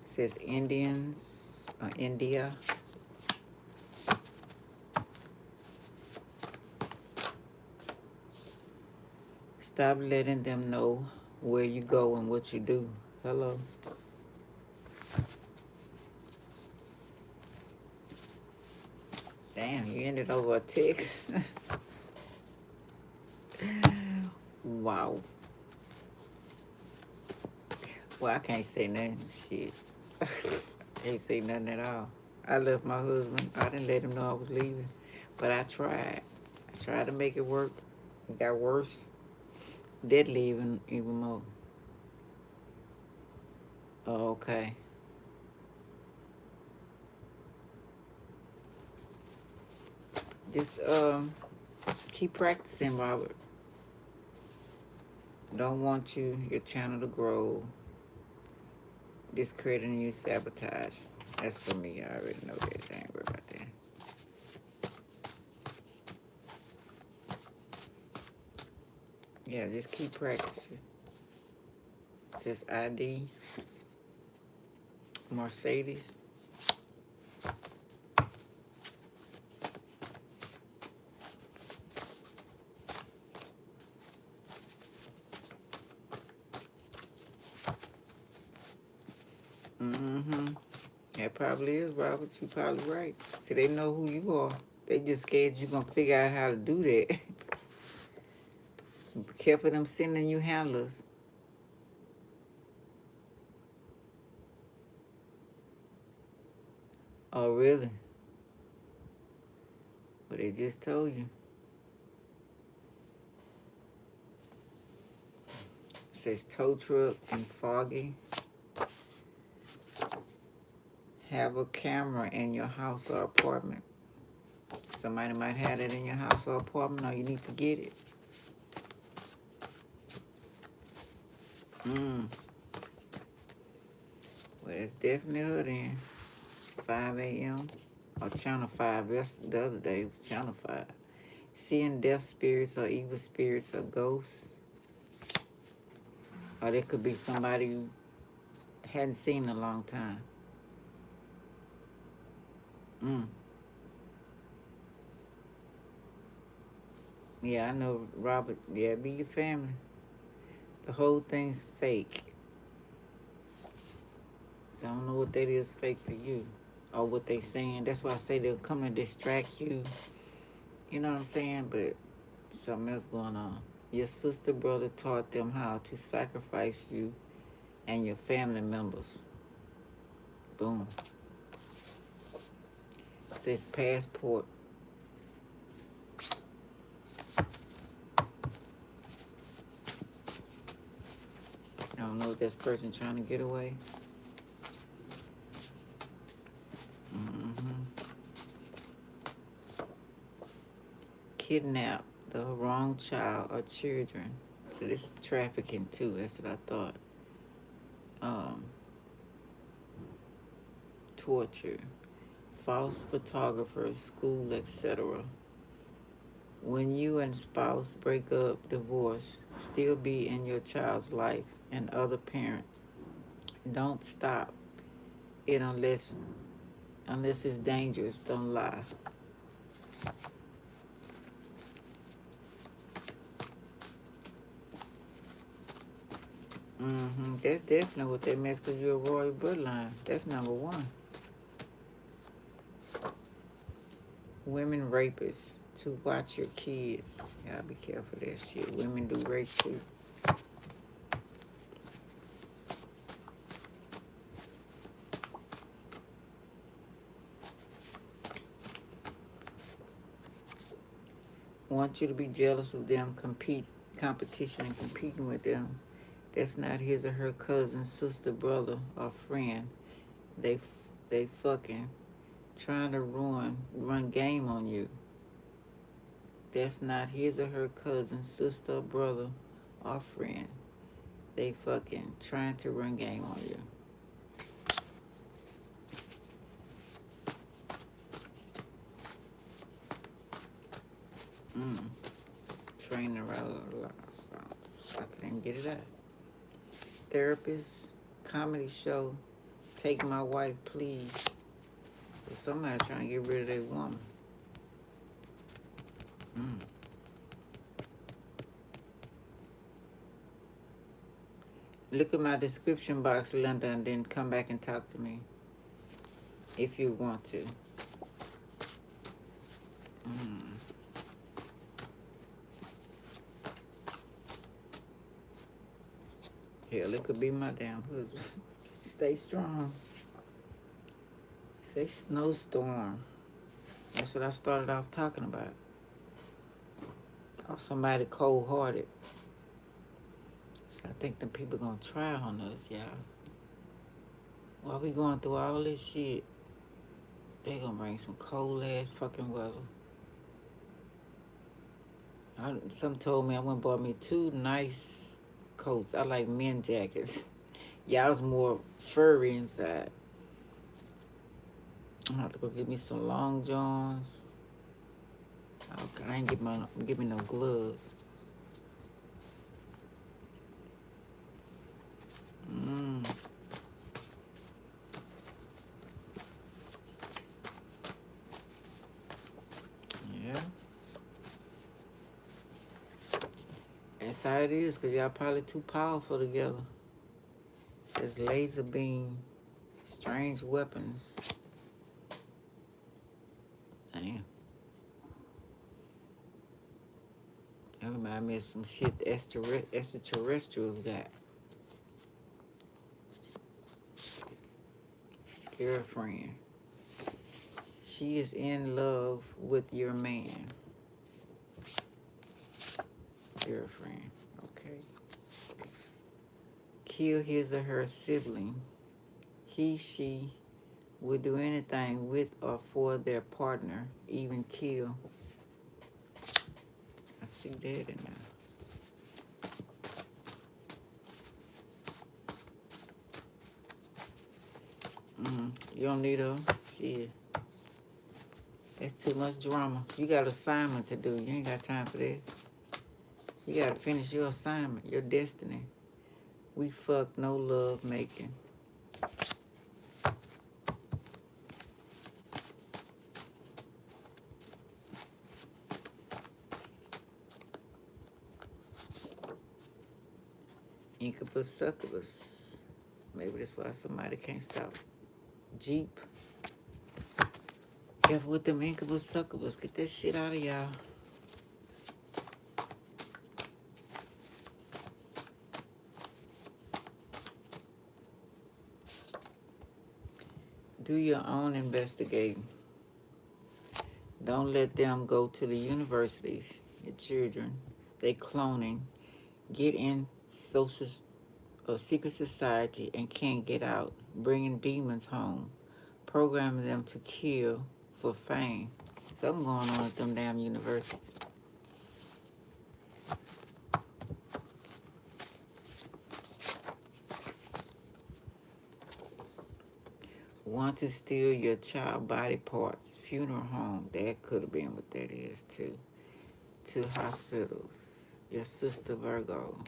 It says Indians or India. Stop letting them know where you go and what you do. Hello. Damn, you ended over a text. Wow. Well, I can't say nothing. Shit. Can't say nothing at all. I left my husband. I didn't let him know I was leaving. But I tried. I tried to make it work. It got worse. Deadly even more. Oh, okay. Just keep practicing, Robert. Don't want your channel to grow. Discrediting you, sabotage. That's for me. I already know that. I ain't worried about that. Yeah, just keep practicing. It says ID. Mercedes. Mm-hmm. That probably is, Robert. You probably right. See, they know who you are. They just scared you gonna figure out how to do that. Be careful them sending you handlers. Oh, really? But they just told you. It says tow truck and foggy. Have a camera in your house or apartment. Somebody might have it in your house or apartment, or you need to get it. Well, it's definitely her then. 5 a.m. or Channel 5. That's the other day. It was Channel 5. Seeing death spirits or evil spirits or ghosts. Or there could be somebody you hadn't seen in a long time. Yeah, I know, Robert. Yeah, be your family. The whole thing's fake. So I don't know what that is fake for you. Or what they saying. That's why I say they'll come to distract you. You know what I'm saying? But something else going on. Your sister, brother taught them how to sacrifice you and your family members. Boom. It says passport. I don't know if this person trying to get away. Kidnap the wrong child or children. So this trafficking too. That's what I thought. Torture, false photographers, school, etc. When you and spouse break up, divorce, still be in your child's life and other parents. Don't stop it unless it's dangerous. Don't lie. That's definitely what they meant because you're a royal bloodline. That's number one. Women rapists. To watch your kids. Y'all be careful of that shit. Women do rape too. Want you to be jealous of them, competition and competing with them. That's not his or her cousin, sister, brother, or friend. They fucking trying to run game on you. That's not his or her cousin, sister, brother, or friend. They fucking trying to run game on you. Trainer, I couldn't get it out. Therapist, comedy show, Take My Wife, Please. There's somebody trying to get rid of their woman. Look at my description box, Linda, and then come back and talk to me if you want to. Mm. Hell, it could be my damn husband. Stay strong. Say snowstorm. That's what I started off talking about. Or somebody cold-hearted. So I think the people gonna try on us, y'all. While we going through all this shit, they gonna bring some cold-ass fucking weather. Some told me I went and bought me 2 nice coats. I like men jackets. Y'all's more furry inside. I'm gonna have to go get me some long johns. Okay, I ain't give me no gloves. Yeah. That's how it is, because y'all probably too powerful together. It says laser beam, strange weapons. Damn. That remind me of some shit the extraterrestrials got. Girlfriend. She is in love with your man. Girlfriend. Okay. Kill his or her sibling. He, she would do anything with or for their partner, even kill. I see that in there. You don't need her. Shit. That's too much drama. You got assignment to do. You ain't got time for that. You gotta finish your assignment, your destiny. We fuck, no love making. Incubus succubus. Maybe that's why somebody can't stop. Jeep. Careful with them incubus succubus. Get that shit out of y'all. Do your own investigating. Don't let them go to the universities. Your children. They cloning. Get in social or secret society and can't get out. Bringing demons home. Programming them to kill for fame. Something going on at them damn universities. Want to steal your child body parts. Funeral home. That could have been what that is too. 2 hospitals. Your sister Virgo.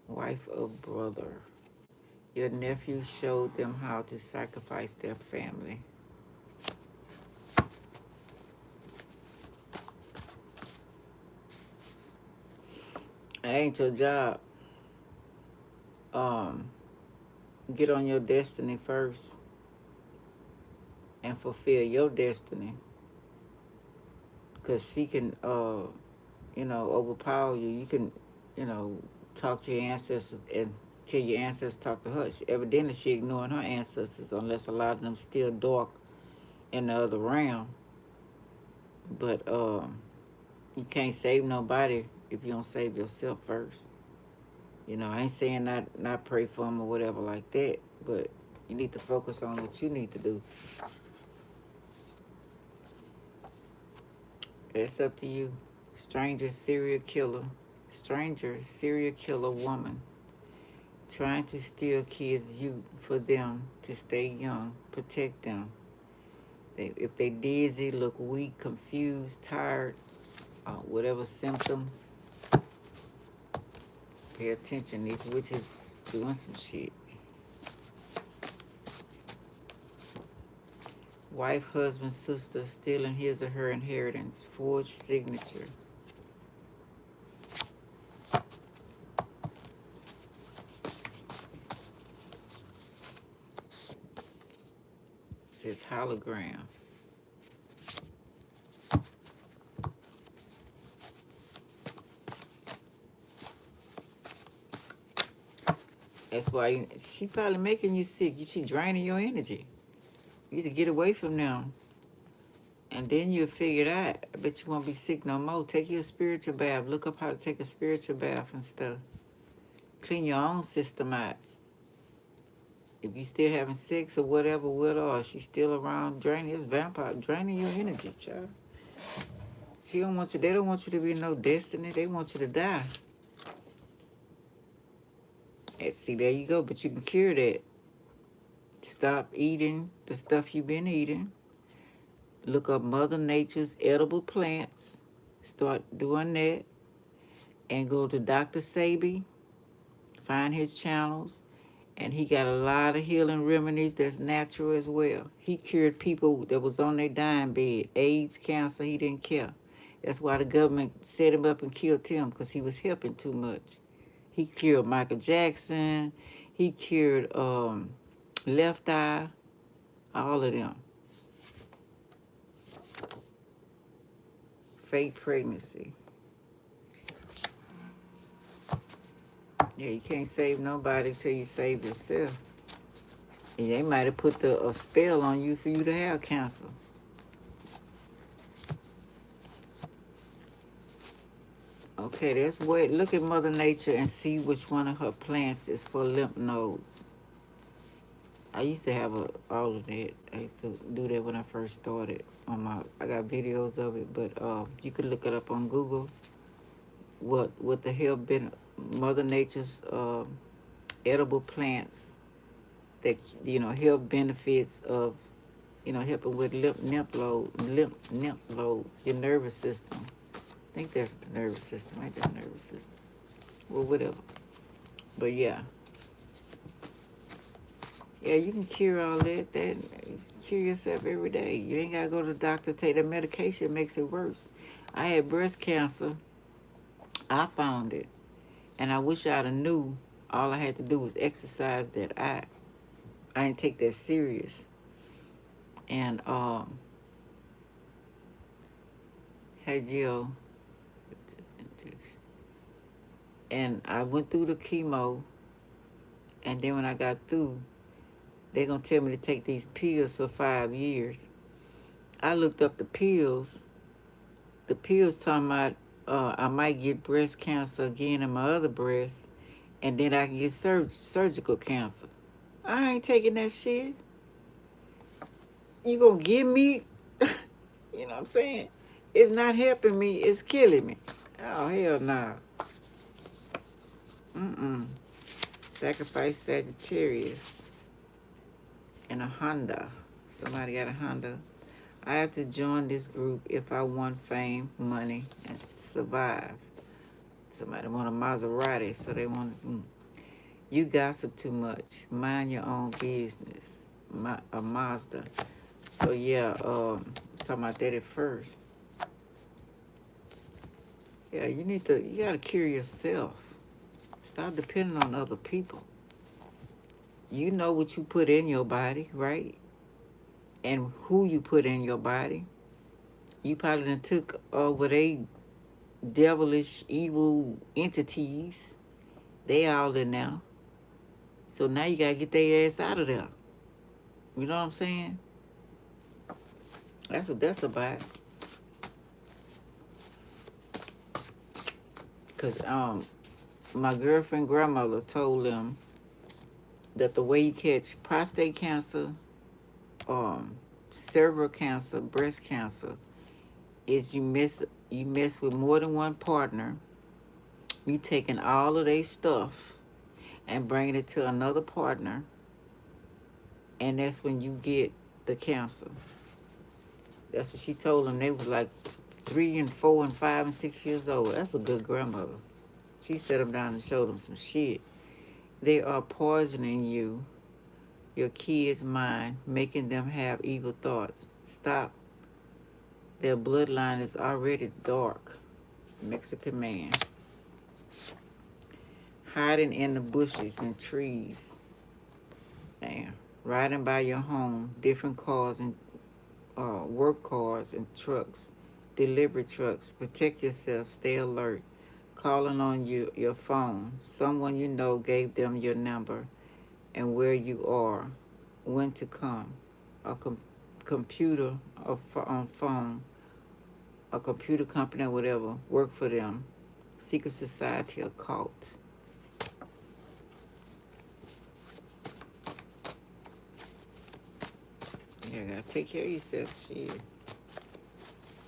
Wife of brother. Your nephew showed them how to sacrifice their family. It ain't your job. Get on your destiny first and fulfill your destiny. Because she can, overpower you. You can, talk to your ancestors and tell your ancestors talk to her. Evidently, she ignoring her ancestors unless a lot of them still dark in the other realm. But you can't save nobody if you don't save yourself first. I ain't saying not pray for them or whatever like that, but you need to focus on what you need to do. It's up to you. Stranger serial killer woman trying to steal kids' youth for them to stay young. Protect them. If they dizzy, look weak, confused, tired, whatever symptoms, pay attention. These witches doing some shit. Wife, husband, sister stealing his or her inheritance. Forged signature. Says hologram. That's why she probably making you sick. She draining your energy. You need to get away from them. And then you'll figure it out. I bet you won't be sick no more. Take your spiritual bath. Look up how to take a spiritual bath and stuff. Clean your own system out. If you still having sex or whatever with her, or she's still around draining, it's vampire draining your energy, child. She don't want you. They don't want you to be no destiny. They want you to die. And see, there you go. But you can cure that. Stop eating the stuff you've been eating. Look up Mother Nature's edible plants. Start doing that. And go to Dr. Sabi. Find his channels. And he got a lot of healing remedies that's natural as well. He cured people that was on their dying bed. AIDS, cancer, he didn't care. That's why the government set him up and killed him, because he was helping too much. He cured Michael Jackson. He cured Left Eye. All of them. Fake pregnancy. Yeah, you can't save nobody till you save yourself. And they might have put a spell on you for you to have cancer. Okay, that's what. Look at Mother Nature and see which one of her plants is for lymph nodes. I used to have all of that. I used to do that when I first started. I got videos of it, but you could look it up on Google. What the hell been Mother Nature's edible plants that help benefits of helping with lymph nodes, your nervous system. I think that's the nervous system. Right, that nervous system. Well, whatever. But yeah, you can cure all that. Cure yourself every day. You ain't gotta go to the doctor. Take the medication. It makes it worse. I had breast cancer. I found it, and I wish I'd have knew. All I had to do was exercise that I didn't take that serious. And had and I went through the chemo, and then when I got through, they're gonna tell me to take these pills for 5 years. I looked up the pills. The pills talking about I might get breast cancer again in my other breast, and then I can get surgical cancer. I ain't taking that shit. You gonna give me, you know what I'm saying? It's not helping me, it's killing me. Oh, hell no. Sacrifice Sagittarius in a Honda. Somebody got a Honda. I have to join this group if I want fame, money, and survive. Somebody want a Maserati, so they want You gossip too much. Mind your own business. A Mazda. So yeah, talking about that at first. Yeah, you gotta cure yourself. Stop depending on other people. You know what you put in your body, right? And who you put in your body. You probably done took over they devilish, evil entities. They all in there. So now you gotta get their ass out of there. You know what I'm saying? That's what that's about. Because my girlfriend grandmother told them that the way you catch prostate cancer, cervical cancer, breast cancer, is you mess with more than one partner. You taking all of their stuff and bringing it to another partner, and that's when you get the cancer. That's what she told them. They was like 3 and 4 and 5 and 6 years old. That's a good grandmother. She set them down and showed them some shit. They are poisoning you, your kids' mind, making them have evil thoughts. Stop. Their bloodline is already dark. Mexican man. Hiding in the bushes and trees. Damn. Riding by your home, different cars and work cars and trucks, delivery trucks. Protect yourself. Stay alert. Calling on your phone. Someone you know gave them your number and where you are, when to come. A computer, on phone, a computer company or whatever, work for them. Secret society or cult. Yeah, gotta take care of yourself. Shit.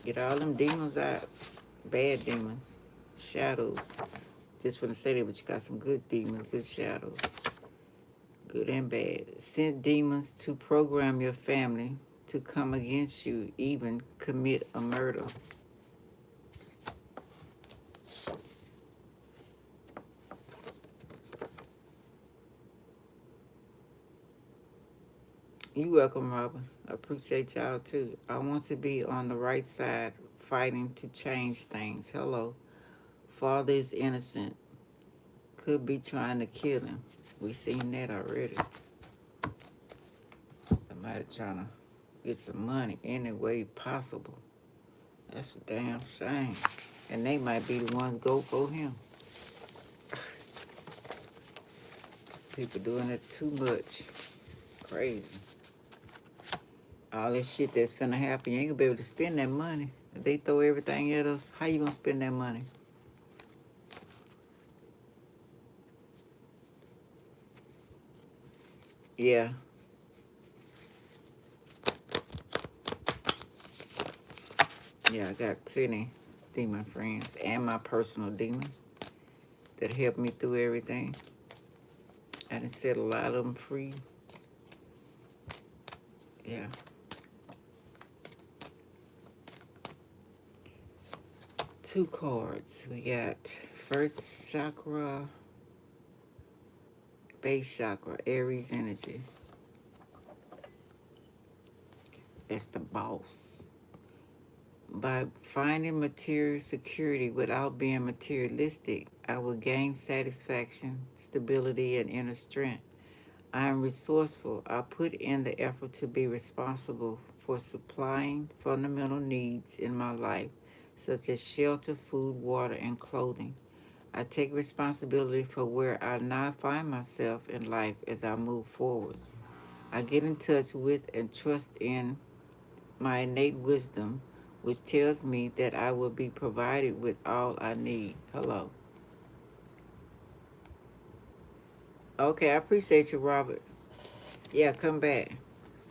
Get all them demons out. Bad demons. Shadows. Just want to say that, but you got some good demons, good shadows. Good and bad. Send demons to program your family to come against you, even commit a murder. You welcome, Robin. I appreciate y'all too. I want to be on the right side, fighting to change things. Hello. Father is innocent. Could be trying to kill him. We seen that already. Somebody trying to get some money any way possible. That's a damn shame. And they might be the ones go for him. People doing it too much. Crazy. All this shit that's finna happen, you ain't gonna be able to spend that money. If they throw everything at us, how you gonna spend that money? Yeah. Yeah, I got plenty demon friends and my personal demon that helped me through everything. I done set a lot of them free. Yeah. Two cards. We got first chakra, base chakra, Aries energy. That's the boss. By finding material security without being materialistic, I will gain satisfaction, stability, and inner strength. I am resourceful. I put in the effort to be responsible for supplying fundamental needs in my life, such as shelter, food, water, and clothing. I take responsibility for where I now find myself in life as I move forwards. I get in touch with and trust in my innate wisdom, which tells me that I will be provided with all I need. Hello. Okay, I appreciate you, Robert. Yeah, come back.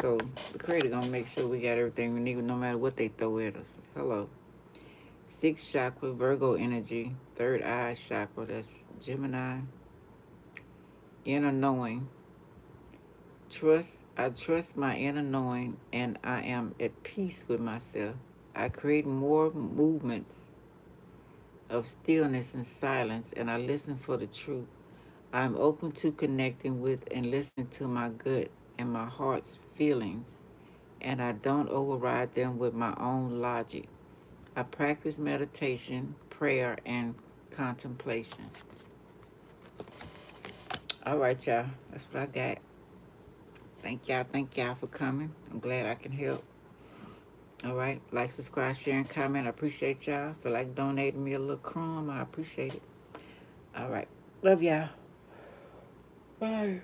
So the creator gonna make sure we got everything we need no matter what they throw at us. Hello. Sixth chakra, Virgo energy. Third eye chakra, that's Gemini. Inner knowing. I trust my inner knowing and I am at peace with myself. I create more movements of stillness and silence and I listen for the truth. I'm open to connecting with and listening to my gut and my heart's feelings, and I don't override them with my own logic. I practice meditation, prayer, and contemplation. All right, y'all. That's what I got. Thank y'all for coming. I'm glad I can help. All right. Like, subscribe, share, and comment. I appreciate y'all. Feel like donating me a little crumb. I appreciate it. All right. Love y'all. Bye.